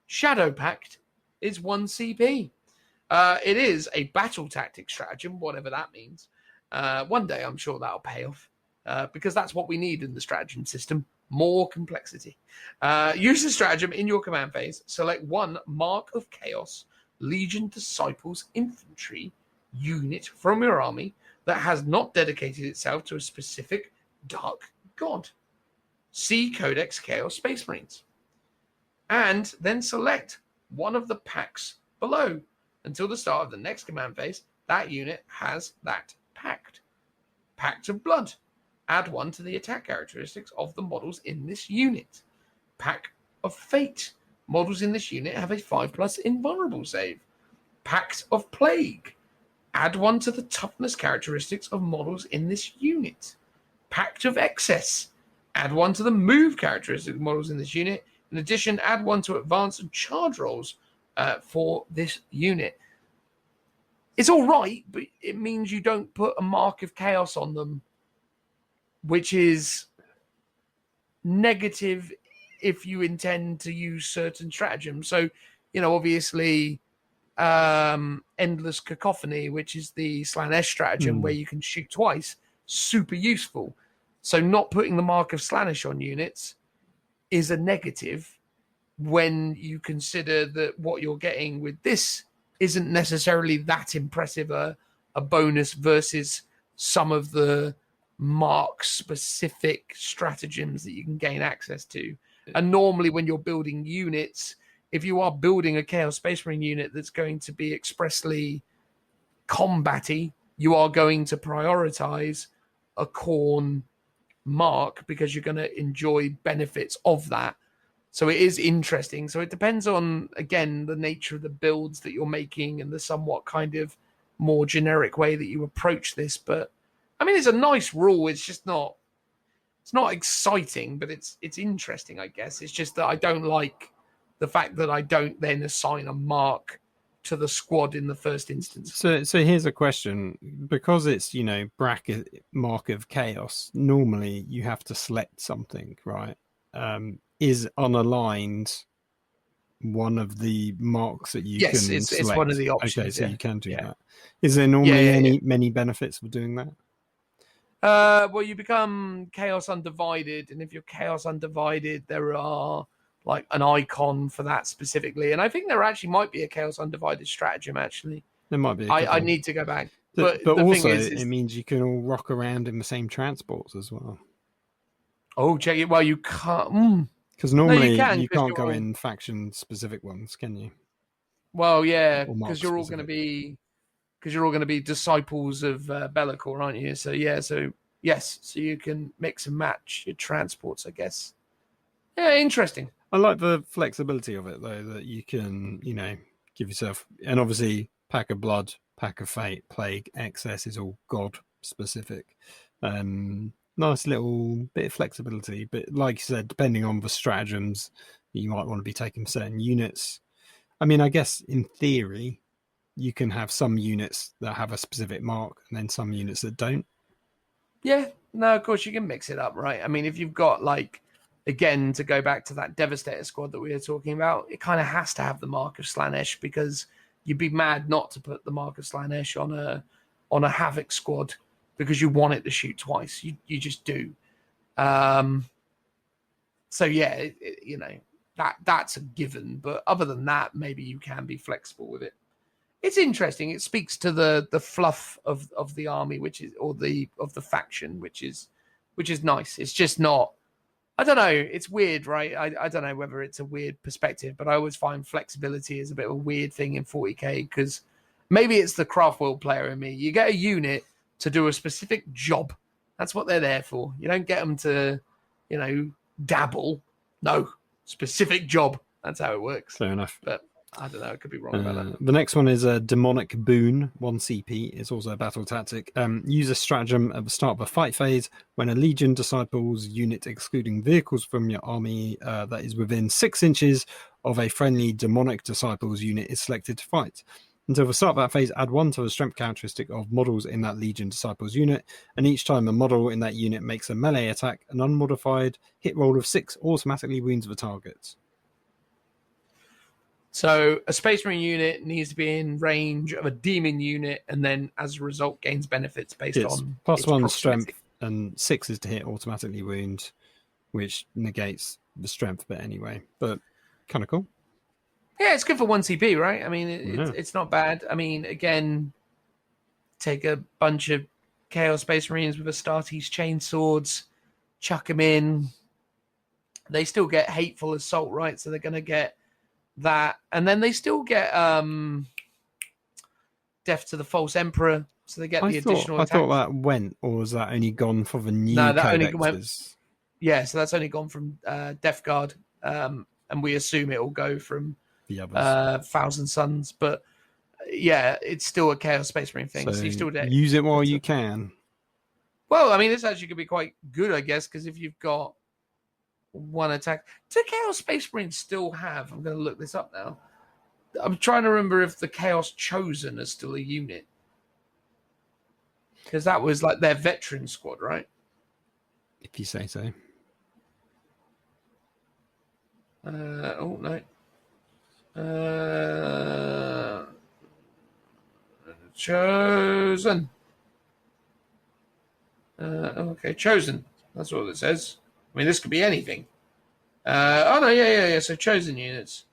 Shadow Pact is 1 CP. It is a battle tactic stratagem, whatever that means. One day I'm sure that'll pay off, because that's what we need in the stratagem system. More complexity. Use the stratagem in your command phase. Select one Mark of Chaos Legion Disciples infantry unit from your army that has not dedicated itself to a specific dark god. See Codex Chaos Space Marines. And then select one of the packs below. Until the start of the next command phase, that unit has that pact. Pact of Blood. Add 1 to the attack characteristics of the models in this unit. Pact of Fate. Models in this unit have a 5+ invulnerable save. Pact of Plague. Add 1 to the toughness characteristics of models in this unit. Pact of Excess. Add 1 to the move characteristics of models in this unit. In addition, add 1 to advance and charge rolls for this unit. It's all right, but it means you don't put a Mark of Chaos on them, which is negative if you intend to use certain stratagems. So, obviously, Endless Cacophony, which is the Slanesh stratagem where you can shoot twice, super useful. So not putting the Mark of Slaanesh on units is a negative when you consider that what you're getting with this isn't necessarily that impressive a bonus versus some of the Mark specific stratagems that you can gain access to. And normally when you're building units, if you are building a Chaos Space Marine unit that's going to be expressly combatty, you are going to prioritize a Khorne Mark because you're going to enjoy benefits of that. So it is interesting. So it depends on, again, the nature of the builds that you're making and the somewhat kind of more generic way that you approach this. But I mean, it's a nice rule. It's just not, it's not exciting, but it's interesting, I guess. It's just that I don't like the fact that I don't then assign a mark to the squad in the first instance. So here's a question. Because it's, you know, bracket Mark of Chaos, normally you have to select something, right? Is unaligned one of the marks that you can select? It's one of the options. Okay, so you can do that. Is there normally many benefits for doing that? Well, you become Chaos Undivided, and if you're Chaos Undivided, there are like an icon for that specifically. And I think there actually might be a Chaos Undivided stratagem, actually. There might be. I need to go back. But the also, thing is, it means you can all rock around in the same transports as well. Oh, check it. Well, you can't. Because normally you can't go in faction-specific ones, can you? Well, yeah, because you're all going to be... Because you're all going to be disciples of Be'lakor, aren't you? So, yeah, so you can mix and match your transports, I guess. Yeah, interesting. I like the flexibility of it, though, that you can, you know, give yourself... And obviously, Pack of Blood, Pack of Fate, Plague, Excess is all God-specific. Nice little bit of flexibility. But like you said, depending on the stratagems, you might want to be taking certain units. I mean, I guess, in theory... you can have some units that have a specific mark and then some units that don't. Yeah, no, of course you can mix it up, right? I mean, if you've got like, again, to go back to that Devastator squad that we were talking about, it kind of has to have the Mark of Slaanesh because you'd be mad not to put the Mark of Slaanesh on a Havoc squad because you want it to shoot twice. You just do. So yeah, you know, that's a given. But other than that, maybe you can be flexible with it. It's interesting. It speaks to the fluff of the army, which is of the faction, which is nice. It's just not. I don't know. It's weird, right? I don't know whether it's a weird perspective, but I always find flexibility is a bit of a weird thing in 40k because maybe it's the Craftworld player in me. You get a unit to do a specific job. That's what they're there for. You don't get them to, you know, dabble. No, specific job. That's how it works. Fair enough. But I don't know. I could be wrong about that. The next one is a Demonic Boon, 1 CP. It's also a battle tactic. Use a stratagem at the start of a fight phase when a Legion Disciples unit, excluding vehicles from your army that is within 6 inches of a friendly Demonic Disciples unit, is selected to fight. Until the start of that phase, add 1 to the strength characteristic of models in that Legion Disciples unit, and each time a model in that unit makes a melee attack, an unmodified hit roll of 6 automatically wounds the target. So a Space Marine unit needs to be in range of a Demon unit, and then as a result gains benefits based on plus 1 strength, and 6 is to hit automatically wound, which negates the strength bit anyway. But kind of cool. Yeah, it's good for 1 CP, right? I mean, it's not bad. I mean, again, take a bunch of Chaos Space Marines with Astartes chainswords, chuck them in. They still get Hateful Assault, right? So they're going to get that, and then they still get Death to the False Emperor, so they get the additional attack. I thought that went, or was that only gone for the new that codexes? only went. Yeah, so that's only gone from Death Guard, and we assume it will go from the others. Thousand Suns, but yeah, it's still a Chaos Space Marine thing. So you still use it while you can. Well, I mean, this actually could be quite good, I guess, because if you've got 1 attack. Do Chaos Space Marines still have? I'm going to look this up now. I'm trying to remember if the Chaos Chosen is still a unit. Because that was like their veteran squad, right? If you say so. Oh, no. Chosen. Okay, chosen. That's what it says. I mean, this could be anything. Oh no, yeah. So chosen units.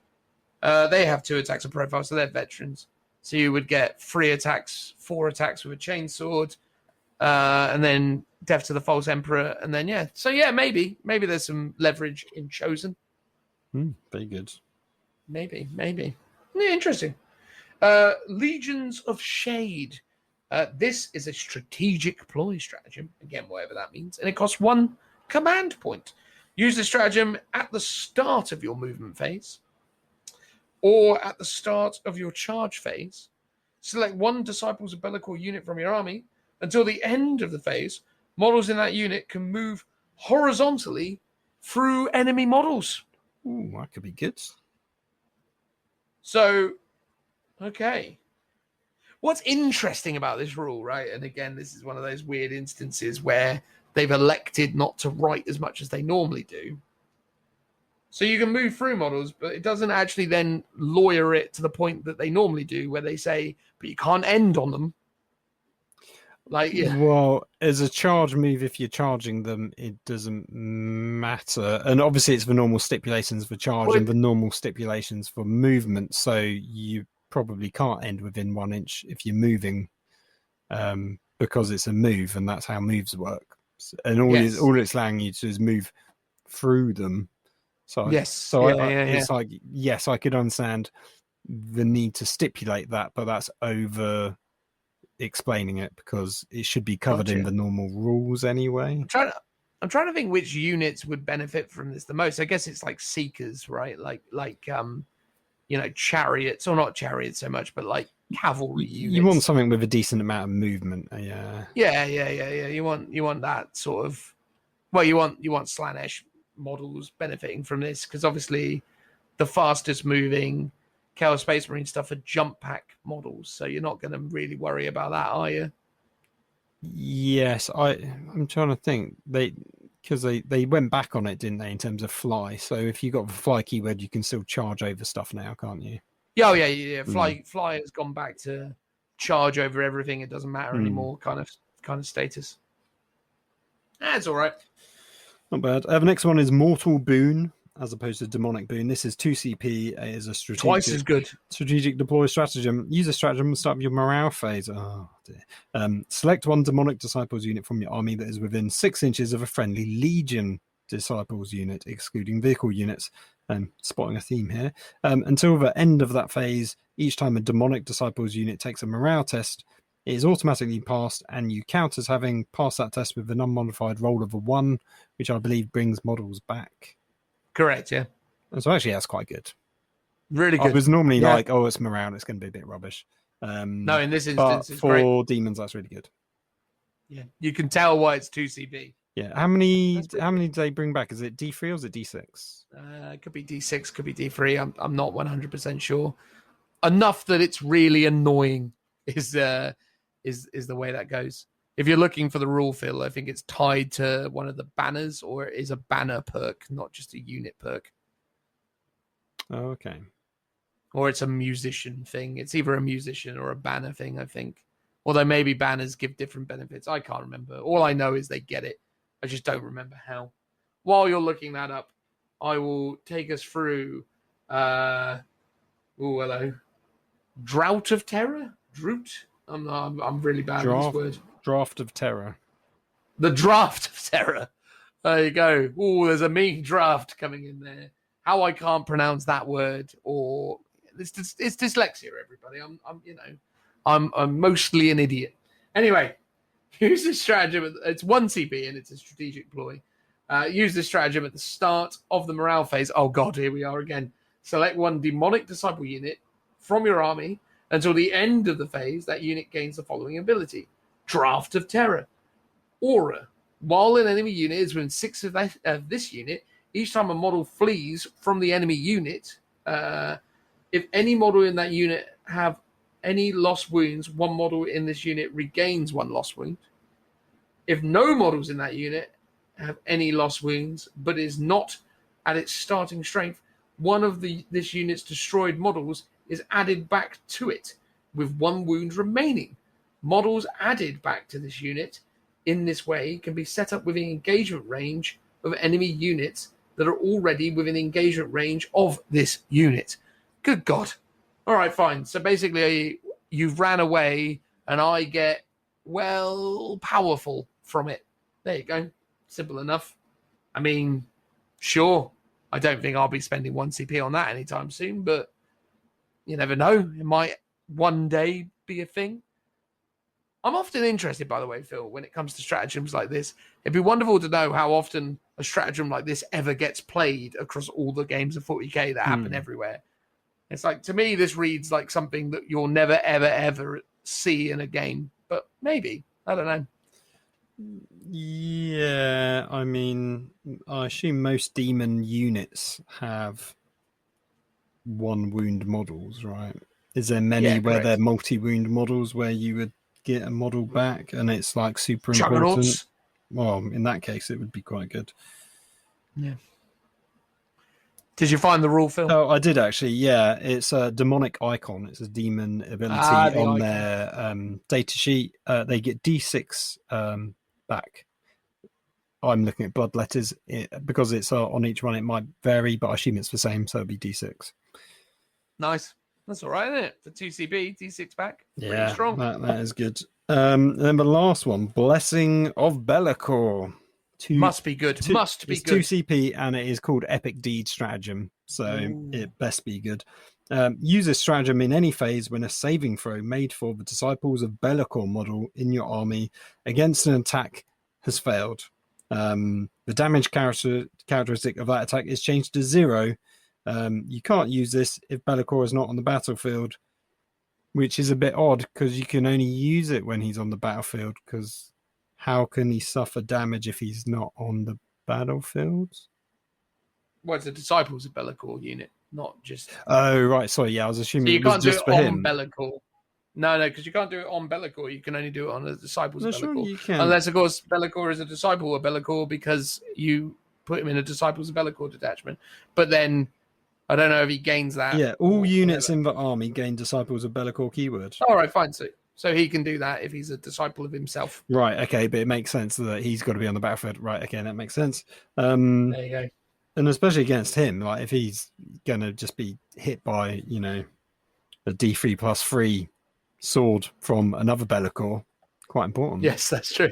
They have 2 attacks and profile, so they're veterans. So you would get 3 attacks, 4 attacks with a chainsword, and then death to the false emperor, and then yeah. So yeah, maybe there's some leverage in chosen. Very good. Maybe. Yeah, interesting. Legions of Shade. This is a strategic ploy stratagem, again, whatever that means, and it costs 1 command point. Use the stratagem at the start of your movement phase or at the start of your charge phase. Select 1 Disciples of Bellicor unit from your army. Until the end of the phase, models in that unit can move horizontally through enemy models. Ooh, that could be good. So, okay. What's interesting about this rule, right? And again, this is one of those weird instances where they've elected not to write as much as they normally do. So you can move through models, but it doesn't actually then lawyer it to the point that they normally do, where they say, but you can't end on them. Like, yeah. Well, as a charge move, if you're charging them, it doesn't matter. And obviously it's the normal stipulations for charge and the normal stipulations for movement. So you probably can't end within 1 inch if you're moving, because it's a move, and that's how moves work. And all it's allowing you to do is move through them. So it's like, yes, I could understand the need to stipulate that, but that's over explaining it because it should be covered in the normal rules anyway. I'm trying to think which units would benefit from this the most. I guess it's like seekers, right? Like chariots, or not chariots so much, but like cavalry units. You want something with a decent amount of movement. Yeah. You want that sort of. Well, you want Slanesh models benefiting from this because obviously the fastest moving Chaos Space Marine stuff are jump pack models, so you're not going to really worry about that, are you? Yes, I'm trying to think. They went back on it, didn't they, in terms of fly? So if you got the fly keyword, you can still charge over stuff now, can't you? Yeah. Fly has gone back to charge over everything. It doesn't matter anymore. Kind of status. That's all right. Not bad. The next one is Mortal Boon, as opposed to Demonic Boon. This is 2 CP. It is a strategic, twice as good. Strategic deploy stratagem. Use a stratagem and start with your morale phase. Oh dear. Select 1 Demonic Disciples unit from your army that is within 6 inches of a friendly Legion Disciples unit, excluding vehicle units. Spotting a theme here. Until the end of that phase, each time a Demonic Disciples unit takes a morale test, it is automatically passed, and you count as having passed that test with an unmodified roll of a 1, which I believe brings models back. Correct, yeah. So actually, that's quite good. Really good. I was normally like, oh, it's morale, it's going to be a bit rubbish. No, in this instance, it's for great. demons, that's really good. Yeah, you can tell why it's 2 CP. Yeah, how many do they bring back? Is it D3 or is it D6? It could be D6, could be D3. I'm not 100% sure. Enough that it's really annoying is the way that goes. If you're looking for the rule fill, I think it's tied to one of the banners, or it is a banner perk, not just a unit perk. Oh, okay. Or it's a musician thing. It's either a musician or a banner thing, I think. Although maybe banners give different benefits. I can't remember. All I know is they get it. I just don't remember how. While you're looking that up, I will take us through hello. Drought of Terror? Droot? I'm really bad with this word. Draft of Terror. The Draft of Terror. There you go. Oh, there's a mean draft coming in there. How I can't pronounce that word, or it's dyslexia, everybody. I'm mostly an idiot. Anyway, use this stratagem. It's 1 CP and it's a strategic ploy. Use this stratagem at the start of the morale phase. Oh God, here we are again. Select 1 Demonic Disciple unit from your army. Until the end of the phase, that unit gains the following ability. Draft of Terror. Aura. While an enemy unit is within 6 of this unit, each time a model flees from the enemy unit, if any model in that unit have any lost wounds, 1 model in this unit regains 1 lost wound. If no models in that unit have any lost wounds, but is not at its starting strength, one of this unit's destroyed models is added back to it with 1 wound remaining. Models added back to this unit in this way can be set up within engagement range of enemy units that are already within engagement range of this unit. Good God. All right, fine. So basically, you've ran away, and I get, well, powerful from it. There you go. Simple enough. I mean, sure. I don't think I'll be spending 1 CP on that anytime soon, but you never know. It might one day be a thing. I'm often interested, by the way, Phil, when it comes to stratagems like this. It'd be wonderful to know how often a stratagem like this ever gets played across all the games of 40k that happen everywhere. It's like, to me, this reads like something that you'll never, ever, ever see in a game. But maybe. I don't know. Yeah, I mean, I assume most demon units have 1 wound models, right? Is there many where they're multi-wound models where you would get a model back and it's like super important? Juggernauts. Well, in that case, it would be quite good. Yeah. Did you find the rule, Phil? Oh, I did actually. Yeah, it's a demonic icon. It's a demon ability on their data sheet. They get D6 back. I'm looking at blood letters because it's on each one. It might vary, but I assume it's the same, so it'll be D6. Nice. That's all right, isn't it? For 2CB, D6 back. Yeah, pretty strong. That is good. And then the last one, Blessing of Be'lakor. Must be good. Must be good. It's 2 CP and it is called Epic Deed Stratagem, so it best be good. Use this stratagem in any phase when a saving throw made for the Disciples of Be'lakor model in your army against an attack has failed. The damage characteristic of that attack is changed to 0. You can't use this if Be'lakor is not on the battlefield, which is a bit odd because you can only use it when he's on the battlefield, because how can he suffer damage if he's not on the battlefield? Well, it's a Disciples of Be'lakor unit, not just... Oh, right. Sorry, yeah, I was assuming so you it was can't do just it for on him. Be'lakor. No, because you can't do it on Be'lakor. You can only do it on the Disciples of Sure Be'lakor. you can. Unless, of course, Be'lakor is a Disciple of Be'lakor because you put him in a Disciples of Be'lakor detachment. But then, I don't know if he gains that. Yeah, all units in the army gain Disciples of Be'lakor keyword. All right, fine. So he can do that if he's a disciple of himself. Right, okay, but it makes sense that he's got to be on the battlefield. Right, okay, that makes sense. There you go. And especially against him, like if he's going to just be hit by, a D3+3 sword from another Be'lakor, quite important. Yes, that's true.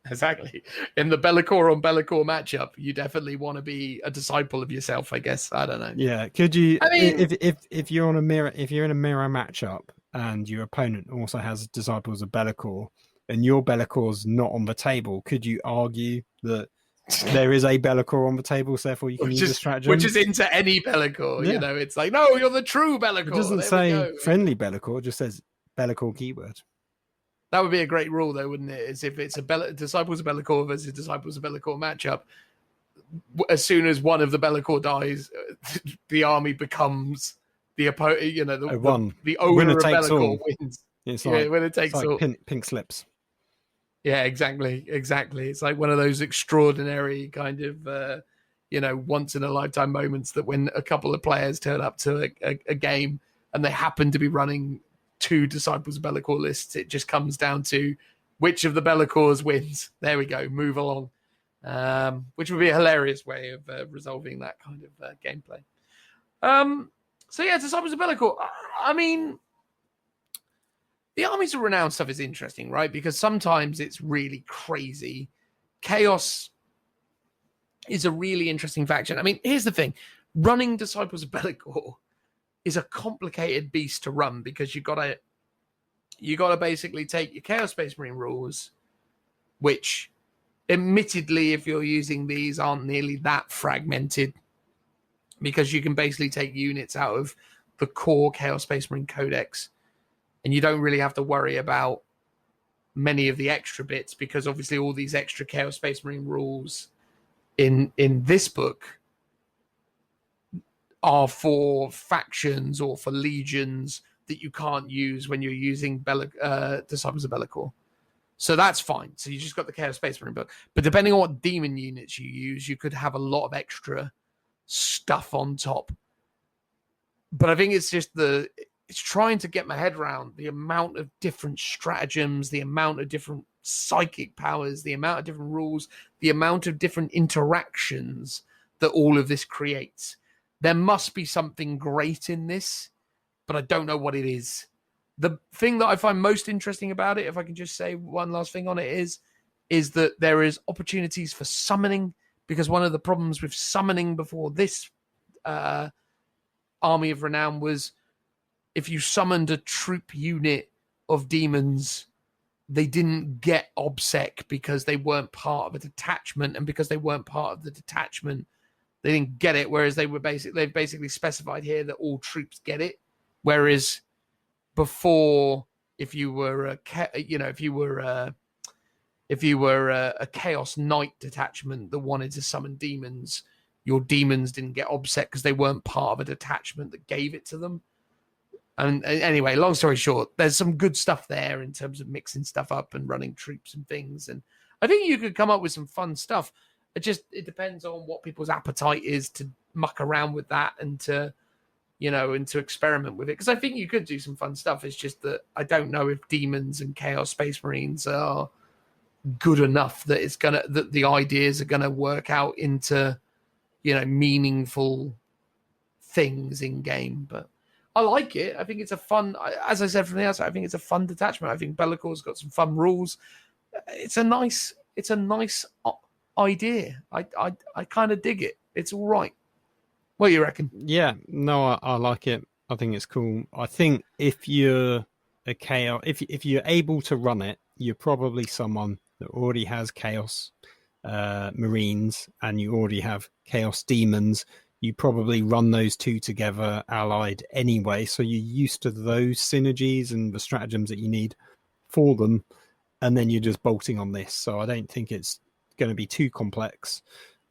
Exactly. In the Be'lakor on Be'lakor matchup, you definitely want to be a disciple of yourself, I guess. I don't know. Yeah, could you? I mean, if you're in a mirror matchup and your opponent also has Disciples of Be'lakor and your Be'lakor's not on the table, could you argue that there is a Be'lakor on the table, so therefore you can use the stratagem? Which is into any Be'lakor, it's like, no, you're the true Be'lakor. It doesn't say friendly Be'lakor, it just says Be'lakor keyword. That would be a great rule, though, wouldn't it? Is if it's a Disciples of Be'lakor versus Disciples of Be'lakor matchup, as soon as one of the Be'lakor dies, the army becomes the opponent. The owner of Be'lakor wins. It's like, winner takes all. Pink slips. Yeah, exactly. It's like one of those extraordinary kind of, once in a lifetime moments that when a couple of players turn up to a game and they happen to be running 2 Disciples of Be'lakor lists, it just comes down to which of the Be'lakors wins. There we go. Move along. Which would be a hilarious way of resolving that kind of gameplay. So yeah, Disciples of Be'lakor. I mean, the Armies of Renown stuff is interesting, right? Because sometimes it's really crazy. Chaos is a really interesting faction. I mean, here's the thing. Running Disciples of Be'lakor is a complicated beast to run because you gotta basically take your Chaos Space Marine rules, which admittedly, if you're using these, aren't nearly that fragmented, because you can basically take units out of the core Chaos Space Marine Codex, and you don't really have to worry about many of the extra bits, because obviously all these extra Chaos Space Marine rules in this book are for factions or for legions that you can't use when you're using Disciples of Be'lakor. So that's fine. So you just got the Chaos Space Marine book. But depending on what demon units you use, you could have a lot of extra stuff on top. But I think it's just it's trying to get my head around the amount of different stratagems, the amount of different psychic powers, the amount of different rules, the amount of different interactions that all of this creates. There must be something great in this, but I don't know what it is. The thing that I find most interesting about it, if I can just say one last thing on it, is that there is opportunities for summoning, because one of the problems with summoning before this Army of Renown was if you summoned a troop unit of demons, they didn't get OBSEC because they weren't part of a detachment, and because they weren't part of the detachment, they didn't get it. Whereas they've basically specified here that all troops get it. Whereas before, if you were a Chaos Knight detachment that wanted to summon demons, your demons didn't get OBSEC because they weren't part of a detachment that gave it to them. And anyway, long story short, there's some good stuff there in terms of mixing stuff up and running troops and things. And I think you could come up with some fun stuff. It depends on what people's appetite is to muck around with that and to experiment with it. Because I think you could do some fun stuff. It's just that I don't know if demons and Chaos Space Marines are good enough that the ideas are gonna work out into, meaningful things in game. But I like it. I think it's a fun, as I said from the outset, I think it's a fun detachment. I think Bellacor's got some fun rules. It's a nice idea. I kind of dig it. It's all right. What do you reckon? Yeah, no, I like it. I think it's cool. I think if you're a chaos, if you're able to run it, you're probably someone that already has Chaos Marines and you already have Chaos Demons. You probably run those two together allied anyway, so you're used to those synergies and the stratagems that you need for them, and then you're just bolting on this. So I don't think it's going to be too complex.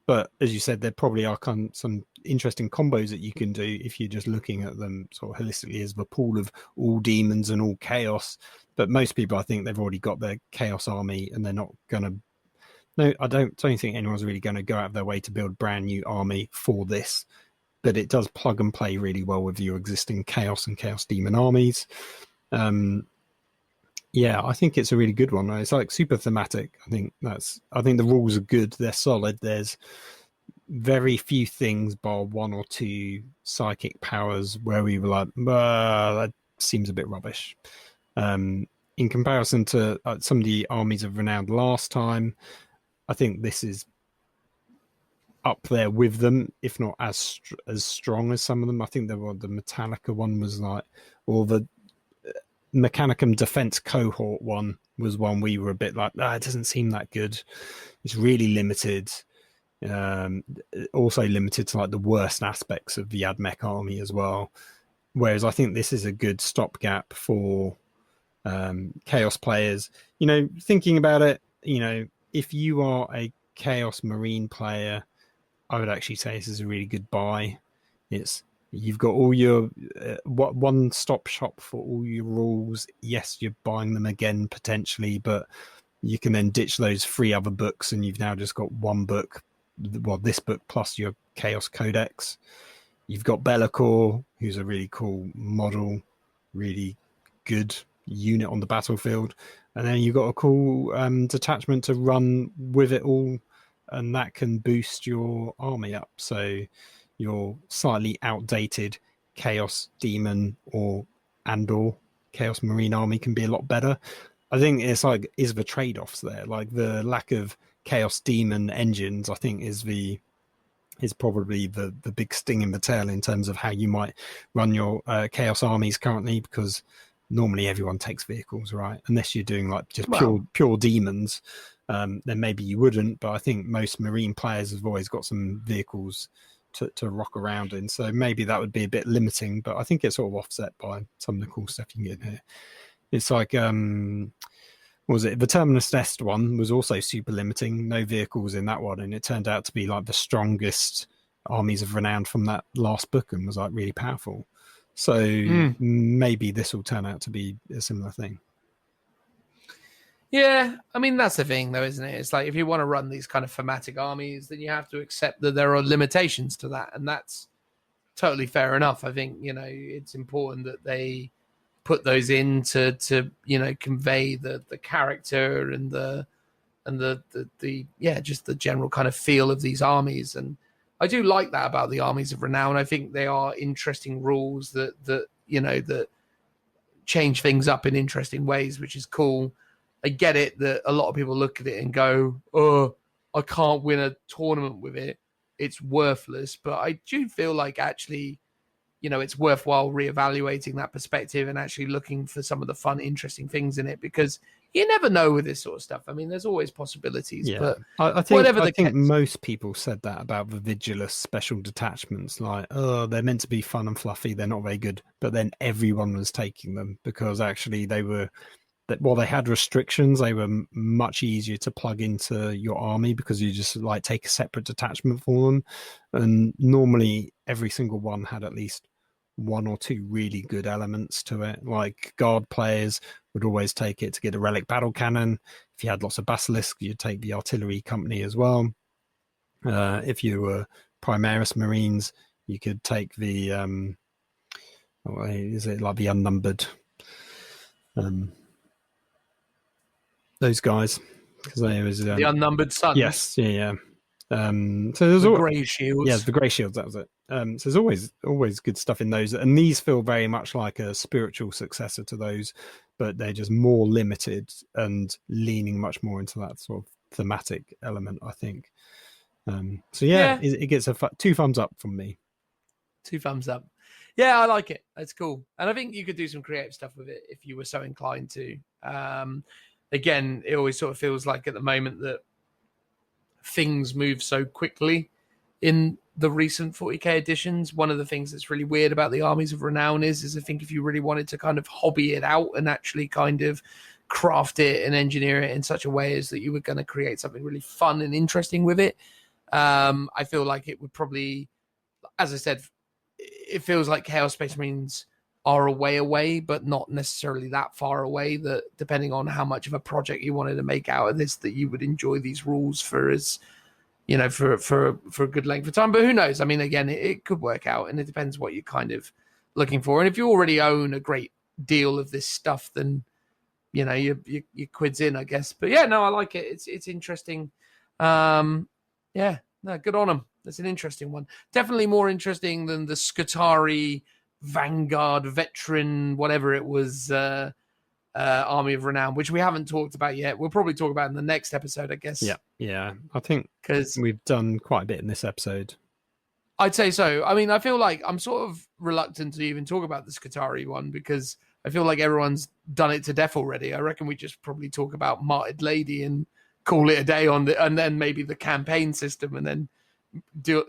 But as you said, there probably are some interesting combos that you can do if you're just looking at them sort of holistically as the pool of all demons and all chaos. But most people, I think, they've already got their chaos army, and they're not going to. No, I don't think anyone's really going to go out of their way to build a brand new army for this. But it does plug and play really well with your existing chaos and chaos demon armies. Yeah, I think it's a really good one. It's like super thematic. I think the rules are good. They're solid. There's very few things bar one or two psychic powers where we were like, that seems a bit rubbish. In comparison to some of the armies of Renown last time, I think this is up there with them, if not as strong as some of them. I think the Metallica one was like, or the Mechanicum Defense Cohort one was one we were a bit like, it doesn't seem that good. It's really limited. Also limited to like the worst aspects of the Admech army as well. Whereas I think this is a good stopgap for Chaos players. Thinking about it, if you are a Chaos Marine player, I would actually say this is a really good buy. You've got all your one-stop shop for all your rules. Yes, you're buying them again potentially, but you can then ditch those 3 other books, and you've now just got one book. Well, this book plus your Chaos Codex. You've got Be'lakor, who's a really cool model, really good unit on the battlefield, and then you've got a cool detachment to run with it all, and that can boost your army up. So your slightly outdated Chaos Demon or Chaos Marine army can be a lot better. I think it's like, is the trade-offs there? Like the lack of Chaos Demon engines, I think, is probably the big sting in the tail in terms of how you might run your Chaos armies currently, because normally everyone takes vehicles, right? Unless you're doing like just pure demons, then maybe you wouldn't. But I think most Marine players have always got some vehicles to rock around in, so maybe that would be a bit limiting, but I think it's sort of offset by some of the cool stuff you can get in here. It's like what was it, the Terminus Nest one was also super limiting, no vehicles in that one, and it turned out to be like the strongest armies of Renown from that last book and was like really powerful. So maybe this will turn out to be a similar thing. Yeah, I mean, that's the thing, though, isn't it? It's like if you want to run these kind of thematic armies, then you have to accept that there are limitations to that, and that's totally fair enough. I think, it's important that they put those in to convey the character and the just the general kind of feel of these armies. And I do like that about the Armies of Renown. I think they are interesting rules that change things up in interesting ways, which is cool. I get it that a lot of people look at it and go, oh, I can't win a tournament with it. It's worthless. But I do feel like actually, it's worthwhile reevaluating that perspective and actually looking for some of the fun, interesting things in it, because you never know with this sort of stuff. I mean, there's always possibilities. Yeah. But I think most people said that about the Vigilus special detachments, like, oh, they're meant to be fun and fluffy, they're not very good. But then everyone was taking them because actually they had restrictions, they were much easier to plug into your army because you just like take a separate detachment for them. And normally every single one had at least one or two really good elements to it. Like guard players would always take it to get a relic battle cannon. If you had lots of basilisk, you'd take the artillery company as well. If you were Primaris Marines, you could take the is it like the unnumbered those guys, because they was the unnumbered sons. Yes, yeah. So there's the grey shields. Yeah, the grey shields. That was it. So there's always good stuff in those, and these feel very much like a spiritual successor to those, but they're just more limited and leaning much more into that sort of thematic element, I think. So it gets 2 thumbs up from me. 2 thumbs up. Yeah, I like it. It's cool, and I think you could do some creative stuff with it if you were so inclined to. Again, it always sort of feels like at the moment that things move so quickly in the recent 40k editions. One of the things that's really weird about the Armies of Renown is I think if you really wanted to kind of hobby it out and actually kind of craft it and engineer it in such a way as that you were going to create something really fun and interesting with it, I feel like it would probably, as I said, it feels like Chaos Space Marines are a way away, but not necessarily that far away, that depending on how much of a project you wanted to make out of this, that you would enjoy these rules for as, for a good length of time. But who knows? I mean, again, it could work out, and it depends what you're kind of looking for. And if you already own a great deal of this stuff, then, your quid's in, I guess. But yeah, no, I like it. It's interesting. Yeah, no, good on them. That's an interesting one. Definitely more interesting than the Skitarii Vanguard veteran, whatever it was, Army of Renown, which we haven't talked about yet. We'll probably talk about in the next episode, I guess. Yeah. I think because we've done quite a bit in this episode. I'd say so. I mean, I feel like I'm sort of reluctant to even talk about the Skitarii one because I feel like everyone's done it to death already. I reckon we just probably talk about Martyred Lady and call it a day on and then maybe the campaign system, and then go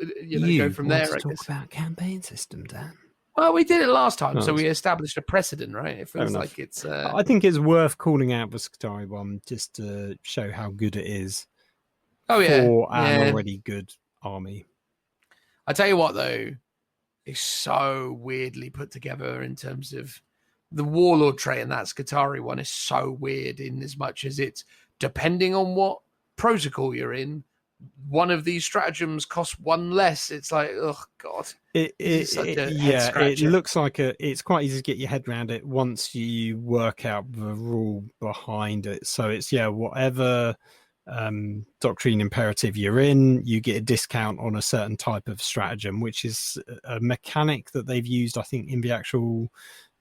from there. I guess. Talk about campaign system, Dan. Well, we did it last time, so we established a precedent, right? It feels like it's... I think it's worth calling out the Skitarii one just to show how good it is for an already good army. I tell you what, though, it's so weirdly put together in terms of the Warlord trait, and that Skitarii one is so weird in as much as it's, depending on what protocol you're in, one of these stratagems costs 1 less. It's like, oh god, it looks like it's quite easy to get your head around it once you work out the rule behind it. So it's whatever doctrine imperative you're in, you get a discount on a certain type of stratagem, which is a mechanic that they've used, I think, in the actual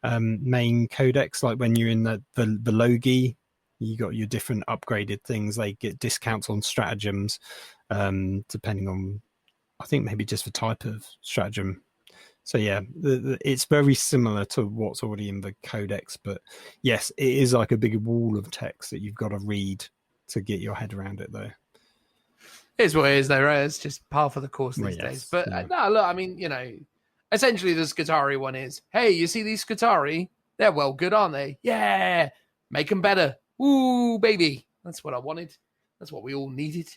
main codex. Like when you're in the Logi, you got your different upgraded things. They get discounts on stratagems, depending on, I think, maybe just the type of stratagem. So yeah, it's very similar to what's already in the codex. But yes, it is like a big wall of text that you've got to read to get your head around it, though. It's what it is, though, right? It's just par for the course these days. But no, look, I mean, essentially the Skitarii one is, hey, you see these Skitarii? They're well good, aren't they? Yeah, make them better. Ooh, baby. That's what I wanted. That's what we all needed.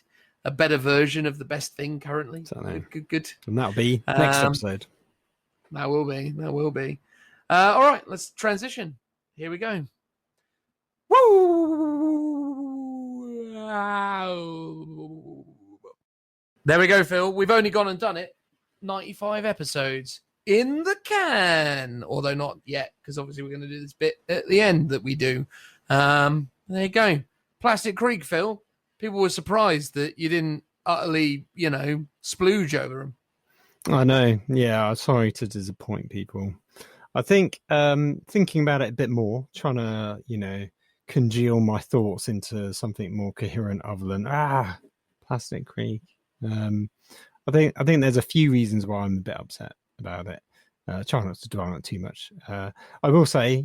A better version of the best thing currently. Good. And that'll be next episode. That will be. All right, let's transition. Here we go. Woo! There we go, Phil. We've only gone and done it. 95 episodes. in the can, although not yet, because obviously we're going to do this bit at the end that we do. There you go. Plastic Krieg, Phil. People were surprised that you didn't utterly, splooge over them. I know. Yeah, I'm sorry to disappoint people. I think thinking about it a bit more, trying to, congeal my thoughts into something more coherent other than Plastic Krieg. I think there's a few reasons why I'm a bit upset about it. Try not to dwell on it too much. I will say,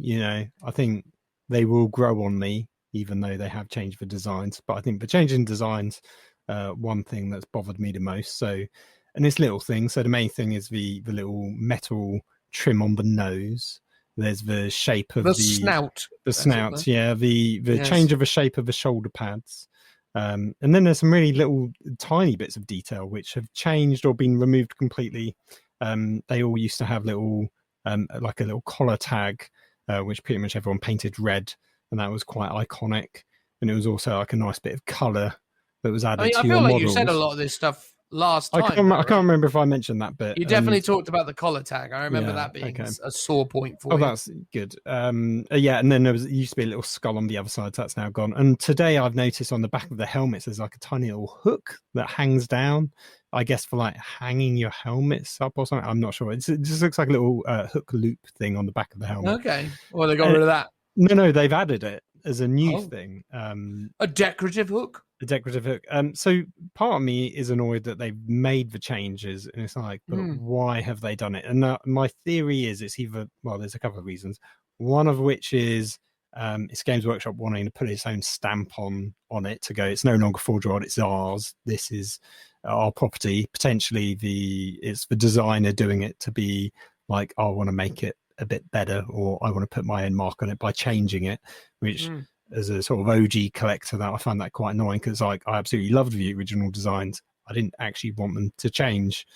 I think they will grow on me, even though they have changed the designs. But I think the change in designs, one thing that's bothered me the most. So, and it's little things. So the main thing is the little metal trim on the nose. There's the shape of the snout. The snout, yeah. The change of the shape of the shoulder pads. And then there's some really little tiny bits of detail which have changed or been removed completely. They all used to have little, like a little collar tag, which pretty much everyone painted red, and that was quite iconic. And it was also like a nice bit of colour that was added to your models. I feel like you said a lot of this stuff last time. I can't remember if I mentioned that bit. You definitely talked about the collar tag. I remember that being a sore point for you. Oh, that's good. Yeah, and then there used to be a little skull on the other side, so that's now gone. And today I've noticed on the back of the helmets there's like a tiny little hook that hangs down, I guess for like hanging your helmets up or something. I'm not sure. It just looks like a little hook loop thing on the back of the helmet. Okay. Well, they got rid of that. No, they've added it as a new thing. A decorative hook? A decorative hook. So part of me is annoyed that they've made the changes, and it's like, but why have they done it? And my theory is it's either, well, there's a couple of reasons. One of which is it's Games Workshop wanting to put its own stamp on it to go, it's no longer Forge World, it's ours. This is our property. Potentially it's the designer doing it to be like, I want to make it a bit better, or I want to put my own mark on it by changing it, which as a sort of OG collector, that I find that quite annoying, because I absolutely loved the original designs. I didn't actually want them to change,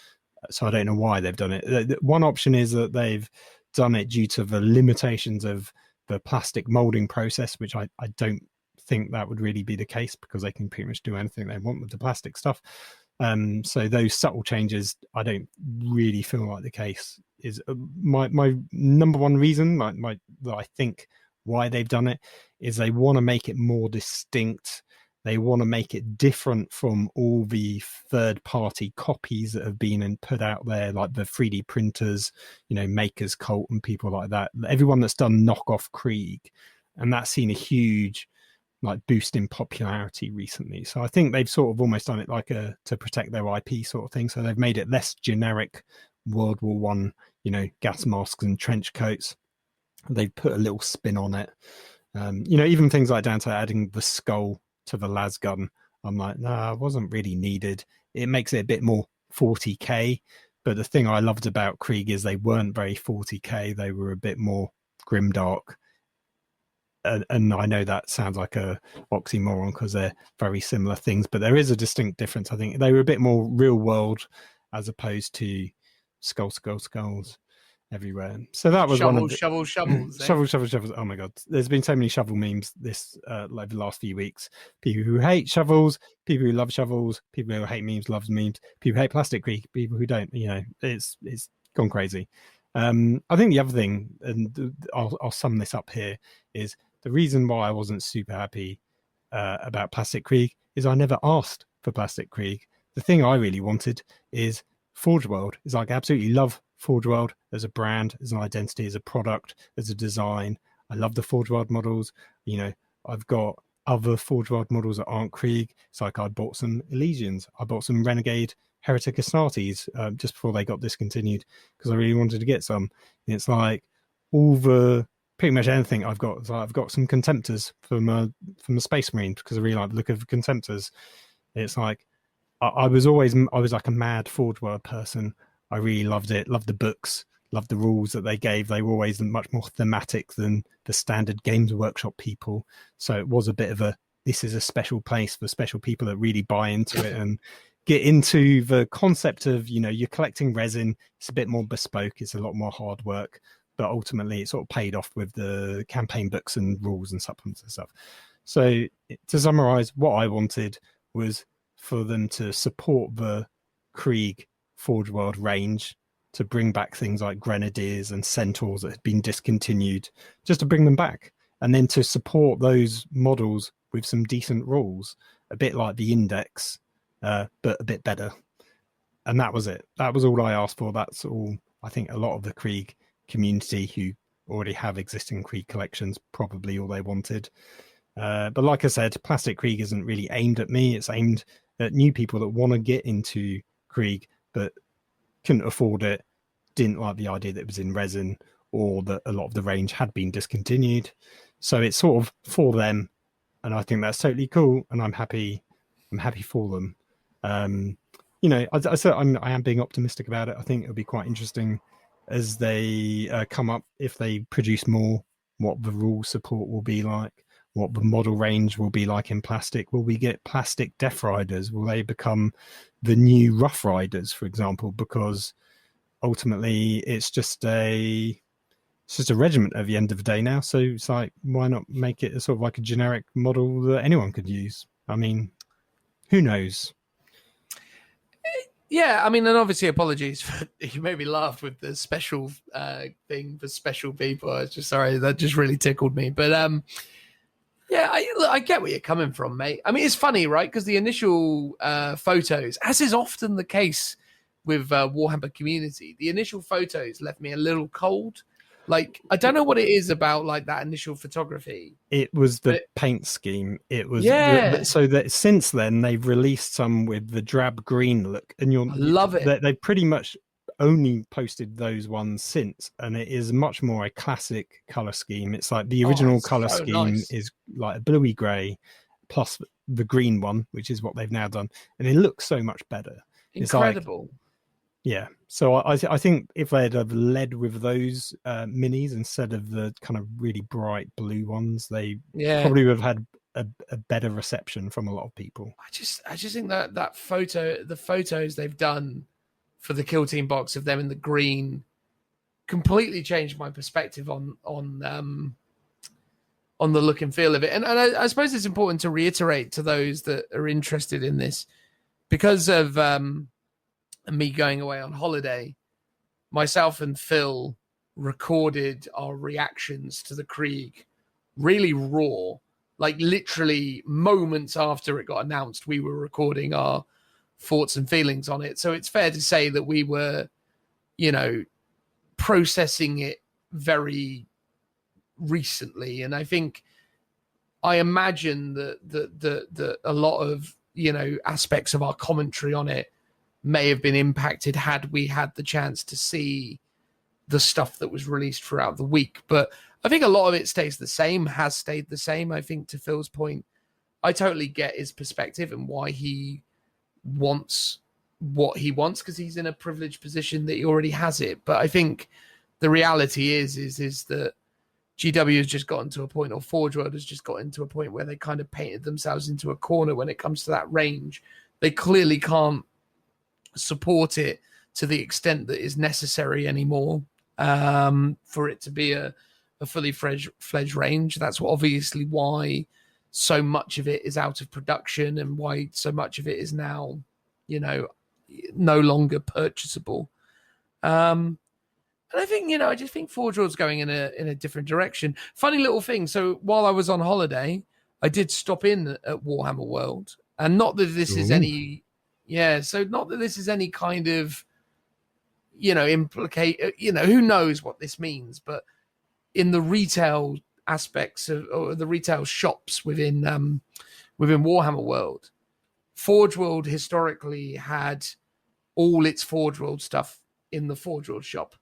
so I don't know why they've done it. One option is that they've done it due to the limitations of the plastic molding process, which I don't think that would really be the case, because they can pretty much do anything they want with the plastic stuff. So those subtle changes, I don't really feel like the case is my number one reason. That I think why they've done it is they want to make it more distinct. They want to make it different from all the third-party copies that have been and put out there, like the 3D printers, Maker's Cult and people like that. Everyone that's done knockoff Krieg, and that's seen a huge boost in popularity recently. So I think they've sort of almost done it like to protect their IP sort of thing. So they've made it less generic World War One, gas masks and trench coats. They've put a little spin on it. Even things like down to adding the skull to the las gun. I'm like, nah, it wasn't really needed. It makes it a bit more 40k. But the thing I loved about Krieg is they weren't very 40k. They were a bit more grimdark. And I know that sounds like a oxymoron because they're very similar things, but there is a distinct difference. I think they were a bit more real world as opposed to skulls everywhere. So that was one of the... shovels. Shovels. Oh my god, there's been so many shovel memes this like the last few weeks. People who hate shovels, people who love shovels, people who hate memes, love memes, people who hate Plastic Krieg, people who don't. It's gone crazy. I think the other thing, and I'll sum this up here, is the reason why I wasn't super happy about Plastic Krieg is I never asked for Plastic Krieg. The thing I really wanted is Forge World. Is I absolutely love Forge World as a brand, as an identity, as a product, as a design. I love the Forge World models. I've got other Forge World models that aren't Krieg. It's like I bought some Elysians. I bought some Renegade Heretic Astartes just before they got discontinued because I really wanted to get some. And it's like all the pretty much anything I've got. So I've got some Contemptors from the Space Marine because I really like the look of the Contemptors. It's like I was like a mad Forge World person. I really loved it. Loved the books. Loved the rules that they gave. They were always much more thematic than the standard Games Workshop people. So it was a bit of this is a special place for special people that really buy into it and get into the concept of, you're collecting resin. It's a bit more bespoke. It's a lot more hard work. But ultimately, it sort of paid off with the campaign books and rules and supplements and stuff. So to summarize, what I wanted was for them to support the Krieg Forge World range to bring back things like grenadiers and centaurs that had been discontinued, just to bring them back, and then to support those models with some decent rules, a bit like the Index, but a bit better. And that was it. That was all I asked for. That's all I think a lot of the Krieg community who already have existing Krieg collections, probably all they wanted. But like I said, Plastic Krieg isn't really aimed at me. It's aimed at new people that want to get into Krieg but couldn't afford it, didn't like the idea that it was in resin, or that a lot of the range had been discontinued. So it's sort of for them, and I think that's totally cool, and I'm happy for them. You know, I am being optimistic about it. I think it'll be quite interesting as they come up, if they produce more, what the rule support will be like, what the model range will be like in plastic. Will we get plastic Death Riders? Will they become the new Rough Riders, for example? Because ultimately it's just a regiment at the end of the day now. So it's like, why not make it a sort of like a generic model that anyone could use? I mean, who knows? Yeah, I mean, and obviously apologies for, you made me laugh with the special thing for special people. I was just sorry, that just really tickled me. But yeah, I get where you're coming from, mate. I mean, it's funny, right? Because the initial photos, as is often the case with Warhammer community, the initial photos left me a little cold. Like, I don't know what it is about like that initial photography. It was the paint scheme. It was so that since then they've released some with the drab green look, and I love it. They pretty much only posted those ones since, and it is much more a classic color scheme. It's like the original color scheme is like a bluey gray plus the green one, which is what they've now done, and it looks so much better. Incredible. It's like, yeah, so I think if they'd have led with those minis instead of the kind of really bright blue ones, they probably would have had a better reception from a lot of people. I just think that the photos they've done for the Kill Team box of them in the green completely changed my perspective on the look and feel of it. And I suppose it's important to reiterate to those that are interested in this, because of me going away on holiday, myself and Phil recorded our reactions to the Krieg really raw. Like literally moments after it got announced, we were recording our thoughts and feelings on it. So it's fair to say that we were, you know, processing it very recently. And I imagine that a lot of, you know, aspects of our commentary on it may have been impacted had we had the chance to see the stuff that was released throughout the week. But I think a lot of it has stayed the same. I think, to Phil's point, I totally get his perspective and why he wants what he wants, because he's in a privileged position that he already has it. But I think the reality is that GW has just gotten to a point, or Forge World has just gotten to a point where they kind of painted themselves into a corner when it comes to that range. They clearly can't support it to the extent that is necessary anymore for it to be a fully fledged range. That's obviously why so much of it is out of production, and why so much of it is now, you know, no longer purchasable. And I think, you know, I just think Forge World's going in a different direction. Funny little thing. So while I was on holiday, I did stop in at Warhammer World, and not that this is any, so not that this is any kind of, you know, who knows what this means, but in the retail aspects or the retail shops within Warhammer World, Forge World historically had all its Forge World stuff in the Forge World shop.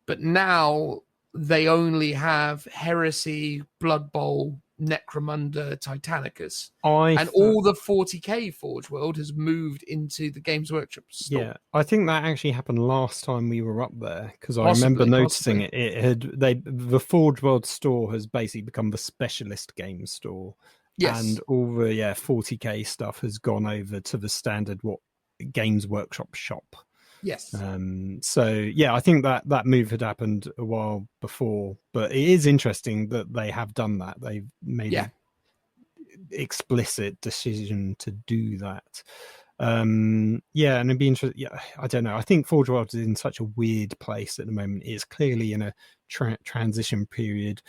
But now they only have Heresy, Blood Bowl, Necromunda, Titanicus. And all the 40k Forge World has moved into the Games Workshop store. Yeah, I think that actually happened last time we were up there, because I remember noticing it. The Forge World store has basically become the specialist game store. Yes. And all the 40k stuff has gone over to the standard Games Workshop shop. Yes. So yeah, I think that move had happened a while before, but it is interesting that they have done that. They've made an explicit decision to do that. Yeah, and it'd be interesting. Yeah, I don't know. I think Forge World is in such a weird place at the moment. It's clearly in a transition period,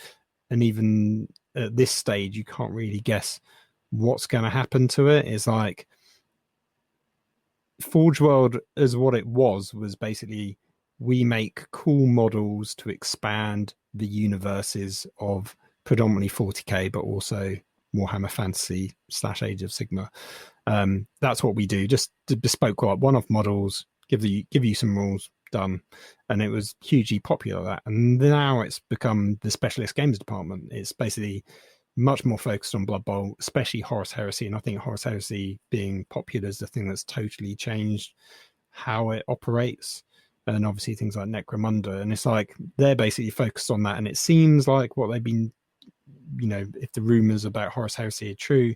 and even at this stage, you can't really guess what's going to happen to it. It's like Forge World, as what it was basically we make cool models to expand the universes of predominantly 40k, but also Warhammer Fantasy / Age of Sigmar. That's what we do. Just bespoke one-off models, give you some rules, done. And it was hugely popular, that. And now it's become the specialist games department. It's basically much more focused on Blood Bowl, especially Horus Heresy. And I think Horus Heresy being popular is the thing that's totally changed how it operates. And obviously things like Necromunda. And it's like they're basically focused on that. And it seems like what they've been, if the rumors about Horus Heresy are true,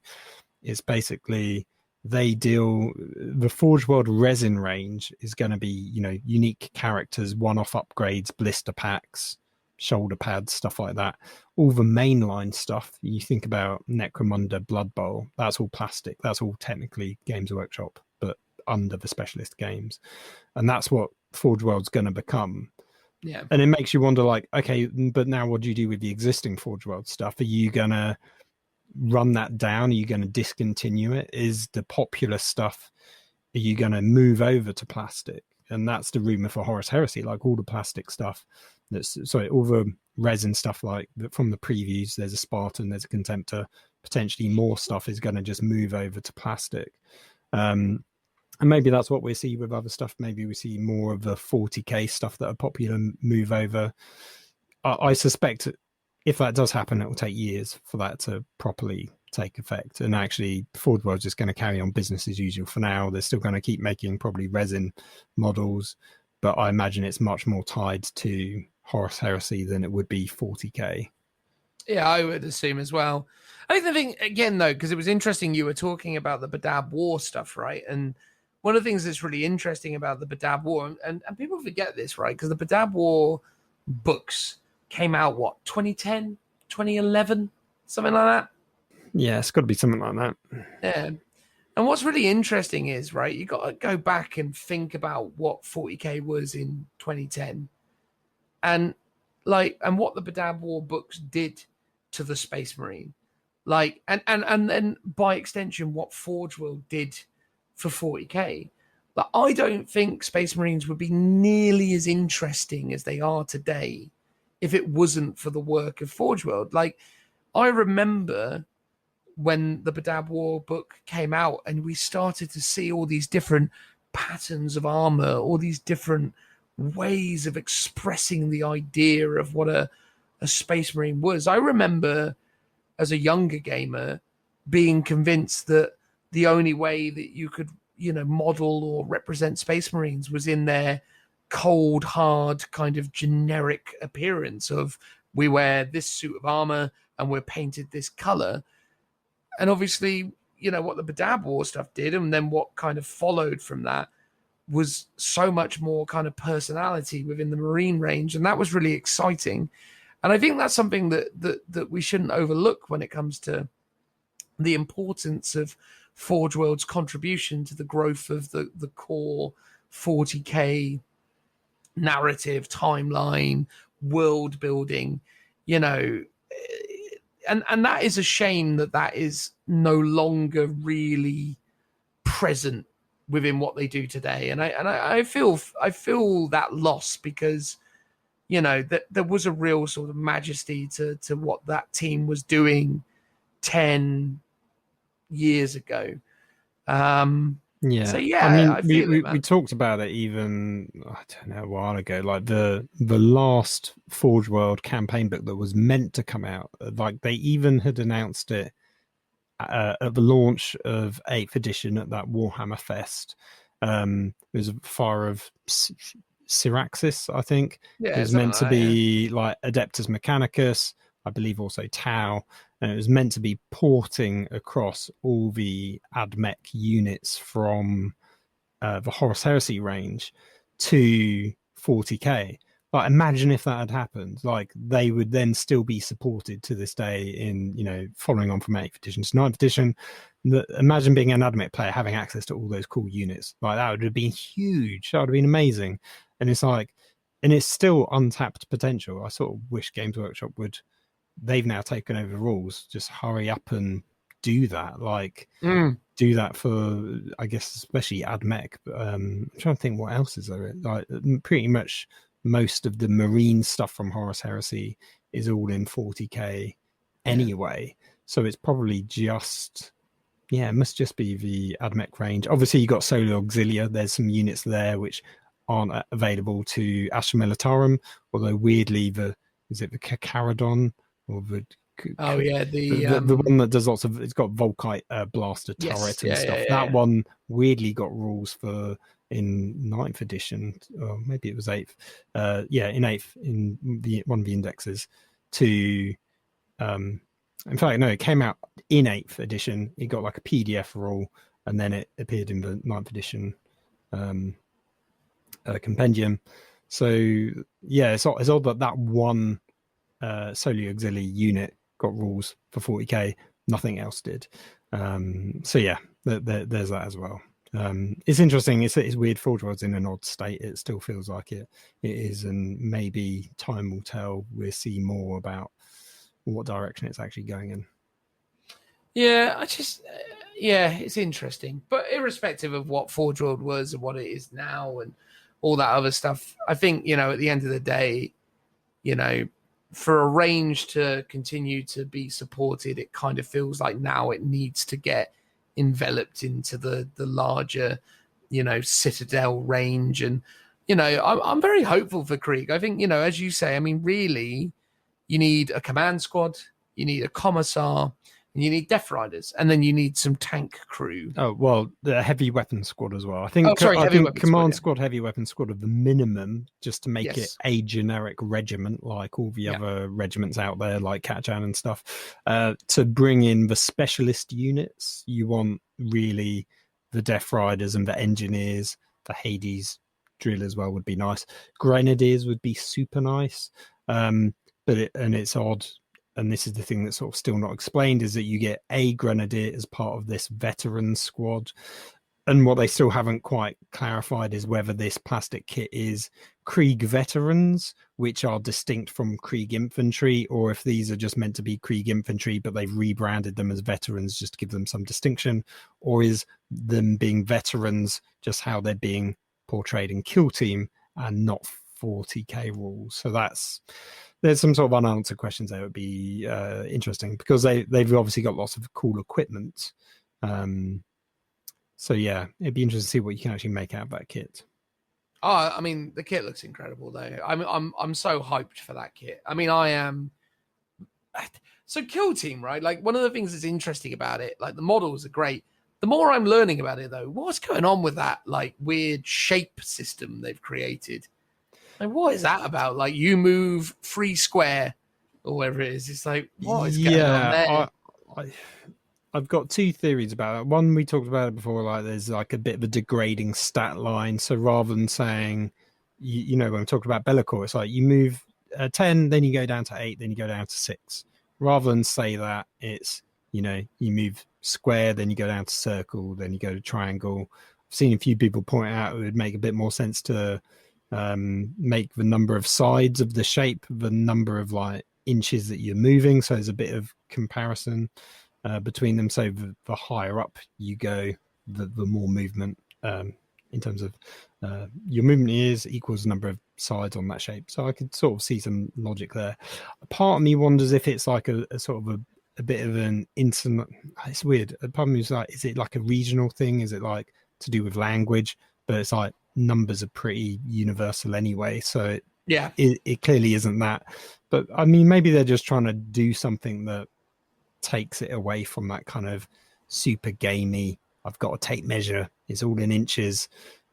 it's basically the Forge World resin range is going to be, unique characters, one-off upgrades, blister packs, shoulder pads, stuff like that. All the mainline stuff, you think about Necromunda, Blood Bowl, that's all plastic. That's all technically Games Workshop, but under the specialist games. And that's what Forge World's going to become. Yeah. And it makes you wonder, like, okay, but now what do you do with the existing Forge World stuff? Are you going to run that down? Are you going to discontinue it? Is the popular stuff, are you going to move over to plastic? And that's the rumor for Horus Heresy, like all the plastic stuff. All the resin stuff, like from the previews, there's a Spartan, there's a Contemptor, potentially more stuff is going to just move over to plastic. And maybe that's what we see with other stuff. Maybe we see more of the 40k stuff that are popular move over. I suspect if that does happen, it will take years for that to properly take effect. And actually, Forge World's just going to carry on business as usual for now. They're still going to keep making probably resin models, but I imagine it's much more tied to Horus Heresy than it would be 40k. Yeah, I would assume as well. I think the thing, again, though, because it was interesting, you were talking about the Badab War stuff, right? And one of the things that's really interesting about the Badab War, and people forget this, right? Because the Badab War books came out, 2010, 2011, something like that? Yeah, it's got to be something like that. Yeah. And what's really interesting is, right, you got to go back and think about what 40k was in 2010 and what the Badab War books did to the Space Marine. And then by extension, what Forge World did for 40k. But I don't think Space Marines would be nearly as interesting as they are today if it wasn't for the work of Forge World. I remember when the Badab War book came out and we started to see all these different patterns of armor, all these different ways of expressing the idea of what a Space Marine was. I remember as a younger gamer being convinced that the only way that you could, model or represent Space Marines was in their cold, hard, kind of generic appearance of we wear this suit of armor and we're painted this color. And obviously, what the Badab War stuff did, and then what kind of followed from that was so much more kind of personality within the Marine range. And that was really exciting. And I think that's something that we shouldn't overlook when it comes to the importance of Forge World's contribution to the growth of the core 40k narrative, timeline, world building, and that is a shame that is no longer really present within what they do today. And I feel that loss because, that there was a real sort of majesty to what that team was doing 10 years ago. Yeah. So yeah, we talked about it even, I don't know, a while ago, like the last Forge World campaign book that was meant to come out. Like they even had announced it at the launch of 8th edition at that Warhammer Fest. It was Fire of Syraxis, I think. Yeah, it was meant to be like Adeptus Mechanicus, I believe also Tau, and it was meant to be porting across all the AdMech units from the Horus Heresy range to 40k. Like, imagine if that had happened. Like, they would then still be supported to this day in, following on from 8th edition to 9th edition. imagine being an AdMech player having access to all those cool units. Like that would have been huge. That would have been amazing. And it's like, and it's still untapped potential. I sort of wish Games Workshop would. They've now taken over the rules. Just hurry up and do that. Like do that for, I guess, especially AdMech. But I'm trying to think what else is there. Like pretty much most of the marine stuff from Horus Heresy is all in 40k anyway. So it's probably just, it must just be the AdMech range. Obviously, you got Solar Auxilia. There's some units there which aren't available to Astra Militarum, although weirdly, is it the Charadon or the the one that does lots of, it's got Volkite blaster turret and stuff. That one weirdly got rules for in 9th edition, or maybe it was 8th. In 8th in one of the indexes to in fact, no, it came out in 8th edition. It got like a PDF rule, and then it appeared in the 9th edition compendium. So it's odd that one Solar Auxilia unit got rules for 40k. Nothing else did. There's that as well. It's interesting. It's weird. Forge World's in an odd state. It still feels like it is, and maybe time will tell. We'll see more about what direction it's actually going in. Yeah, it's interesting. But irrespective of what Forge World was and what it is now and all that other stuff, I think, at the end of the day, for a range to continue to be supported, it kind of feels like now it needs to get enveloped into the larger, Citadel range. And, I'm very hopeful for Krieg. I think, as you say, I mean, really, you need a command squad, you need a commissar, and you need Death Riders, and then you need some tank crew. Oh, well, the heavy weapon squad as well. I think command squad, heavy weapon squad are the minimum, just to make it a generic regiment like all the other regiments out there, like Katjan and stuff. To bring in the specialist units, you want really the Death Riders and the engineers. The Hades drill as well would be nice. Grenadiers would be super nice. It's odd, and this is the thing that's sort of still not explained, is that you get a grenadier as part of this veteran squad. And what they still haven't quite clarified is whether this plastic kit is Krieg veterans, which are distinct from Krieg infantry, or if these are just meant to be Krieg infantry, but they've rebranded them as veterans just to give them some distinction, or is them being veterans just how they're being portrayed in Kill Team and not 40k rules. So there's some sort of unanswered questions there. Would be interesting because they've obviously got lots of cool equipment. It'd be interesting to see what you can actually make out of that kit. Oh, I mean, the kit looks incredible though. I'm so hyped for that kit. I mean, I am. So Kill Team, right? Like, one of the things that's interesting about it, like, the models are great. The more I'm learning about it though, what's going on with that like weird shape system they've created? Like, what is that about? Like, you move free square or whatever it is. It's like, what is going on there? I've got two theories about it. One, we talked about it before, like there's like a bit of a degrading stat line. So rather than saying, when we talked about Bellicor, it's like you move 10, then you go down to 8, then you go down to 6. Rather than say that, it's, you move square, then you go down to circle, then you go to triangle. I've seen a few people point out it would make a bit more sense to make the number of sides of the shape the number of like inches that you're moving, so there's a bit of comparison between them. So the higher up you go, the more movement in terms of your movement is equals the number of sides on that shape. So I could sort of see some logic there. A part of me wonders if it's like a sort of a bit of an instant. It's weird. A part of me is like, is it like a regional thing? Is it like to do with language? But it's like numbers are pretty universal anyway, so it clearly isn't that. But I mean, maybe they're just trying to do something that takes it away from that kind of super gamey, I've got a tape measure, it's all in inches.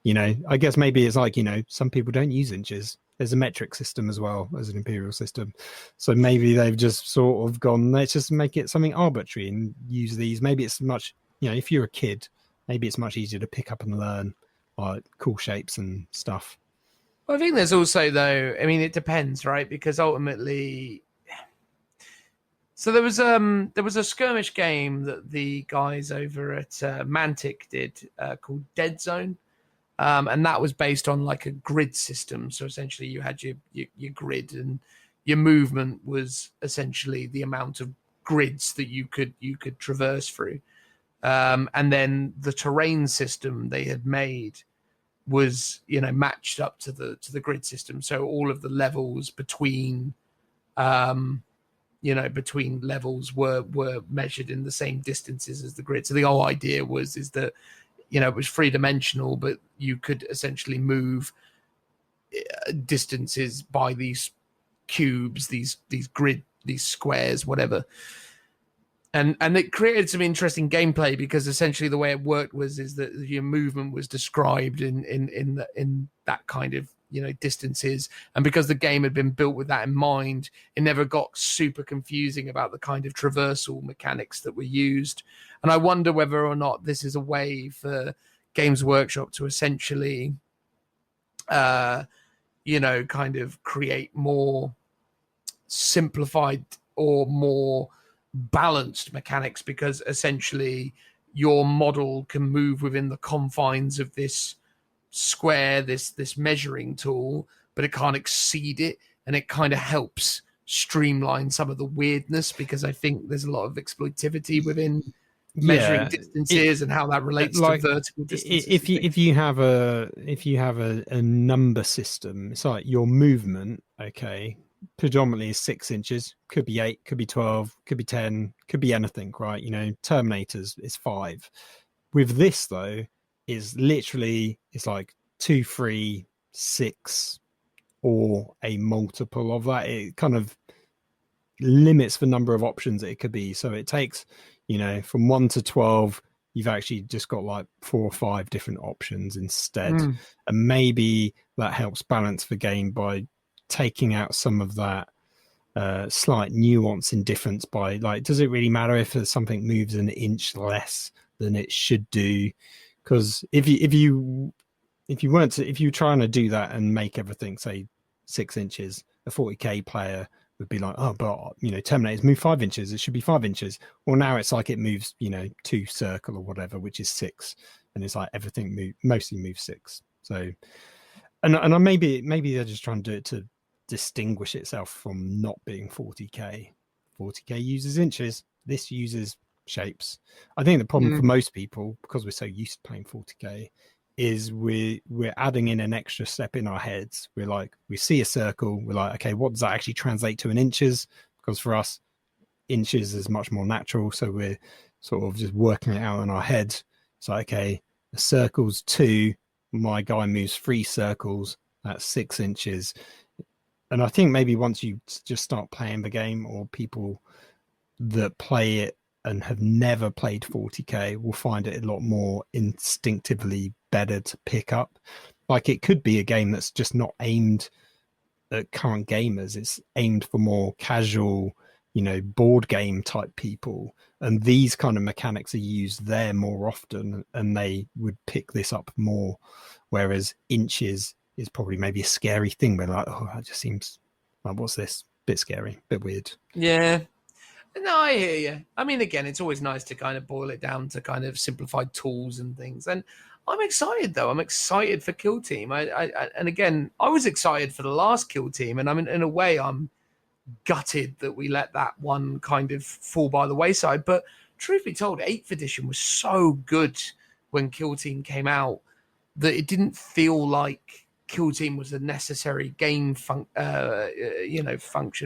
I guess maybe it's like, some people don't use inches. There's a metric system as well as an imperial system. So maybe they've just sort of gone, let's just make it something arbitrary and use these. Maybe it's much, if you're a kid, maybe it's much easier to pick up and learn like cool shapes and stuff. Well, I think there's also, though, I mean, it depends, right? Because ultimately, So there was a skirmish game that the guys over at Mantic did called Dead Zone, and that was based on like a grid system. So essentially, you had your grid, and your movement was essentially the amount of grids that you could traverse through. And then the terrain system they had made was, matched up to the grid system. So all of the levels between between levels were measured in the same distances as the grid. So the whole idea is that, it was 3-dimensional, but you could essentially move distances by these cubes, these grid, these squares, whatever. And it created some interesting gameplay, because essentially the way it worked is that your movement was described in that kind of distances, and because the game had been built with that in mind, it never got super confusing about the kind of traversal mechanics that were used. And I wonder whether or not this is a way for Games Workshop to essentially kind of create more simplified or more balanced mechanics, because essentially your model can move within the confines of this square, this measuring tool, but it can't exceed it, and it kind of helps streamline some of the weirdness, because I think there's a lot of exploitivity within measuring distances and how that relates to vertical distances. If you have a number system, it's like your movement, okay, predominantly is 6 inches, could be 8, could be 12, could be 10, could be anything, right? Terminators is 5. With this though, is literally, it's like 2, 3, 6, or a multiple of that. It kind of limits the number of options it could be. So it takes, from 1 to 12, you've actually just got like 4 or 5 different options instead. And maybe that helps balance the game by taking out some of that slight nuance in difference by, like, does it really matter if something moves an inch less than it should do? Because if you were trying to do that and make everything say 6 inches, a 40k player would be like, oh, but Terminators move 5 inches, it should be 5 inches. Well, now it's like it moves 2 circle or whatever, which is 6, and it's like everything mostly moves 6. So, and maybe they're just trying to do it to distinguish itself from not being 40k. 40k uses inches. This uses shapes. I think the problem for most people, because we're so used to playing 40k, is we're adding in an extra step in our heads. We're like, we see a circle, we're like, okay, what does that actually translate to in inches? Because for us, inches is much more natural, so we're sort of just working it out in our head. It's like, okay, a circle's 2, my guy moves 3 circles, that's 6 inches. And I think maybe once you just start playing the game, or people that play it and have never played 40k will find it a lot more instinctively better to pick up. Like, it could be a game that's just not aimed at current gamers. It's aimed for more casual, board game type people. And these kind of mechanics are used there more often, and they would pick this up more. Whereas inches is probably maybe a scary thing. We're like, oh, that just seems like, what's this? Bit scary, bit weird. Yeah. No, I hear you. I mean, again, it's always nice to kind of boil it down to kind of simplified tools and things. And I'm excited, though. I'm excited for Kill Team. And again, I was excited for the last Kill Team. And I mean, in a way, I'm gutted that we let that one kind of fall by the wayside. But truth be told, 8th edition was so good when Kill Team came out that it didn't feel like Kill Team was a necessary game function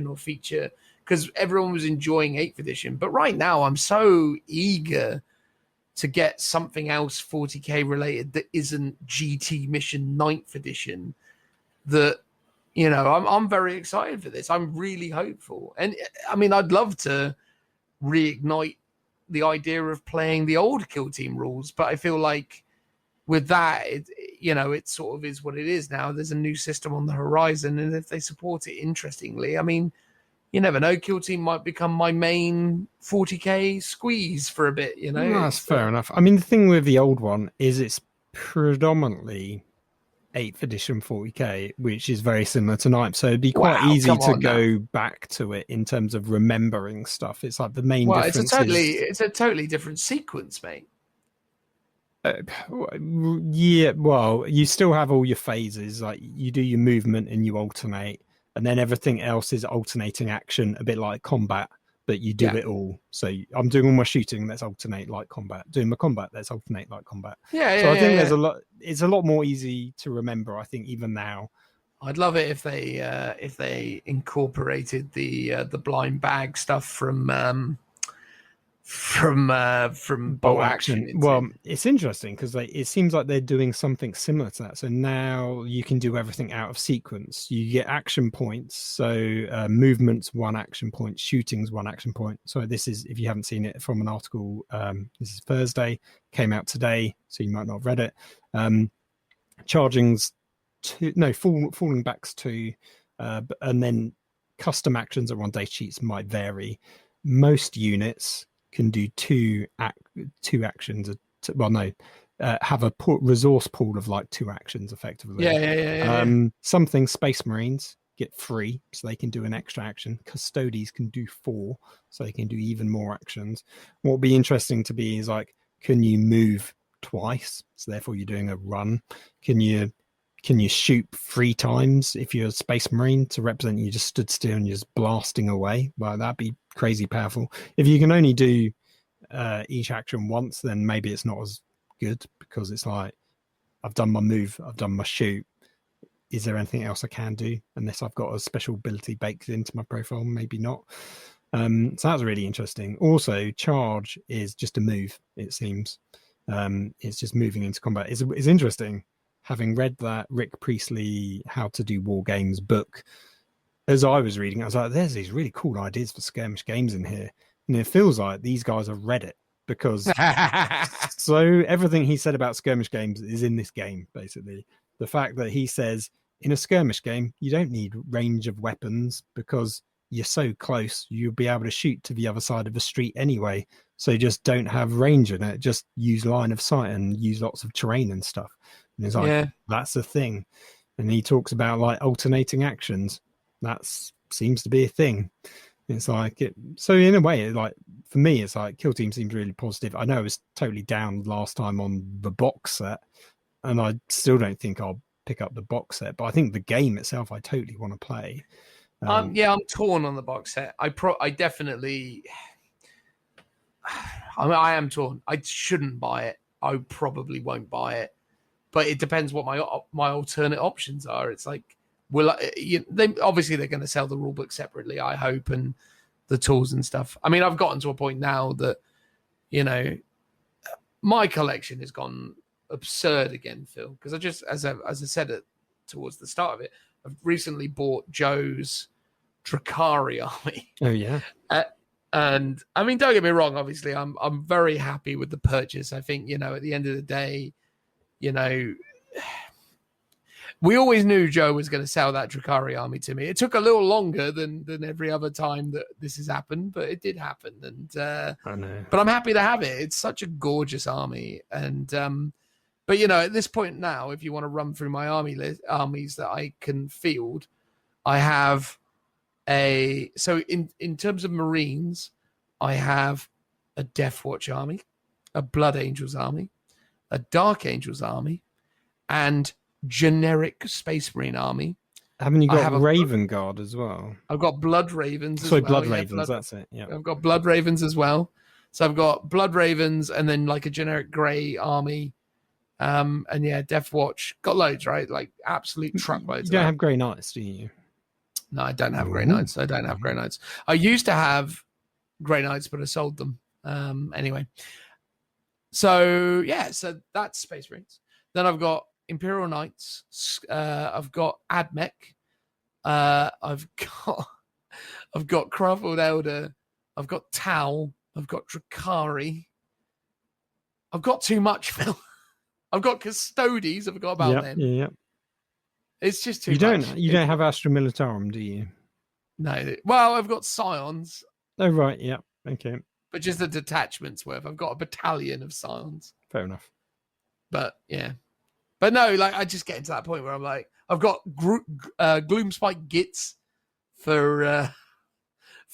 or feature, because everyone was enjoying 8th edition. But right now, I'm so eager to get something else 40k related that isn't GT Mission 9th edition that, I'm very excited for this. I'm really hopeful. And I mean, I'd love to reignite the idea of playing the old Kill Team rules, but I feel like with that, it sort of is what it is now. There's a new system on the horizon, and if they support it interestingly, I mean, you never know. Kill Team might become my main 40k squeeze for a bit, No, that's fair enough. I mean, the thing with the old one is it's predominantly 8th edition 40k, which is very similar to 9th. So it'd be quite Wow, easy come to on go back to it in terms of remembering stuff. It's like the main Well, difference it's a totally different sequence, mate. Yeah, well, you still have all your phases. Like you do your movement and you alternate, and then everything else is alternating action, a bit like combat, but you do it all. So I'm doing all my shooting, let's alternate like combat. Doing my combat, let's alternate like combat. So I think there's a lot. It's a lot more easy to remember, I think, even now. I'd love it if they incorporated the blind bag stuff from bolt action. Well, it's interesting because it seems like they're doing something similar to that. So now you can do everything out of sequence. You get action points. So movement's 1 action point, shooting's 1 action point. So this is, if you haven't seen it, from an article. This is Thursday, came out today, so you might not have read it. Charging's 2, no, falling back's 2, and then custom actions that are on data sheets might vary. Most units can do 2 actions. Have a resource pool of like 2 actions effectively. Something Space Marines get 3, so they can do an extra action. Custodies can do 4, so they can do even more actions. What would be interesting to be is like, can you move twice? So therefore you're doing a run. Can you shoot 3 times if you're a Space Marine to represent you just stood still and you're just blasting away? Well, that'd be crazy powerful. If you can only do each action once, then maybe it's not as good, because it's like, I've done my move, I've done my shoot. Is there anything else I can do? Unless I've got a special ability baked into my profile, maybe not. So that's really interesting. Also, charge is just a move, it seems. It's just moving into combat. It's interesting. Having read that Rick Priestley How to Do War Games book, as I was reading, I was like, there's these really cool ideas for skirmish games in here. And it feels like these guys have read it, because so everything he said about skirmish games is in this game, basically. The fact that he says, in a skirmish game, you don't need range of weapons because you're so close, you'll be able to shoot to the other side of the street anyway. So just don't have range in it. Just use line of sight and use lots of terrain and stuff. And it's like, that's a thing. And he talks about like alternating actions. That seems to be a thing. It's like so in a way, like for me, it's like Kill Team seems really positive. I know I was totally down last time on the box set, and I still don't think I'll pick up the box set. But I think the game itself, I totally want to play. I'm torn on the box set. I definitely, I am torn. I shouldn't buy it. I probably won't buy it. But it depends what my alternate options are. It's like, obviously they're going to sell the rulebook separately, I hope, and the tools and stuff. I mean, I've gotten to a point now that, my collection has gone absurd again, Phil, because I just, as I said towards the start of it, I've recently bought Joe's Drakari army. Oh yeah. And I mean, don't get me wrong. Obviously, I'm very happy with the purchase. I think at the end of the day, we always knew Joe was going to sell that Drakari army to me. It took a little longer than every other time that this has happened, but it did happen. And I know. But I'm happy to have it. It's such a gorgeous army. And but at this point now, if you want to run through my armies that I can field, I have so in terms of Marines, I have a Death Watch army, a Blood Angels army, a Dark Angels army, and generic Space Marine army. Haven't you got Raven Guard as well? I've got Blood Ravens as well. Blood Ravens, that's it. Yeah. I've got Blood Ravens as well. So I've got Blood Ravens and then like a generic grey army. And yeah, Death Watch. Got loads, right? Like absolute truckloads. You don't have Grey Knights, do you? No, I don't have Grey Knights. I don't have Grey Knights. I used to have Grey Knights, but I sold them. Anyway. So yeah, so that's Space Marines. Then I've got Imperial Knights. I've got Admech. I've got Craftworld Aeldari. I've got Tau. I've got Drakari. I've got too much, Phil. I've got Custodies. I forgot about them. Yeah. It's just too much. You don't have Astra Militarum, do you? No. Well, I've got Scions. Oh, right. Yeah. Okay. But just the detachment's worth. I've got a battalion of Scions. Fair enough. But yeah. But no, like I just get into that point where I'm like, I've got Gloomspike Gits for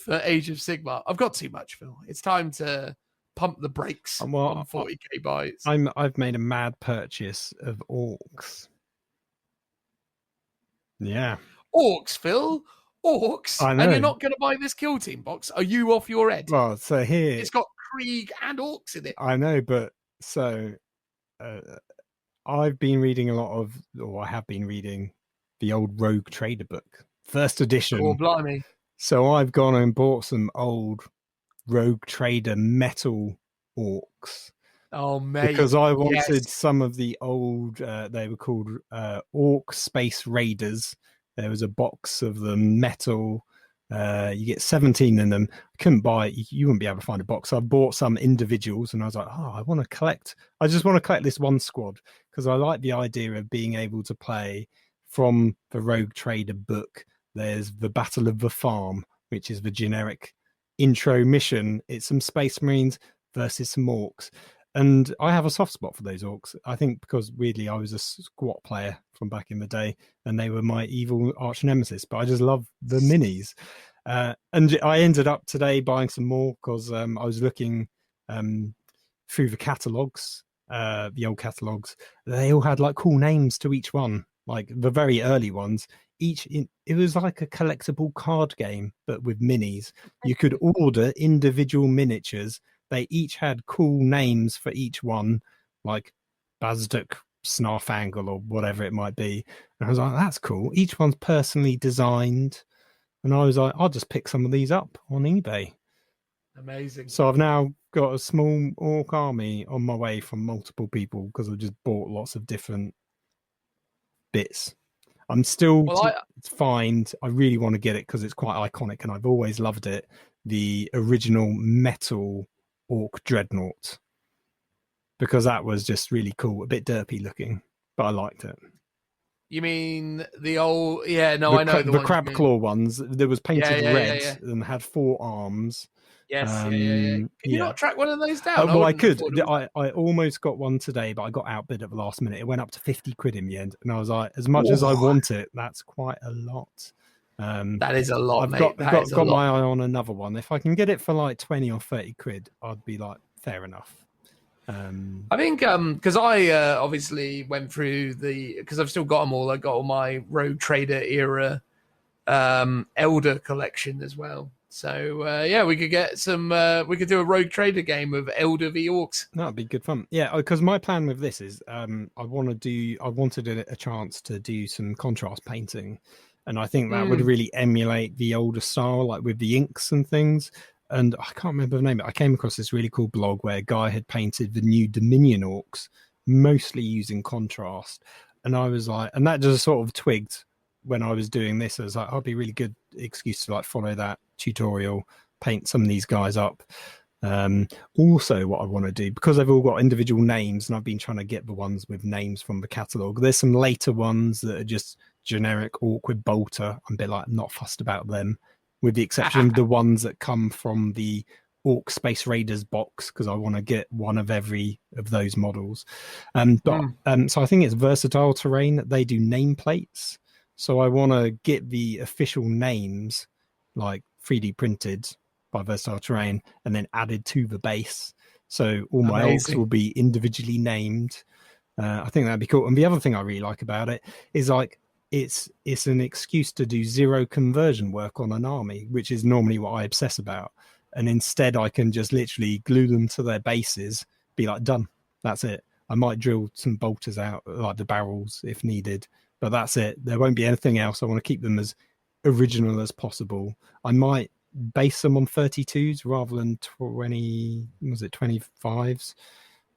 Age of Sigmar. I've got too much, Phil. It's time to pump the brakes on 40k buys. I've made a mad purchase of orcs. Yeah. Orcs, Phil. Orcs. I know. And you're not going to buy this Kill Team box. Are you off your head? Well, so here it's got Krieg and orcs in it. I know, but so I've been reading I have been reading the old Rogue Trader book, first edition. Oh, blimey. So I've gone and bought some old Rogue Trader metal orcs. Oh, mate. Because I wanted some of the old, they were called Orc Space Raiders. There was a box of them, metal. You get 17 in them. I couldn't buy it. You wouldn't be able to find a box. So I bought some individuals and I was like, I want to collect. I just want to collect this one squad because I like the idea of being able to play from the Rogue Trader book. There's the Battle of the Farm, which is the generic intro mission. It's some Space Marines versus some orcs. And I have a soft spot for those orcs. I think because weirdly I was a squat player from back in the day and they were my evil arch nemesis, but I just love the minis. And I ended up today buying some more because I was looking through the catalogs, the old catalogs. They all had like cool names to each one, like the very early ones. It was like a collectible card game, but with minis. You could order individual miniatures. They each had cool names for each one, like Bazduk, Snarfangle, or whatever it might be. And I was like, that's cool. Each one's personally designed. And I was like, I'll just pick some of these up on eBay. Amazing. So I've now got a small orc army on my way from multiple people because I've just bought lots of different bits. I'm still find. I really want to get it because it's quite iconic and I've always loved it. The original metal orc dreadnought, because that was just really cool, a bit derpy looking, but I liked it. You mean the old? Yeah, no, I know the crab claw ones. There was painted red and had 4 arms. Yes, Can you not track one of those down? Well, I could. I almost got one today, but I got outbid at the last minute. It went up to 50 quid in the end, and I was like, as much as I want it, that's quite a lot. That is a lot, mate. I've got my eye on another one. If I can get it for like 20 or 30 quid, I'd be like, fair enough. I think because I obviously went through because I've still got them all. I got all my Rogue Trader era Elder collection as well. So we could get some. We could do a Rogue Trader game of Elder v Orcs. That'd be good fun. Yeah, because my plan with this is I wanted a chance to do some contrast painting. And I think that would really emulate the older style, like with the inks and things. And I can't remember the name, but I came across this really cool blog where a guy had painted the new Dominion orcs, mostly using contrast. And I was like, and that just sort of twigged when I was doing this. I was like, it'd be a really good excuse to like follow that tutorial, paint some of these guys up. Also what I want to do, because they've all got individual names and I've been trying to get the ones with names from the catalogue, there's some later ones that are just generic orc with bolter. I'm a bit like not fussed about them, with the exception of the ones that come from the Orc Space Raiders box, because I want to get one of every of those models. So I think it's versatile terrain. They do nameplates, so I want to get the official names like 3D printed by Versatile Terrain and then added to the base, so all my orcs will be individually named. I think that'd be cool. And the other thing I really like about it is like it's an excuse to do 0 conversion work on an army, which is normally what I obsess about. And instead I can just literally glue them to their bases, be like, done, that's it. I might drill some bolters out, like the barrels if needed, but that's it. There won't be anything else. I want to keep them as original as possible. I might base them on 32s rather than 25s.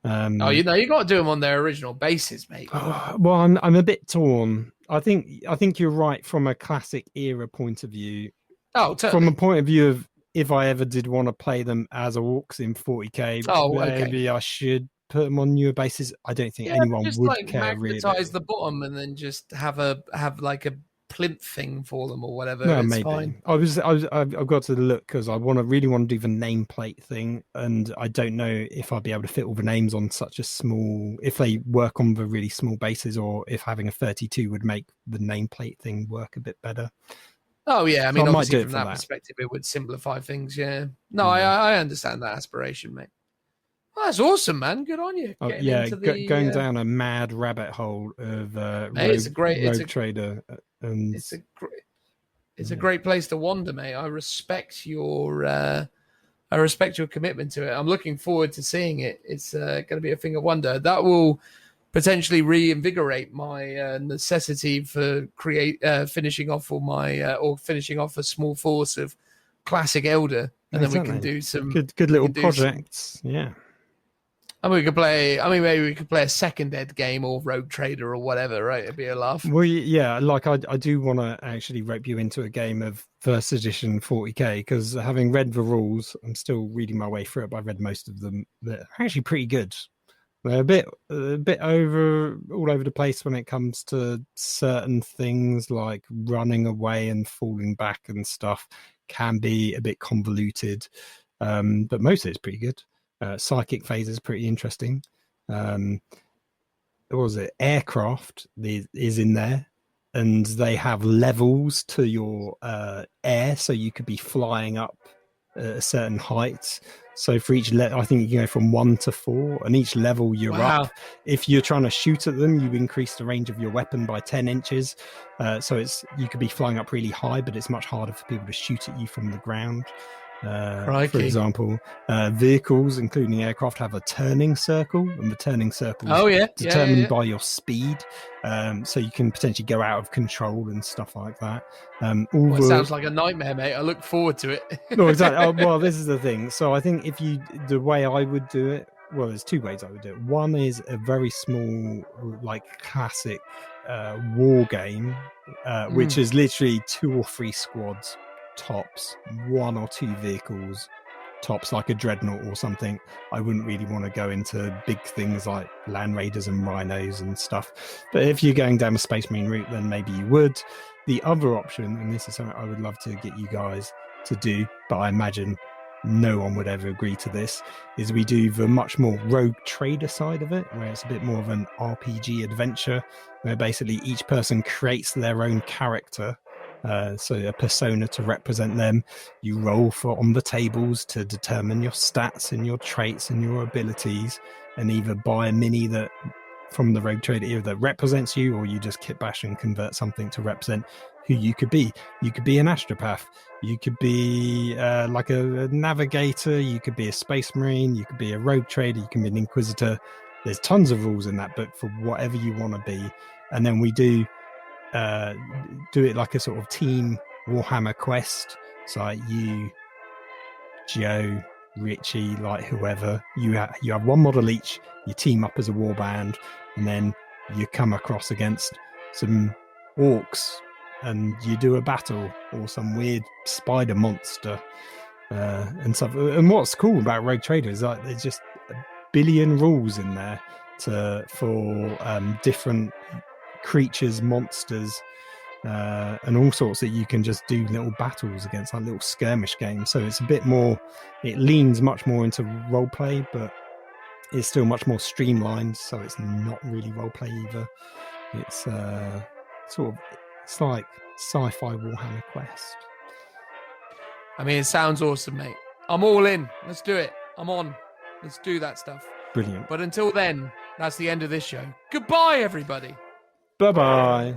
You got to do them on their original bases, mate. Well, I'm a bit torn. I think you're right from a classic era point of view. Oh, totally. From a point of view of if I ever did want to play them as orcs in 40k, maybe I should put them on newer bases. I don't think anyone would care really. Magnetize the bottom and then just have like a plinth thing for them or whatever. No, it's maybe. fine. I've got to look because I really want to do the nameplate thing, and I don't know if I'll be able to fit all the names on such a small. If they work on the really small bases, or if having a 32 would make the nameplate thing work a bit better. Oh yeah, I mean, I might obviously do it from for that that. perspective, it would simplify things. Yeah. No, Yeah. I understand that aspiration, mate. Well, that's awesome, man. Good on you. Oh, Getting yeah, into the, going down a mad rabbit hole of mate, it's a great, rogue trader, and it's a great place to wander, mate. I respect your commitment to it. I'm looking forward to seeing it. It's going to be a thing of wonder that will potentially reinvigorate my necessity for finishing off finishing off a small force of classic Elder, and then we can do some good little projects. Yeah. I mean, maybe we could play a second Ed game or Rogue Trader or whatever, right? It'd be a laugh. Well, yeah, like I do want to actually rope you into a game of first edition 40k, because having read the rules, I'm still reading my way through it, but I've read most of them. They're actually pretty good. They're a bit all over the place when it comes to certain things, like running away and falling back and stuff can be a bit convoluted, but most of it's pretty good. Psychic phase is pretty interesting. What was it? Aircraft is in there, and they have levels to your air, so you could be flying up a certain height. So for each I think you can go from 1 to 4, and each level you're up. If you're trying to shoot at them, you increase the range of your weapon by 10 inches. So you could be flying up really high, but it's much harder for people to shoot at you from the ground. For example, vehicles, including aircraft, have a turning circle, and the turning circle is determined by your speed. So you can potentially go out of control and stuff like that. It sounds like a nightmare, mate. I look forward to it. No, exactly. Well, this is the thing. So I think the way I would do it, well, there's two ways I would do it. One is a very small, like classic war game, which is literally 2 or 3 squads tops, 1 or 2 vehicles tops, like a dreadnought or something. I wouldn't really want to go into big things like land raiders and rhinos and stuff, but if you're going down the Space Marine route, then maybe you would. The other option, and this is something I would love to get you guys to do, but I imagine no one would ever agree to this, is we do the much more rogue trader side of it, where it's a bit more of an RPG adventure, where basically each person creates their own character. So a persona to represent them. You roll on the tables to determine your stats and your traits and your abilities, and either buy a mini that from the rogue trader either that represents you, or you just kit bash and convert something to represent who you could be. You could be an astropath, you could be like a navigator, you could be a space marine, you could be a rogue trader, you can be an inquisitor. There's tons of rules in that, but for whatever you want to be. And then we do it like a sort of team Warhammer quest. So like you, Joe, Richie, like whoever, you have one model each, you team up as a warband, and then you come across against some orcs and you do a battle, or some weird spider monster and stuff. And what's cool about Rogue Trader is like there's just a billion rules in there for different creatures, monsters, and all sorts, that you can just do little battles against, like little skirmish games. So it's a bit more, it leans much more into role play, but it's still much more streamlined, so it's not really role play either. It's it's like sci-fi Warhammer Quest. I mean, it sounds awesome, mate. I'm all in. Let's do it. I'm on. Let's do that stuff. Brilliant. But until then, that's the end of this show. Goodbye, everybody. Bye-bye.